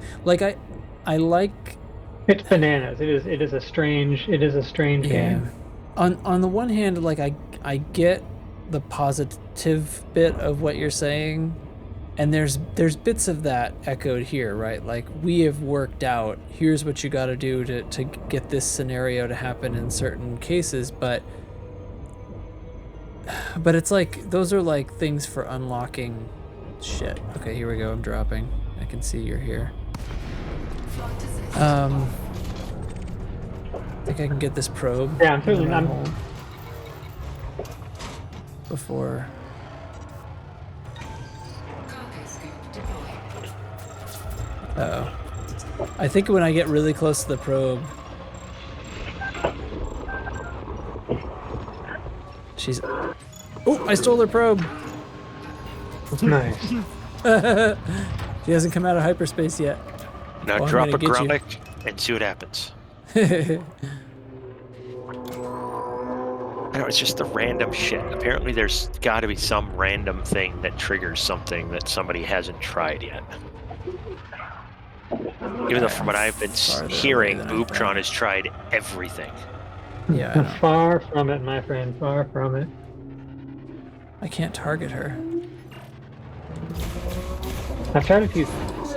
I like. It's bananas. It is a strange game. On the one hand, like I get the positive bit of what you're saying, and there's bits of that echoed here, right? Like we have worked out, here's what you got to do to get this scenario to happen in certain cases, but it's like those are like things for unlocking shit. Okay, here we go. I'm dropping. I can see you're here. I think I can get this probe. Yeah, I'm totally not. Before. Cargo scoop deployed. Uh-oh. I think when I get really close to the probe, she's. Oh, I stole her probe. Nice. She hasn't come out of hyperspace yet. Now Well, I'm drop gonna a get you. Grommet and see what happens. I know, it's just the random shit. Apparently there's got to be some random thing that triggers something that somebody hasn't tried yet. Even though from what I've been Farther hearing, away than I Oobtron thought. has tried everything. Yeah, I know. Far from it, my friend. Far from it. I can't target her. I've tried a few things,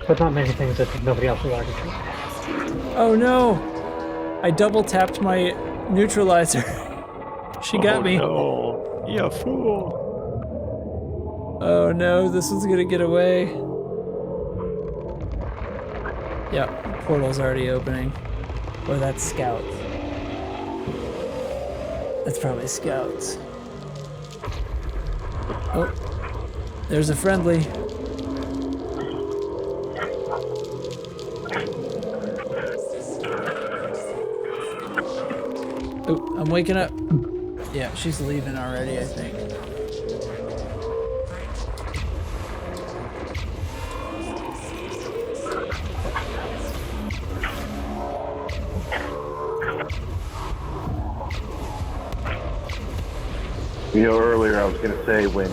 but not many things that nobody else has already tried. Oh no! I double tapped my neutralizer. She got me. No, you fool. Oh no, this one's gonna get away. Yep, portal's already opening. Or that's scouts. That's probably scouts. Oh, there's a friendly. Oh, I'm waking up. Yeah, she's leaving already, I think. Earlier I was going to say when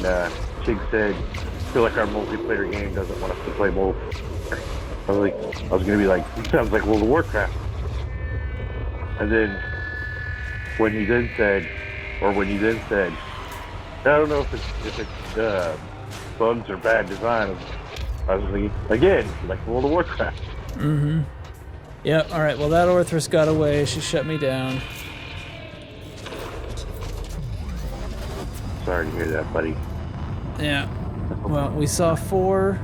Chig said, I feel like our multiplayer game doesn't want us to play multiplayer. I was going to be like, it sounds like World of Warcraft. And then when you then said, I don't know if it's bugs or bad design, I was thinking, again, like World of Warcraft. Mm-hmm. Yep, alright, well that Orthrus got away, she shut me down. Sorry to hear that, buddy. Yeah. Well, we saw four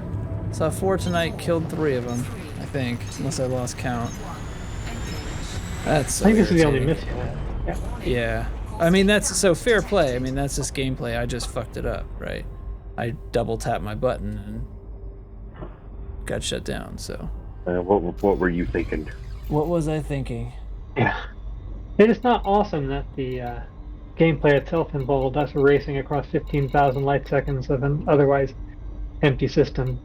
tonight, killed 3 of them, I think, unless I lost count. That's so I think this is the only irritating. miss. Yeah. I mean, that's so fair play. I mean, that's just gameplay. I just fucked it up, right? I double tapped my button and got shut down, so. What were you thinking? What was I thinking? Yeah. It is not awesome that the gameplay itself involved us racing across 15,000 light seconds of an otherwise empty system.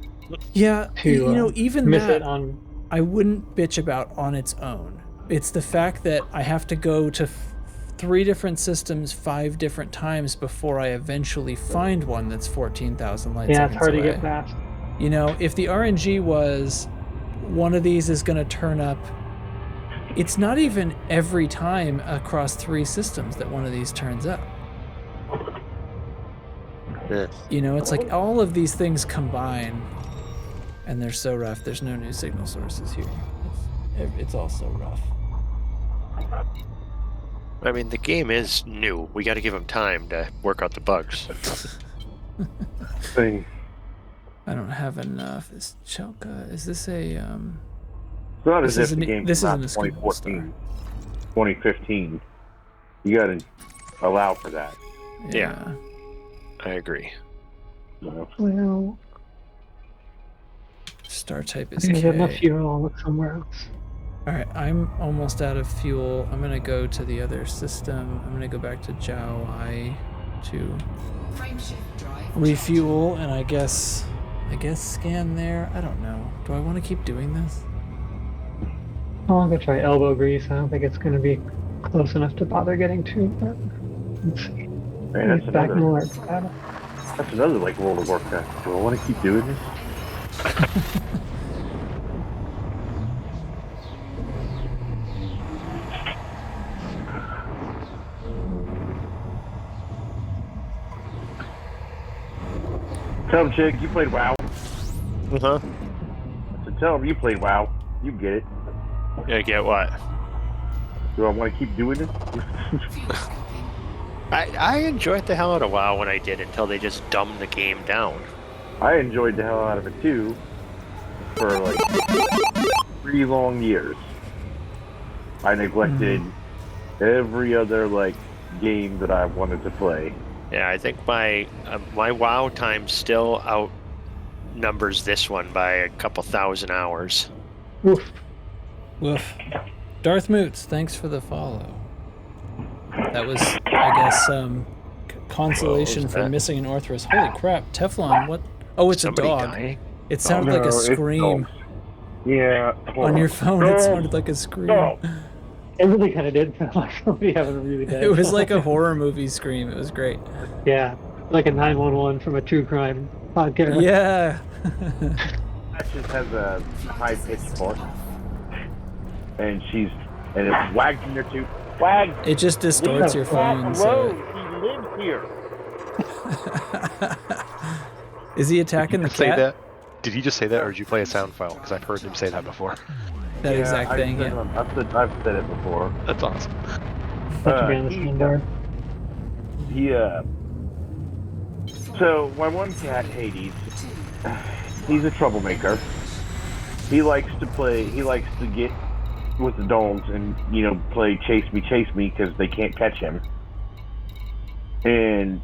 Yeah, To even miss that, it on. I wouldn't bitch about on its own. It's the fact that I have to go to 3 different systems 5 different times before I eventually find one that's 14,000 light Yeah, seconds it's hard away. to get past. If the RNG was one of these is going to turn up, it's not even every time across 3 systems that one of these turns up. You know, it's like all of these things combine, and they're so rough. There's no new signal sources here. It's all so rough. I mean, the game is new. We got to give them time to work out the bugs. Thing. I don't have enough. Is Chelka? Is this a It's not This as if isn't- the game this came out in isn't a Scuba 2014, 2015. You gotta allow for that. Yeah. I agree. You know? Well, Star type I is think I have enough K. fuel. I'll look somewhere else. All right, I'm almost out of fuel. I'm gonna go to the other system. I'm gonna go back to Jiaowai to Frameshift drive. refuel, and I guess scan there. I don't know. Do I want to keep doing this? I'm gonna try elbow grease. I don't think it's gonna be close enough to bother getting to, but let's see. Man, that's It's back in another, alert battle. that's another like World of Warcraft. Do I want to keep doing this? Tell him, Chick, you played WoW. Uh-huh. So tell him you played WoW. You get it. Yeah, get what? Do I want to keep doing this? Fuel cooking. I enjoyed the hell out of WoW when I did until they just dumbed the game down. I enjoyed the hell out of it too for like 3 long years. I neglected every other like game that I wanted to play. Yeah, I think my WoW time still outnumbers this one by a couple thousand hours. Oof. Woof. Darth Moots, thanks for the follow. That was, I guess, consolation What was for that? missing an Orthrus. Holy crap, Teflon, what? Oh, it's Somebody a dog. dying? It sounded like a No, it's scream. dogs. Yeah. hold On your on. phone, it Dogs. sounded like a scream. Dogs. It really kind of did sound like somebody having a really bad. It was like a horror movie scream. It was great. Yeah, like a 911 from a true crime podcast. Yeah. That just has a high pitched bark, and it's wagging her too. Wag. It just distorts your phone. Hello, So. he lives here. Is he attacking the Say cat? that? Did he just say that, or did you play a sound file? Because I've heard him say that before. That exact thing, yeah. I've said it before. That's awesome. Put you behind the standard. So my one cat, Hades, he's a troublemaker. He likes to play. He likes to get with the dogs and play chase me, because they can't catch him, and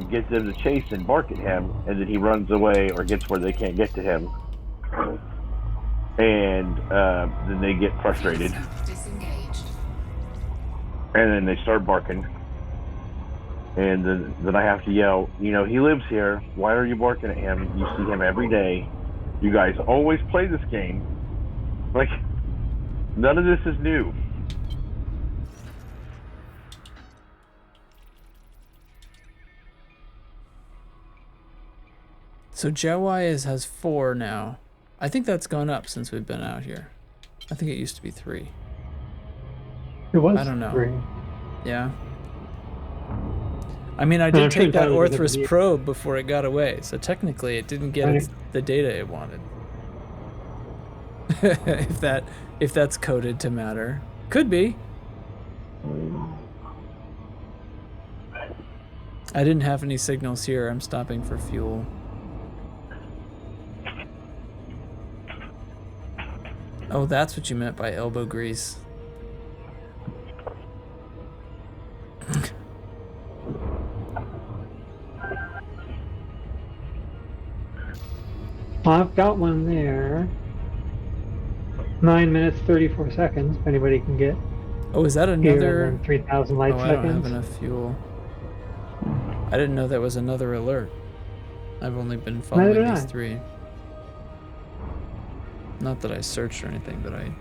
get them to chase and bark at him, and then he runs away or gets where they can't get to him, and then they get frustrated, Disengaged. and then they start barking. And then I have to yell, he lives here. Why are you barking at him? You see him every day. You guys always play this game. Like, none of this is new. So Jiaowai has 4 now. I think that's gone up since we've been out here. I think it used to be 3. It was. I don't know. 3. Yeah. I mean, I I'm did sure take that probably would've Orthrus been- probe before it got away, so technically it didn't get Right. the data it wanted. if that's coded to matter. Could be. I didn't have any signals here. I'm stopping for fuel. Oh, that's what you meant by elbow grease. Well, I've got one there. 9 minutes 34 seconds. If anybody can get Oh, is that here, another? and then 3,000 light Oh, I don't have seconds. enough fuel. I didn't know that was another alert. I've only been following did these I. 3. Not that I searched or anything, but I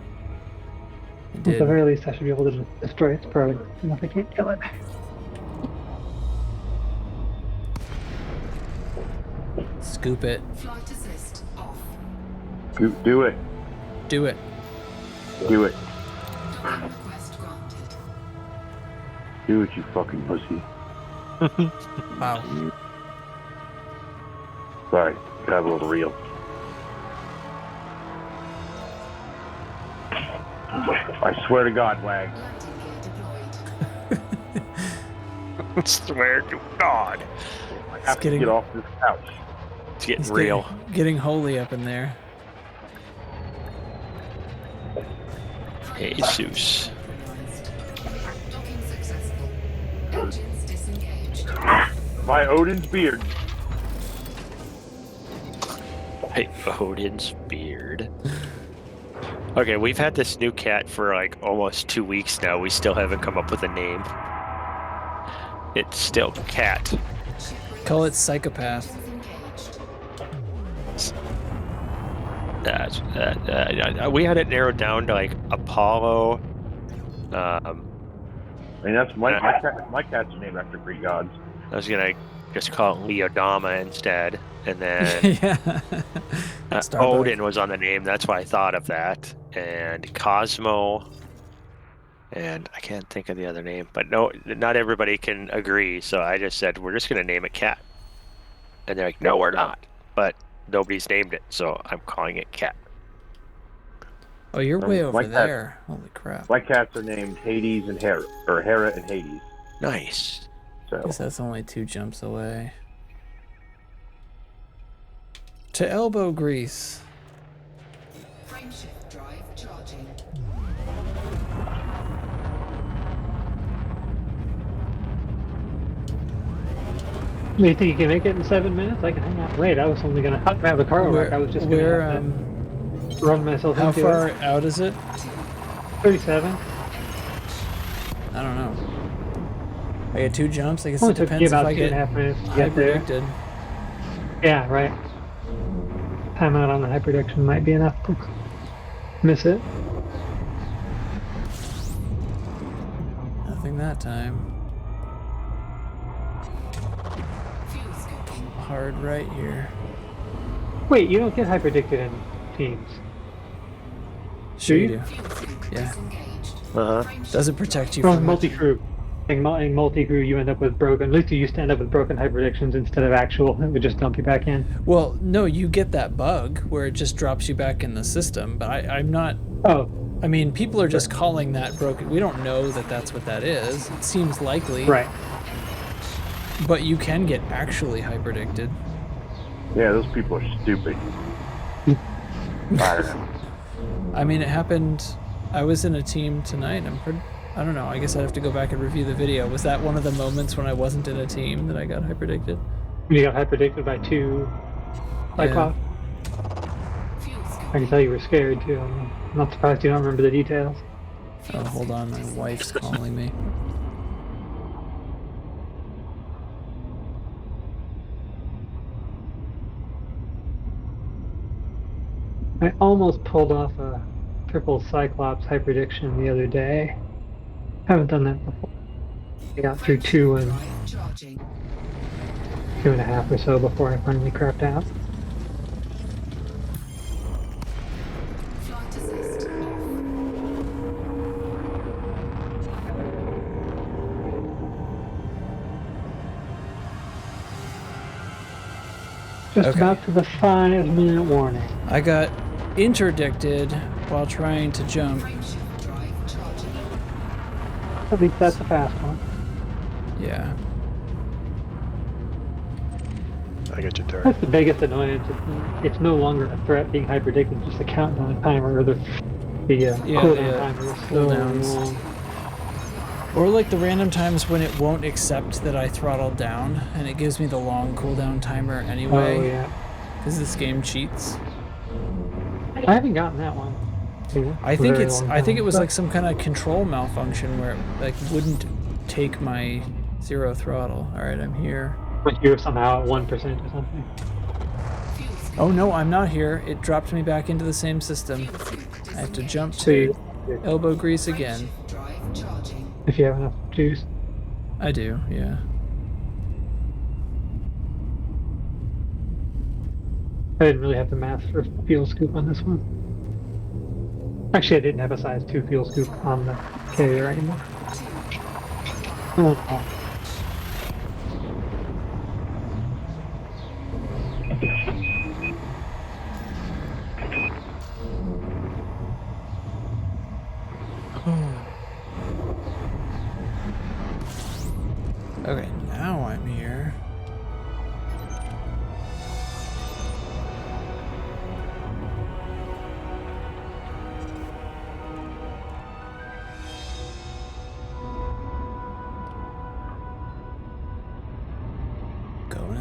At the did. very least, I should be able to destroy its probe, even if I can't kill it. Scoop it. Flight assist off. Do it. Do it. Do it. Docking request granted. Do it, you fucking pussy. Wow. Sorry, got a little real. I swear to God, Wag. Landing gear deployed. Swear to God. I have to getting- get off this couch. It's getting He's real. Getting holy up in there. Jesus. Docking successful. Engines disengaged. My Odin's beard. Hey, Odin's beard. Okay, we've had this new cat for like almost 2 weeks now. We still haven't come up with a name. It's still cat. Call it psychopath. We had it narrowed down to like Apollo. I mean, that's my cat's named after Greek gods. I was gonna just call it Leodama instead, and then Yeah. Starbuck. Odin was on the name. That's why I thought of that. And Cosmo, and I can't think of the other name. But no, not everybody can agree. So I just said we're just gonna name it Cat, and they're like, no, we're not. But nobody's named it, so I'm calling it Cat. Oh, you're way over my cat- there. Holy crap. My cats are named Hades and Hera, or Hera and Hades. Nice. So Guess that's only 2 jumps away. To elbow grease. Frameshift drive charging. You think you can make it in 7 minutes? I can hang out. Wait, I was only gonna grab the cargo rack. I was just gonna have to run myself How into far it. out is it? 37. I don't know. I get 2 jumps. I guess Only it took me depends if about I 2.5 get minutes to get there. hyperdicted. Yeah, right. Timeout on the hyperdiction might be enough to miss it. Nothing that time. Fuel scoping. Hard right here. Wait, you don't get hyperdicted in teams. Sure you you? do. Fuel scope Yeah. disengaged. Uh huh. Frameshift Does it protect you From from multi-crew. In multi-crew, you end up with broken. At least you used to end up with broken hyperdictions instead of actual. It would just dump you back in. Well, no, you get that bug where it just drops you back in the system, but I'm not. Oh, I mean, people are just calling that broken. We don't know that that's what that is. It seems likely. right. But you can get actually hyperdicted. yeah, those people are stupid. Fire them. I mean, it happened. I was in a team tonight. I don't know. I guess I'd have to go back and review the video. Was that one of the moments when I wasn't in a team that I got hyperdicted? You got hyperdicted by 2 Cyclops. fuel I scoping. can tell you were scared too. I'm not surprised you don't remember the details. Oh, hold on. My wife's calling me. I almost pulled off a triple Cyclops hyperdiction the other day. Haven't done that before. I got through 2 and Drive charging. 2.5 or so before I finally crapped out. Flight assist off. Just Okay. about to the 5-minute warning. I got interdicted while trying to jump. Frameshift drive charging. At least that's a fast one. Yeah. I get your turn. That's the biggest annoyance. It's no longer a threat being hyperdicted, just a countdown timer, or the cooldown timer is so cooldowns. long. Or like the random times when it won't accept that I throttled down, and it gives me the long cooldown timer anyway. Oh yeah. Because this game cheats. I haven't gotten that one. I think it was like some kind of control malfunction where it like wouldn't take my 0 throttle. All right, I'm here. But you're somehow at 1% or something. Fuel scoping. Oh no, I'm not here. It dropped me back into the same system. I have to jump So to you, elbow grease again. Drive charging. if you have enough juice. I do, yeah. I didn't really have the math for fuel scoop on this one. Actually, I didn't have a size 2 fuel scoop on the carrier anymore. Oh,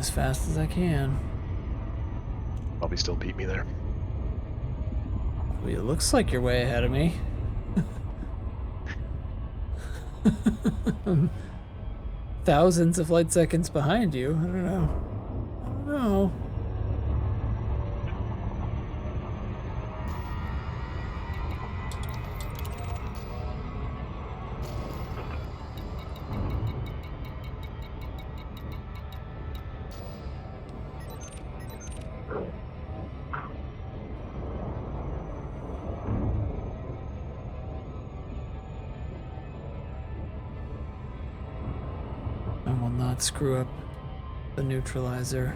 as fast as I can. Probably still beat me there. Well, it looks like you're way ahead of me. Thousands of light seconds behind you. I don't know. I don't know. I will not screw up the neutralizer.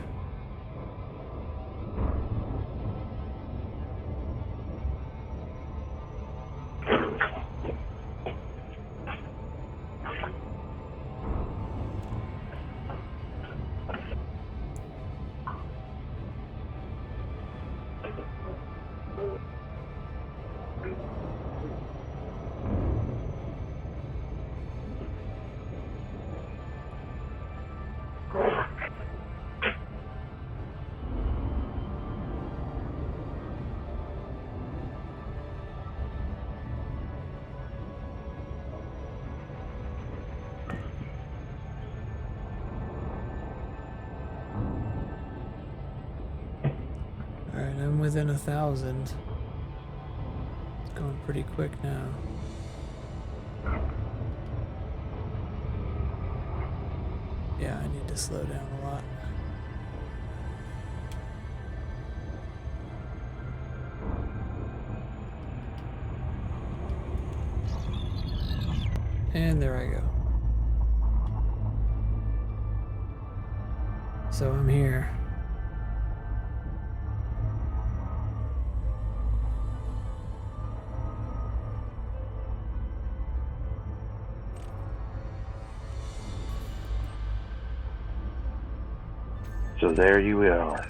Alright, I'm within 1,000. It's going pretty quick now. Yeah, I need to slow down a lot. And there I go. So I'm here. So there you are.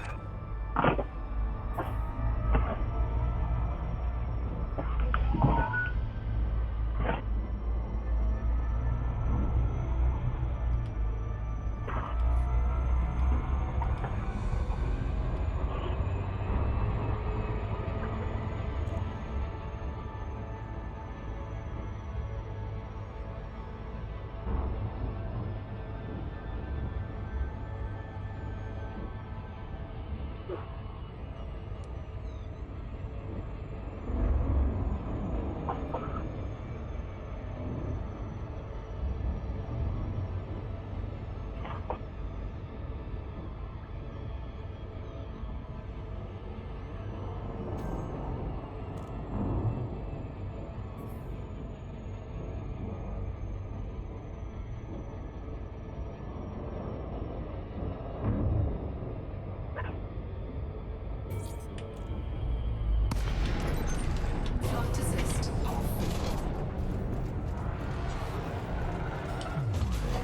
Flight assist off.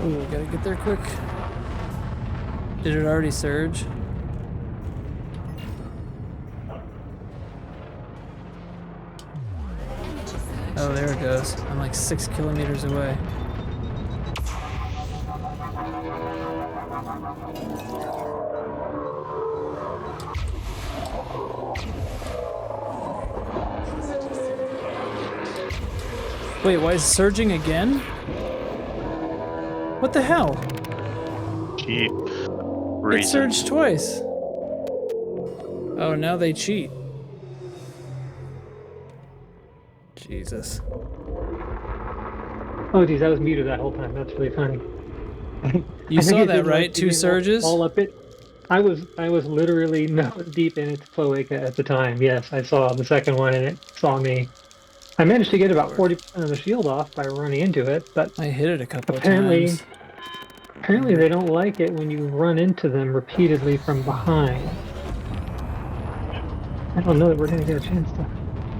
Ooh, gotta get there quick. Did it already surge? Oh, there it goes. I'm like 6 kilometers away. Wait, why is it surging again? What the hell? Cheat. It Reason. surged twice. Oh, now they cheat. Jesus. Oh, geez, I was muted that whole time. That's really funny. You I think saw it that, did, right? like, Two it did surges? all up it. I was literally nose deep in its cloaca at the time. Yes, I saw the second one and it saw me. I managed to get about 40% of the shield off by running into it, but I hit it a couple of apparently times. apparently they don't like it when you run into them repeatedly from behind. I don't know that we're gonna get a chance to.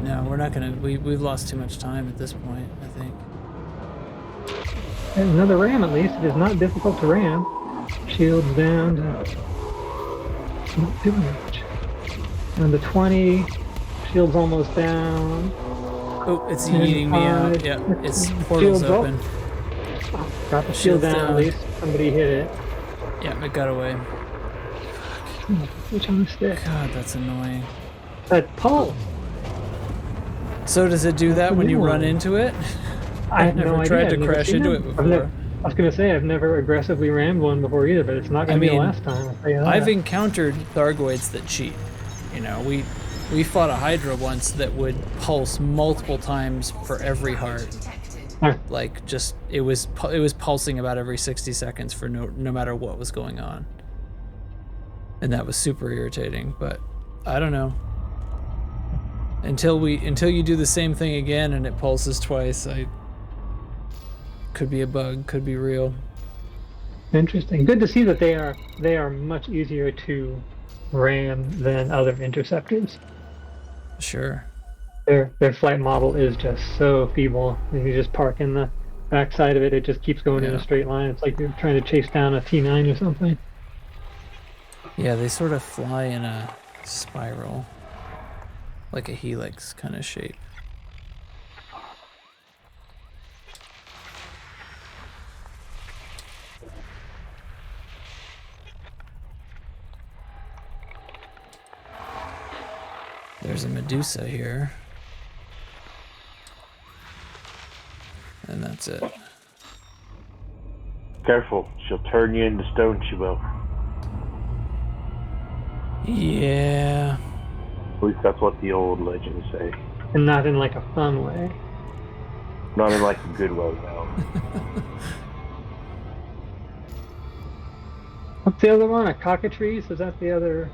No, we're not gonna. We've lost too much time at this point, I think. There's another ram at least. It is not difficult to ram. Shields down to not doing much. And the 20, shields almost down. Oh, it's yeeting me out. Inside. Yeah, its portal's Shields up. open. Got the shield Shield's down at down. least. Somebody hit it. Yeah, it got away. Switch on the stick. God, that's annoying. That pulse. So does it do that when you run Annoying. into it? I have never no tried idea. to I've never crash seen into them. it before. I was gonna say I've never aggressively rammed one before either, but it's not gonna be the mean, last time. I'll tell you that. I've encountered Thargoids that cheat. You know, we fought a Hydra once that would pulse multiple times for every heart. Like just it was pulsing about every 60 seconds for no matter what was going on. And that was super irritating, but I don't know. Until you do the same thing again and it pulses twice, could be a bug, could be real. Interesting. Good to see that they are much easier to ram than other interceptors. Sure. Their flight model is just so feeble. If you just park in the backside of it, it just keeps going in a straight line. It's like you're trying to chase down a T9 or something. Yeah, they sort of fly in a spiral, like a helix kind of shape. There's a Medusa here. And that's it. Careful, she'll turn you into stone, she will. Yeah. At least that's what the old legends say. And not in like a fun way. Not in like a good way, no. What's the other one? A cockatrice? Is that the other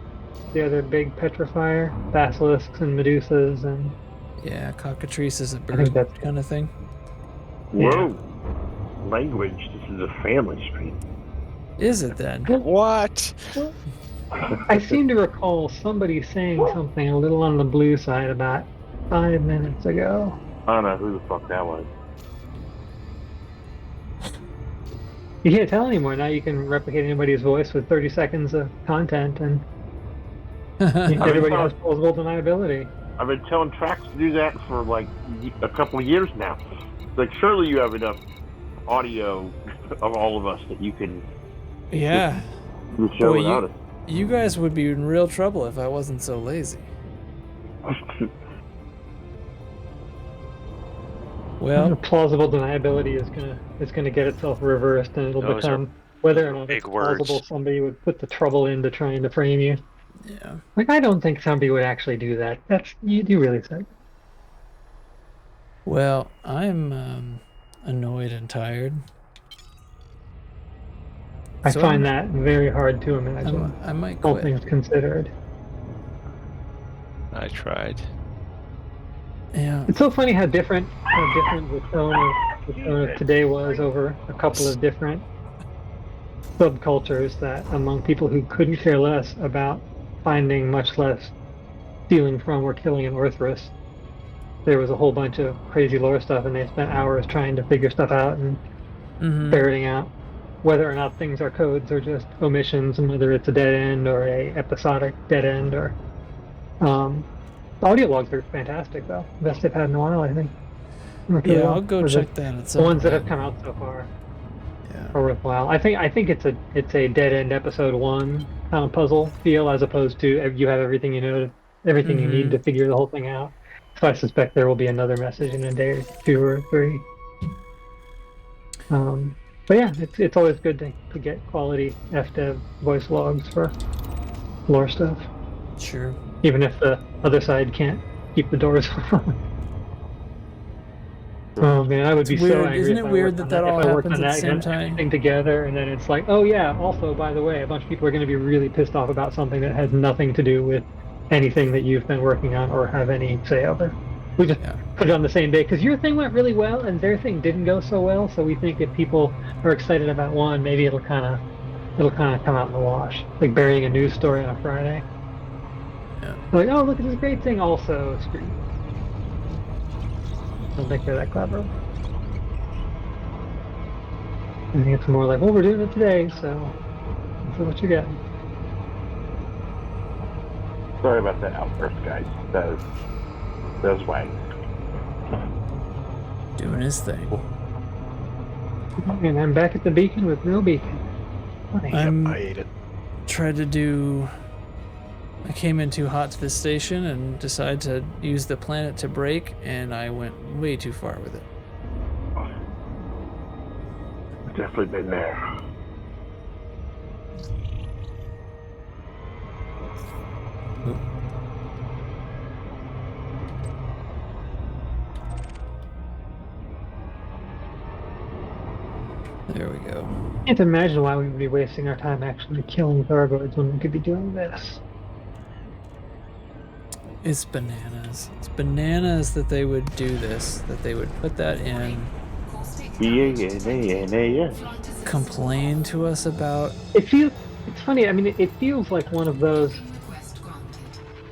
big petrifier? Basilisks and Medusas and... Yeah, cockatrice is a think bird that's- kind of thing. Whoa! Language, this is a family stream. Is it then? What? I seem to recall somebody saying something a little on the blue side about 5 minutes ago. I don't know who the fuck that was. You can't tell anymore. Now you can replicate anybody's voice with 30 seconds of content, and everybody has plausible deniability. I've been telling Trax to do that for like a couple of years now. Like, surely you have enough audio of all of us that you can Yeah. do the show Boy, without us. You guys would be in real trouble if I wasn't so lazy. Well, Plausible deniability is gonna get itself reversed, and it'll Those become whether or not big it's plausible words. somebody would put the trouble into trying to frame you. yeah. Like, I don't think somebody would actually do that. That's you really said. Well, I'm annoyed and tired. I So find that very hard to imagine. I might All quit. things considered. I tried. Yeah. It's so funny how different the tone of today was over a couple of different subcultures that among people who couldn't care less about finding, much less stealing from or killing an Orthrus. There was a whole bunch of crazy lore stuff, and they spent hours trying to figure stuff out and Mm-hmm. ferreting out whether or not things are codes or just omissions, and whether it's a dead end or a episodic dead end. Or the audio logs are fantastic, though. Best they've had in a while, I think. Yeah, I'll go For check that at the some ones that point. have come out so far Yeah. are worthwhile. I think it's a dead end episode 1 kind of puzzle feel, as opposed to you have everything you know, everything you need to figure the whole thing out. So I suspect there will be another message in a day or 2 or 3. But yeah, it's always good to get quality FDev voice logs for lore stuff, Sure. even if the other side can't keep the doors open. Oh man, I would be It's so weird. angry. Isn't if it I weird worked that on all if I worked happens on at the that same and time? everything together, and then it's like, oh yeah, also by the way, a bunch of people are going to be really pissed off about something that has nothing to do with anything that you've been working on or have any say over. We just put it on the same day because your thing went really well and their thing didn't go so well. So we think if people are excited about one, maybe it'll kind of come out in the wash, like burying a news story on a Friday. Yeah. Like, oh look at this great thing, also screw. I don't think they're that clever. I think it's more like, well, we're doing it today, so this is what you get. Sorry about that outburst, guys. That was wang. Doing his thing. And I'm back at the beacon with no beacon. Funny. I'm I ate it. tried to do I came in too hot to this station and decided to use the planet to brake, and I went way too far with it. I've definitely been there. Oop. There we go. I can't imagine why we would be wasting our time actually killing Thargoids when we could be doing this. It's bananas. It's bananas that they would do this, that they would put that in, Yeah. complain to us about. It's funny, I mean, it feels like one of those,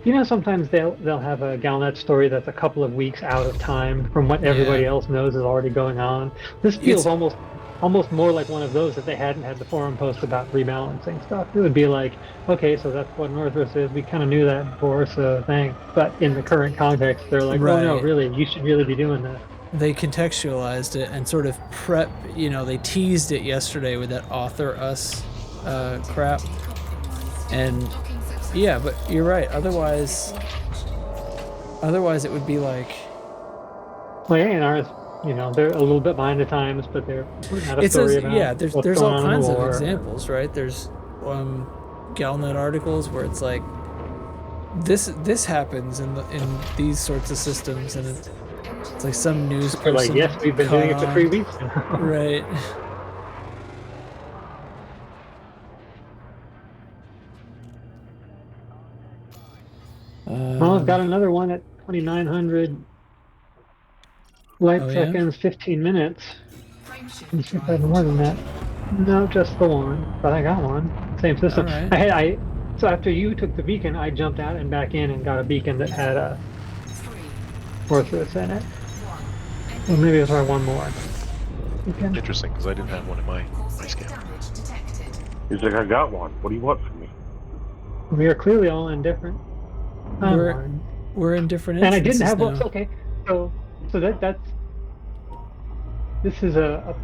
you know, sometimes they'll have a Galnet story that's a couple of weeks out of time from what everybody else knows is already going on. This feels almost more like one of those that they hadn't had the forum post about rebalancing stuff. It would be like, okay, so that's what an Orthrus is. We kind of knew that before, so thanks. But in the current context, they're like, oh no, Right. really, you should really be doing this. They contextualized it and sort of they teased it yesterday with that author us crap. And yeah, but you're right. Otherwise it would be like, Well, A&Rs, you know, they're a little bit behind the times, but they're putting out a story about there's what's all going on in kinds the of war. examples, right? There's Galnet articles where it's like this happens in these sorts of systems, and it's like some news They're person. like, yes, we've been doing it for 3 weeks now. Right. Well, I've got another one at 2,900 light Oh, yeah? seconds, 15 minutes. Frameshift Let's see if I have drive more than that. No, just the one, but I got one. Same system. Alright. So after you took the beacon, I jumped out and back in and got a beacon that had a 3, Orthrus in it. 1. Well, maybe I'll try one more. Beacon. Interesting, because I didn't have one in my Caustic scan. damage detected. He's like, I got one. What do you want from me? We are clearly all in different timelines. We're in different And I instances didn't have now. one. Okay, so that's this is a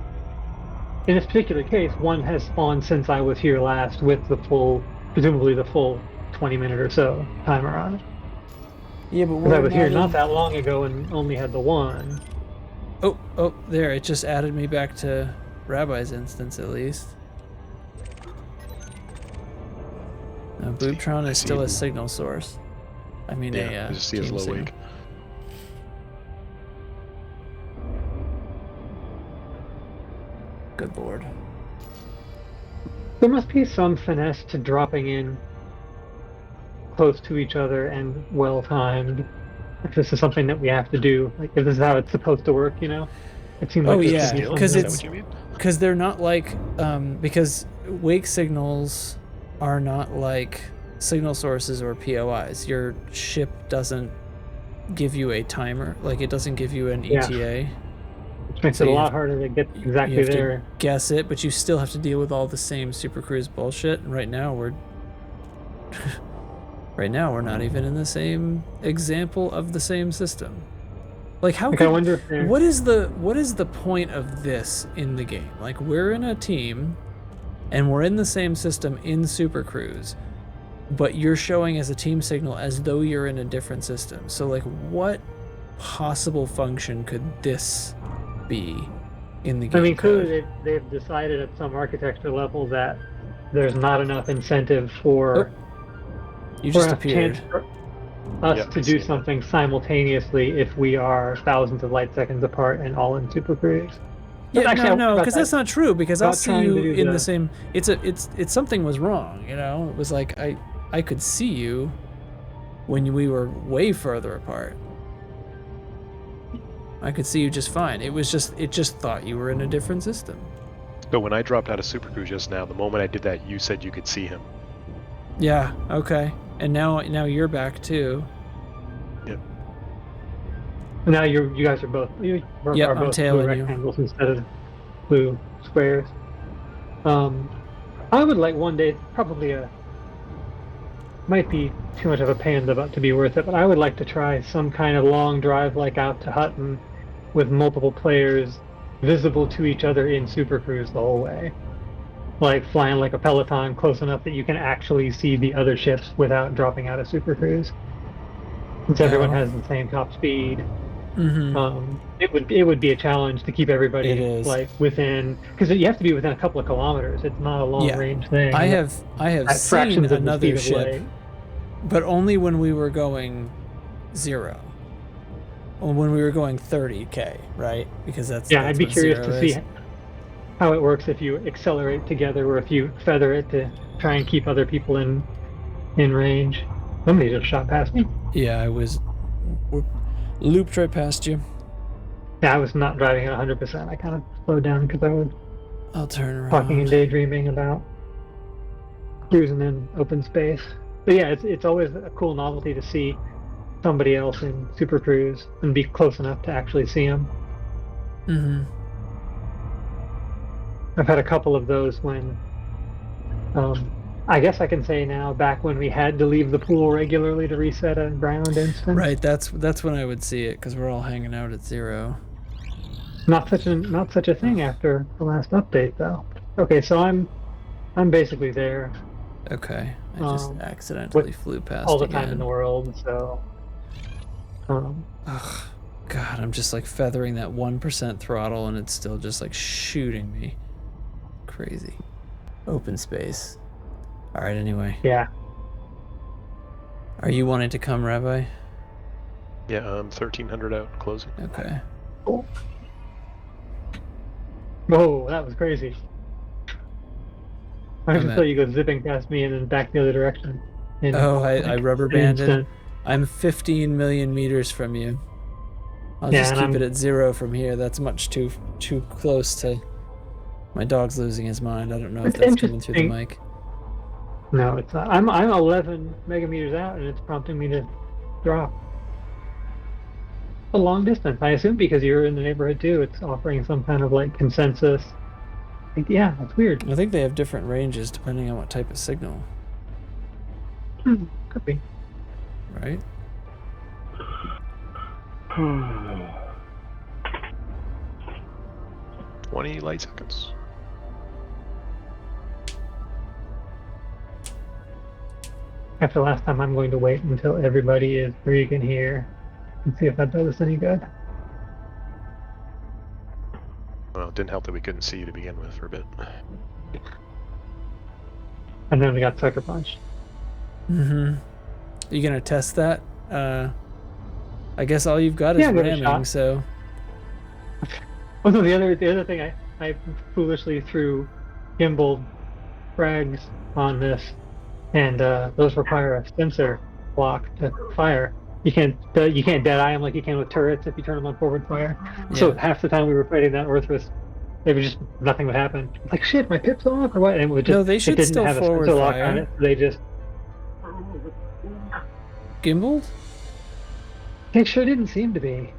in this particular case, one has spawned since I was here last with the full, presumably the full 20-minute or so timer on it. Yeah, but Because I was here in- not that long ago and only had the one. Oh, there! It just added me back to Rabbi's instance, at least. Now, Boobtron is see still a Boob. signal source. I mean, Yeah, I just see his team low signal. wake. Good lord. There must be some finesse to dropping in close to each other and well timed. If this is something that we have to do, like if this is how it's supposed to work, you know? It seems Oh, like this yeah, should be 'cause something Is it's- that what you mean? Because they're not like, because wake signals are not like signal sources or POIs. Your ship doesn't give you a timer, like it doesn't give you an Yeah. ETA. which makes so it a you lot have- harder to get You exactly have there. to guess it, but you still have to deal with all the same Super Cruise bullshit. And right now we're not even in the same example of the same system. Like how Like, could, I wonder if they're- what is the point of this in the game? Like we're in a team and we're in the same system in Super Cruise, but you're showing as a team signal as though you're in a different system. So like what possible function could this be in the game? I mean, code? clearly they've decided at some architecture level that there's not enough incentive for, You for just enough appeared. chance for us Yeah, to I do see. something simultaneously if we are thousands of light seconds apart and all in Super Cruise. Yeah, Actually, I no, forgot because that. that's not true. Because I'll About see trying you to do in the the- same. It's something was wrong. You know, it was like I could see you when we were way further apart. I could see you just fine. It just thought you were in a different system. So when I dropped out of Super Cruise just now, the moment I did that, you said you could see him. Yeah. Okay. And now you're back too. And now you guys are both Yep, are I'm both blue tailing you. rectangles instead of blue squares. I would like one day, probably might be too much of a pain to be worth it, but I would like to try some kind of long drive like out to Hutton with multiple players visible to each other in Super Cruise the whole way. like flying like a peloton close enough that you can actually see the other ships without dropping out of super cruise. Since everyone Oh. has the same top speed, Mm-hmm. it would be a challenge to keep It everybody is. like within, because you have to be within a couple of kilometers. It's not a long Yeah. range thing. I and have at seen fractions of the another speed of ship, light. but only when we were going 0. Or when we were going 30K, right? Because that's Yeah, I'd be what curious 0 to is. see how it works if you accelerate together or if you feather it to try and keep other people in range. Somebody just shot past me. Yeah, I was looped right past you. Yeah, I was not driving at 100%. I kind of slowed down because I was I'll turn talking and around. daydreaming about cruising in open space. But yeah, it's always a cool novelty to see somebody else in Super Cruise and be close enough to actually see them. Mm-hmm. I've had a couple of those when, I guess I can say now, back when we had to leave the pool regularly to reset a ground instance. Right, that's when I would see it, because we're all hanging out at 0. Not such a thing after the last update though. Okay, so I'm basically there Okay, I just with accidentally flew past all the again. time in the world. So, Ugh, God, I'm just like feathering that 1% throttle, and it's still just like shooting me. Crazy. Open space. All right. Anyway, yeah. are you wanting to come, Rabbi? Yeah, 1300 out, closing. Okay. Oh, that was crazy. I I'm just at- saw you go zipping past me and then back the other direction. in, Oh, I like, rubber an banded. instant. I'm 15 million meters from you. I'll Yeah, just and keep it I'm- at 0 from here. That's much too close to. My dog's losing his mind. I don't know if It's that's coming through the interesting. mic. No, it's not. I'm 11 megameters out, and it's prompting me to drop. A long distance, I assume, because you're in the neighborhood too. It's offering some kind of like consensus. Like, yeah, it's weird. I think they have different ranges depending on what type of signal, Could be. right? 20 light seconds. After last time, I'm going to wait until everybody is freaking here and see if that does us any good. Well, it didn't help that we couldn't see you to begin with for a bit. And then we got sucker punched. Mm-hmm. You gonna test that? I guess all you've got is Yeah, give it a ramming, shot. so Also, the other thing, I foolishly threw gimbal frags on this, and those require a sensor block to fire. You can't dead eye them like you can with turrets if you turn them on forward fire. So Yeah. half the time we were fighting that Orthrus, it was just nothing would happen. Like, shit, my pip's off or what? And it would just, No, they should it didn't still have a forward sensor lock fire. on it. They just gimbaled. It sure didn't seem to be.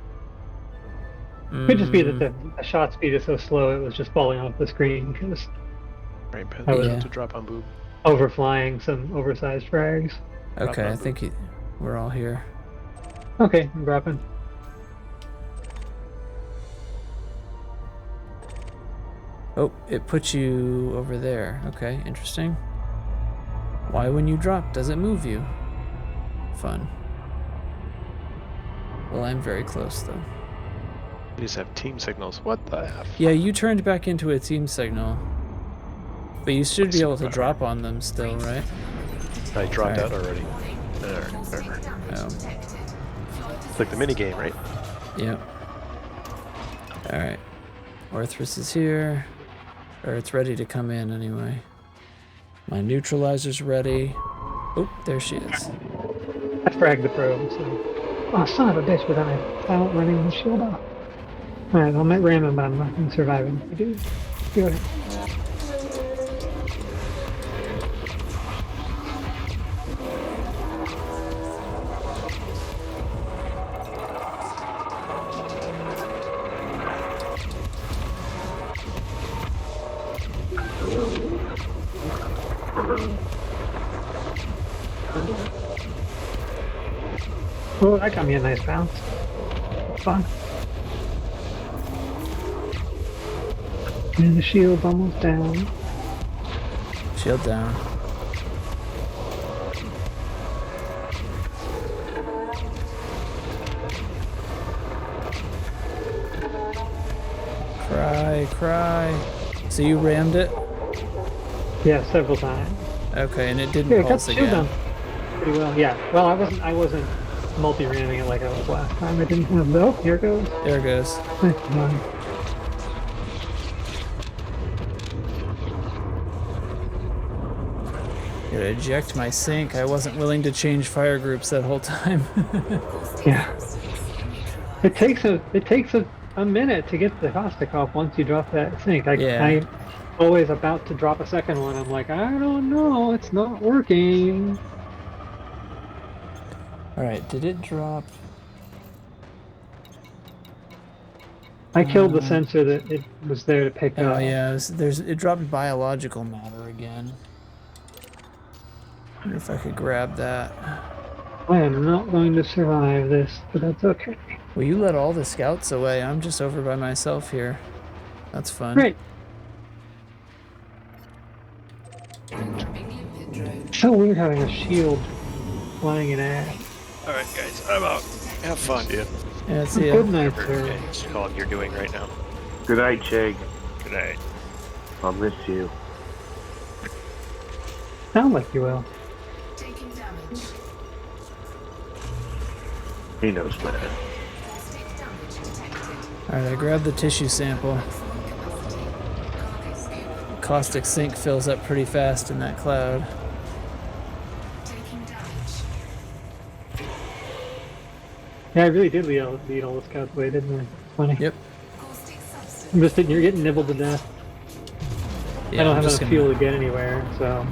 Could just be that the shot speed is so slow it was just falling off the screen because Right, but I was- about to drop on boob. overflying some oversized frags. Okay, I think we're all here. Okay, I'm dropping. Oh, it put you over there. Okay, interesting. Why, when you drop, does it move you? Fun. Well, I'm very close, though. You just have team signals. What the F? Yeah, you turned back into a team signal. But you should be able to Better. drop on them still, right? I dropped Alright. out already. Alright, whatever. Oh, It's like the mini game, right? yep. Alright. Orthrus is here. Or it's ready to come in anyway. My neutralizer's ready. Oh, there she is. I fragged the probe, so. Oh, son of a bitch, but then I silent running the shield off. Alright, I'll make ram him, but I'm not going to survive him. I do. Go ahead. Oh, that got me a nice bounce. Fun. And the shield's almost down. Shield down. Cry, cry. So you rammed it? Yeah, several times. Okay, and it Yeah, didn't it got pulse the shield again. down pretty well. Yeah. Well, I wasn't multi-ramming it like I was last time. I didn't have though. Here it goes. There it goes. Come on. Gotta eject my sink. I wasn't willing to change fire groups that whole time. Yeah. It takes a minute to get the caustic off once you drop that sink. Yeah. I'm always about to drop a second one. I'm like, I don't know, it's not working. Alright, did it drop? I killed the sensor that it was there to pick Oh up. yeah, it dropped biological matter again. Wonder if I could grab that. I am not going to survive this, but that's okay. Well, you let all the scouts away. I'm just over by myself here. That's fun. Great. So weird having a shield flying in air. All right, guys, I'm out. Have fun, dude. Yeah, see ya. Good night, Whatever sir. it's called you're doing right now. Good night, Chig. Good night. I'll miss you. Sound like you will. Taking damage. He knows better. Caustic damage detected. Alright, I grabbed the tissue sample. Capacity. Cargo scoop. Caustic sink fills up pretty fast in that cloud. Taking damage. Yeah, I really did lead all the scouts away, didn't I? Funny. Yep. Caustic substance. I'm just sitting here getting nibbled to death. Yeah, I don't I'm have just enough gonna- fuel to get anywhere, so.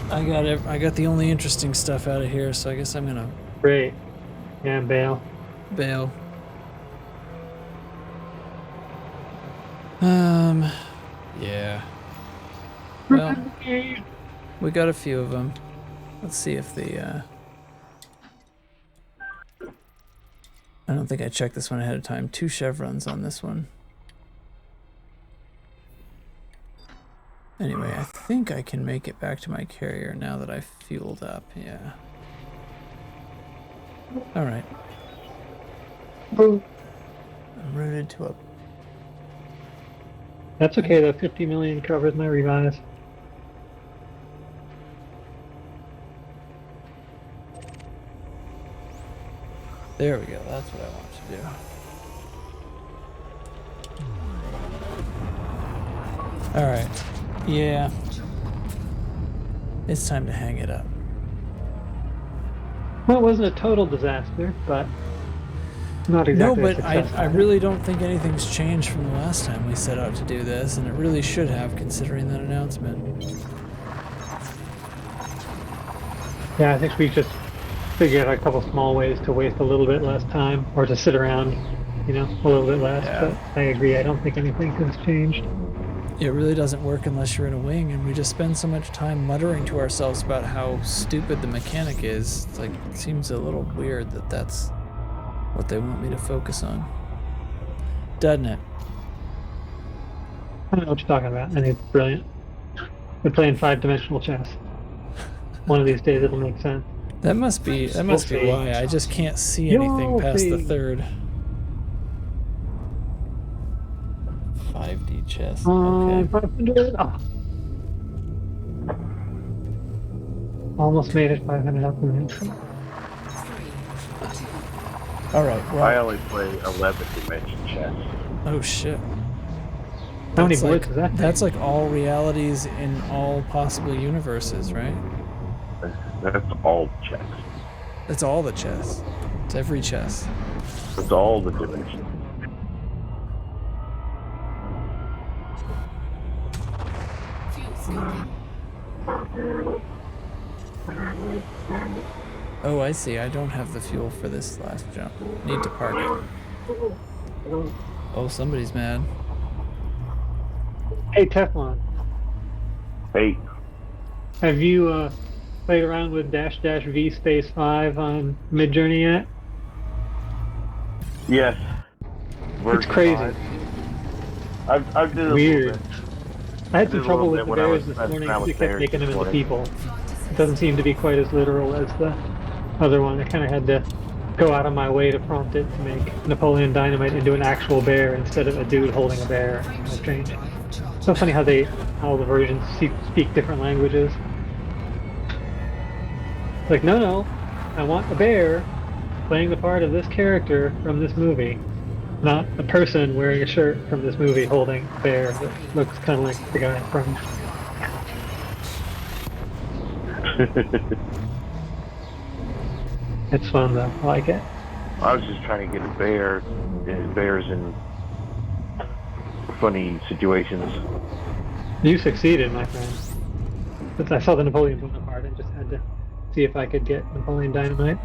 I got the only interesting stuff out of here, so I guess I'm gonna Great. Yeah, bail. bail. Yeah. Well, we got a few of them. Let's see if the, I don't think I checked this one ahead of time. 2 chevrons on this one. Anyway, I think I can make it back to my carrier now that I've fueled up. Yeah. Alright. I'm rooted to a... That's okay, the 50 million covers my revise. There we go. That's what I want to do. Alright. Yeah. It's time to hang it up. Well, it wasn't a total disaster, but not exactly No, a but success. I really don't think anything's changed from the last time we set out to do this, and it really should have, considering that announcement. Yeah, I think we just figured out a couple small ways to waste a little bit less time, or to sit around, you know, a little bit less. Yeah. But I agree, I don't think anything has changed. It really doesn't work unless you're in a wing, and we just spend so much time muttering to ourselves about how stupid the mechanic is. It's like, it seems a little weird that that's what they want me to focus on. Doesn't it? I don't know what you're talking about, and it's brilliant. We're playing 5-dimensional chess. One of these days it'll make sense. That must be see. why. I just can't see You'll anything past the see. third. 5D chess. Okay. 500. Oh. Almost made it 500 up in there. Alright, I well. only play 11-dimension chess. Oh shit. How many That's boards like, is that? That's like all realities in all possible universes, right? That's all chess. That's all the chess. It's every chess. That's all the dimensions. Fuel scoping. Oh, I see. I don't have the fuel for this last jump. Need to park it. Oh, somebody's mad. Hey, Teflon, Hey, have you played around with --v space 5 on Midjourney yet? yes. It's crazy. I've did a Weird. little bit. I had I some did a trouble little with bit the when I bears was this morning when I because was it kept bears making them this into morning. people. It doesn't seem to be quite as literal as the other one. I kind of had to go out of my way to prompt it to make Napoleon Dynamite into an actual bear instead of a dude holding a bear. Kind of strange. So funny how all the versions speak different languages. Like, no, I want a bear playing the part of this character from this movie, not a person wearing a shirt from this movie holding a bear that looks kind of like the guy from. It's fun though. I like it. I was just trying to get a bear, bears in funny situations. You succeeded, my friend. But I saw the Napoleon Bonaparte and just had to see if I could get Napoleon Dynamite.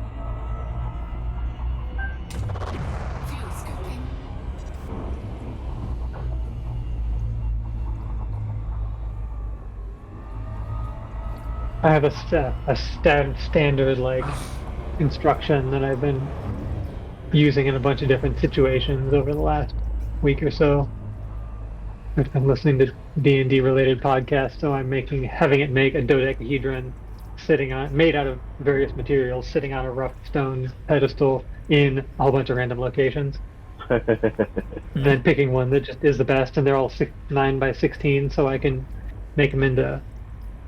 Fuel scooping. I have a standard like instruction that I've been using in a bunch of different situations over the last week or so. I've been listening to D&D related podcasts, so I'm having it make a dodecahedron made out of various materials, sitting on a rough stone pedestal in a whole bunch of random locations. And then picking one that just is the best, and they're all 9 by 16, so I can make them into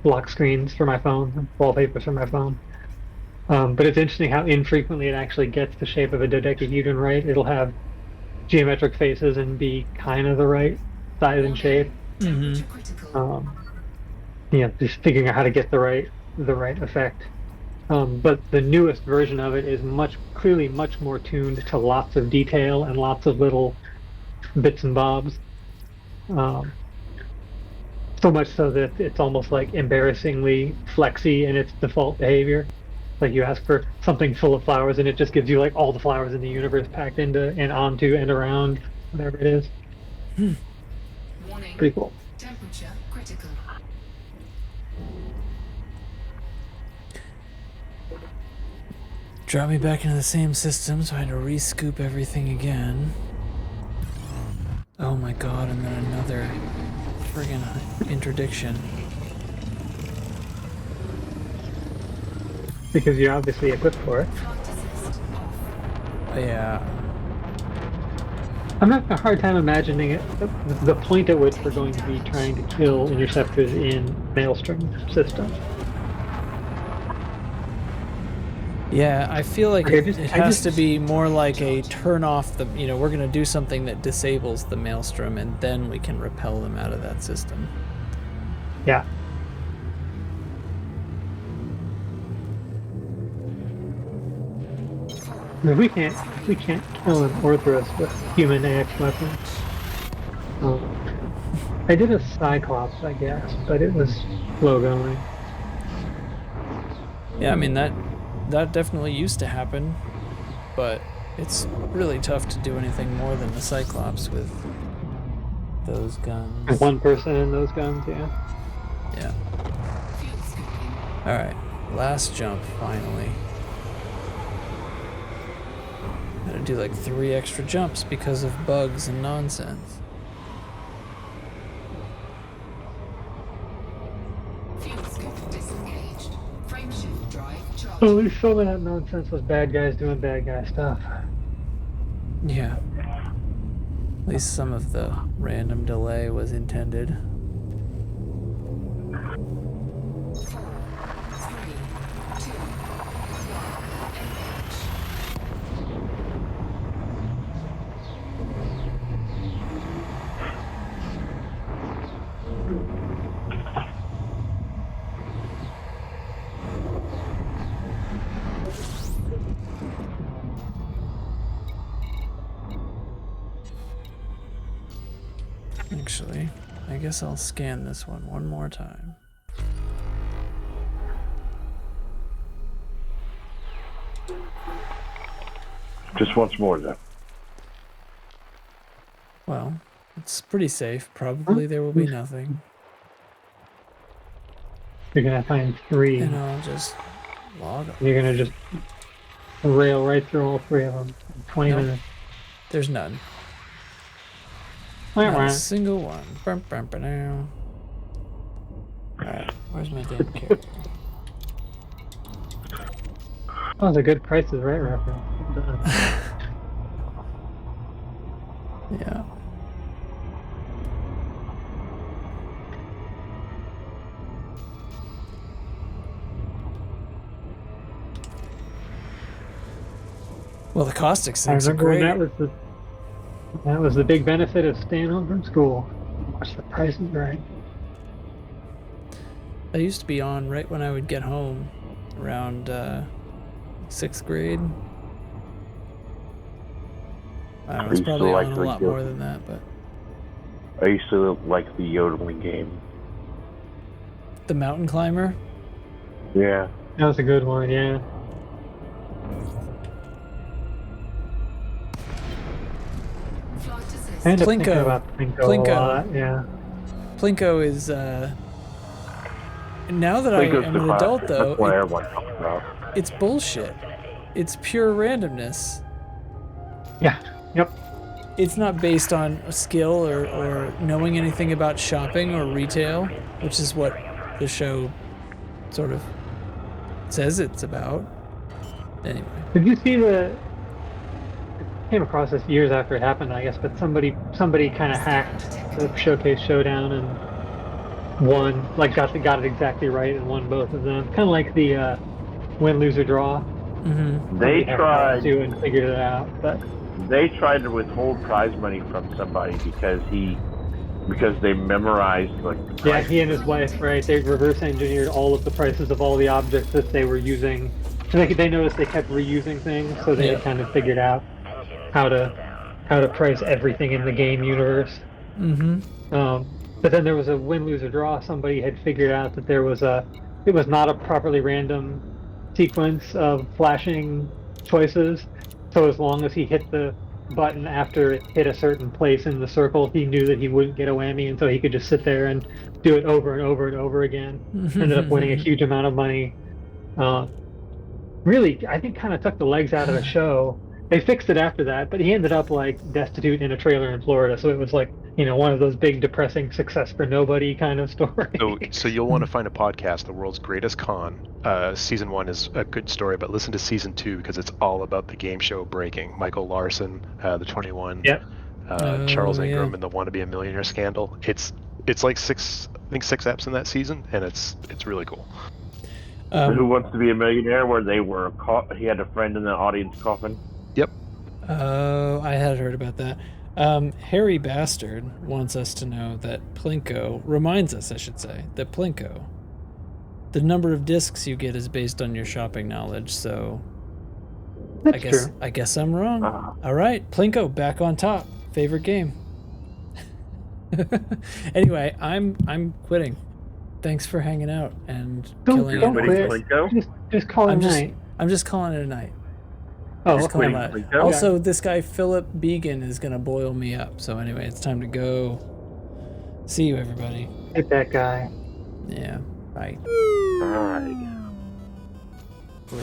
lock screens for my phone, wallpapers for my phone. But it's interesting how infrequently it actually gets the shape of a dodecahedron right. It'll have geometric faces and be kind of the right size and shape. Temperature critical. Just figuring out how to get the right effect. But the newest version of it is clearly much more tuned to lots of detail and lots of little bits and bobs. So much so that it's almost like embarrassingly flexy in its default behavior. Like you ask for something full of flowers and it just gives you like all the flowers in the universe packed into and onto and around whatever it is. Warning. Pretty cool. Temperature critical. Drop me back into the same system, so I had to re-scoop everything again. Oh my god, and then another friggin' interdiction. Because you're obviously equipped for it. Flight assist off. Yeah. I'm having a hard time imagining the point at which we're going to be trying to kill interceptors in Maelstrom system. Yeah, I feel like Okay, it has to be more like a turn off the, we're going to do something that disables the Maelstrom and then we can repel them out of that system. Yeah. I mean, we can't kill an Orthrus with human AX weapons. I did a Cyclops, I guess, but it was slow going. Yeah, I mean, that definitely used to happen, but it's really tough to do anything more than the Cyclops with those guns. One person in those guns, yeah. Yeah. Fuel scooping. Alright, last jump, finally. Gotta do like 3 extra jumps because of bugs and nonsense. Fuel scoop disengaged. Frameshift drive charged. Well, at least some of that nonsense was bad guys doing bad guy stuff. Yeah. At least some of the random delay was intended. 4, 3, 2, 1. Engage. Actually, I guess I'll scan this one more time. Just once more, then. Well, it's pretty safe. Probably there will be nothing. You're gonna find 3. And I'll just log up. You're gonna just rail right through all 3 of them in 20 Nope. minutes. There's none. Wah, Not wah. a single one. Bum, bum, ba-dow. Alright, where's my damn character? That was a good Price is Right reference. Well done. Yeah. Well, the caustic I sinks are remember when great. that was the big benefit of staying home from school. Watch the Price is Right. I used to be on right when I would get home, around 6th grade. I don't know, it's used to probably like on a the lot yo- more than that, but I used to like the yodeling game. the mountain climber. Yeah. That was a good one, yeah. Flight I assist. end up thinking Plinko. about Plinko Plinko. a lot, yeah. Plinko is now that I Plinko's am the an classic. adult though, That's what everyone talks about. it's bullshit. It's pure randomness. Yeah, yep. It's not based on a skill or knowing anything about shopping or retail, which is what the show sort of says it's about. Anyway. Did you see the? I came across this years after it happened, I guess, but somebody kind of hacked the Showcase Showdown and won, like got it exactly right and won both of them. Kind of like the win, lose, or draw. Mm-hmm. They Somebody hacked that tried. one too and figured it out, but They tried to withhold prize money from somebody because they memorized like. The yeah, price. he and his wife, right? They reverse engineered all of the prices of all the objects that they were using. So they noticed they kept reusing things, so they Yeah. had kind of figured out how to price everything in the game universe. Mm-hmm. But then there was a win, lose, or draw. Somebody had figured out that it was not a properly random sequence of flashing choices. So as long as he hit the button after it hit a certain place in the circle, he knew that he wouldn't get a whammy, and so he could just sit there and do it over and over and over again. Ended up winning a huge amount of money. Uh, really, I think kind of took the legs out of the show. They fixed it after that, but he ended up like destitute in a trailer in Florida. So it was like, one of those big depressing success for nobody kind of story. So you'll want to find a podcast, The World's Greatest Con. Season 1 is a good story, but listen to Season 2 because it's all about the game show breaking. Michael Larson, the 21, Yep. Charles Oh, Ingram, yeah. and the Wanna Be a Millionaire scandal. It's like six eps in that season, and it's really cool. Who Wants to Be a Millionaire? Where they were he had a friend in the audience coughing. Yep. Oh, I had heard about that. Harry Bastard wants us to know that reminds us, I should say, that Plinko, the number of discs you get is based on your shopping knowledge, so That's true. I guess I'm wrong. All right, Plinko back on top. Favorite game. Anyway, I'm quitting. Thanks for hanging out and killing Don't it. quit. Plinko? Just call it a night. I'm just calling it a night. Oh, Just calling okay. it a night. Plinko? Also, this guy Philip Began is gonna boil me up. So anyway, it's time to go. See you, everybody. Hit that guy. Yeah. Bye. All right. Ugh.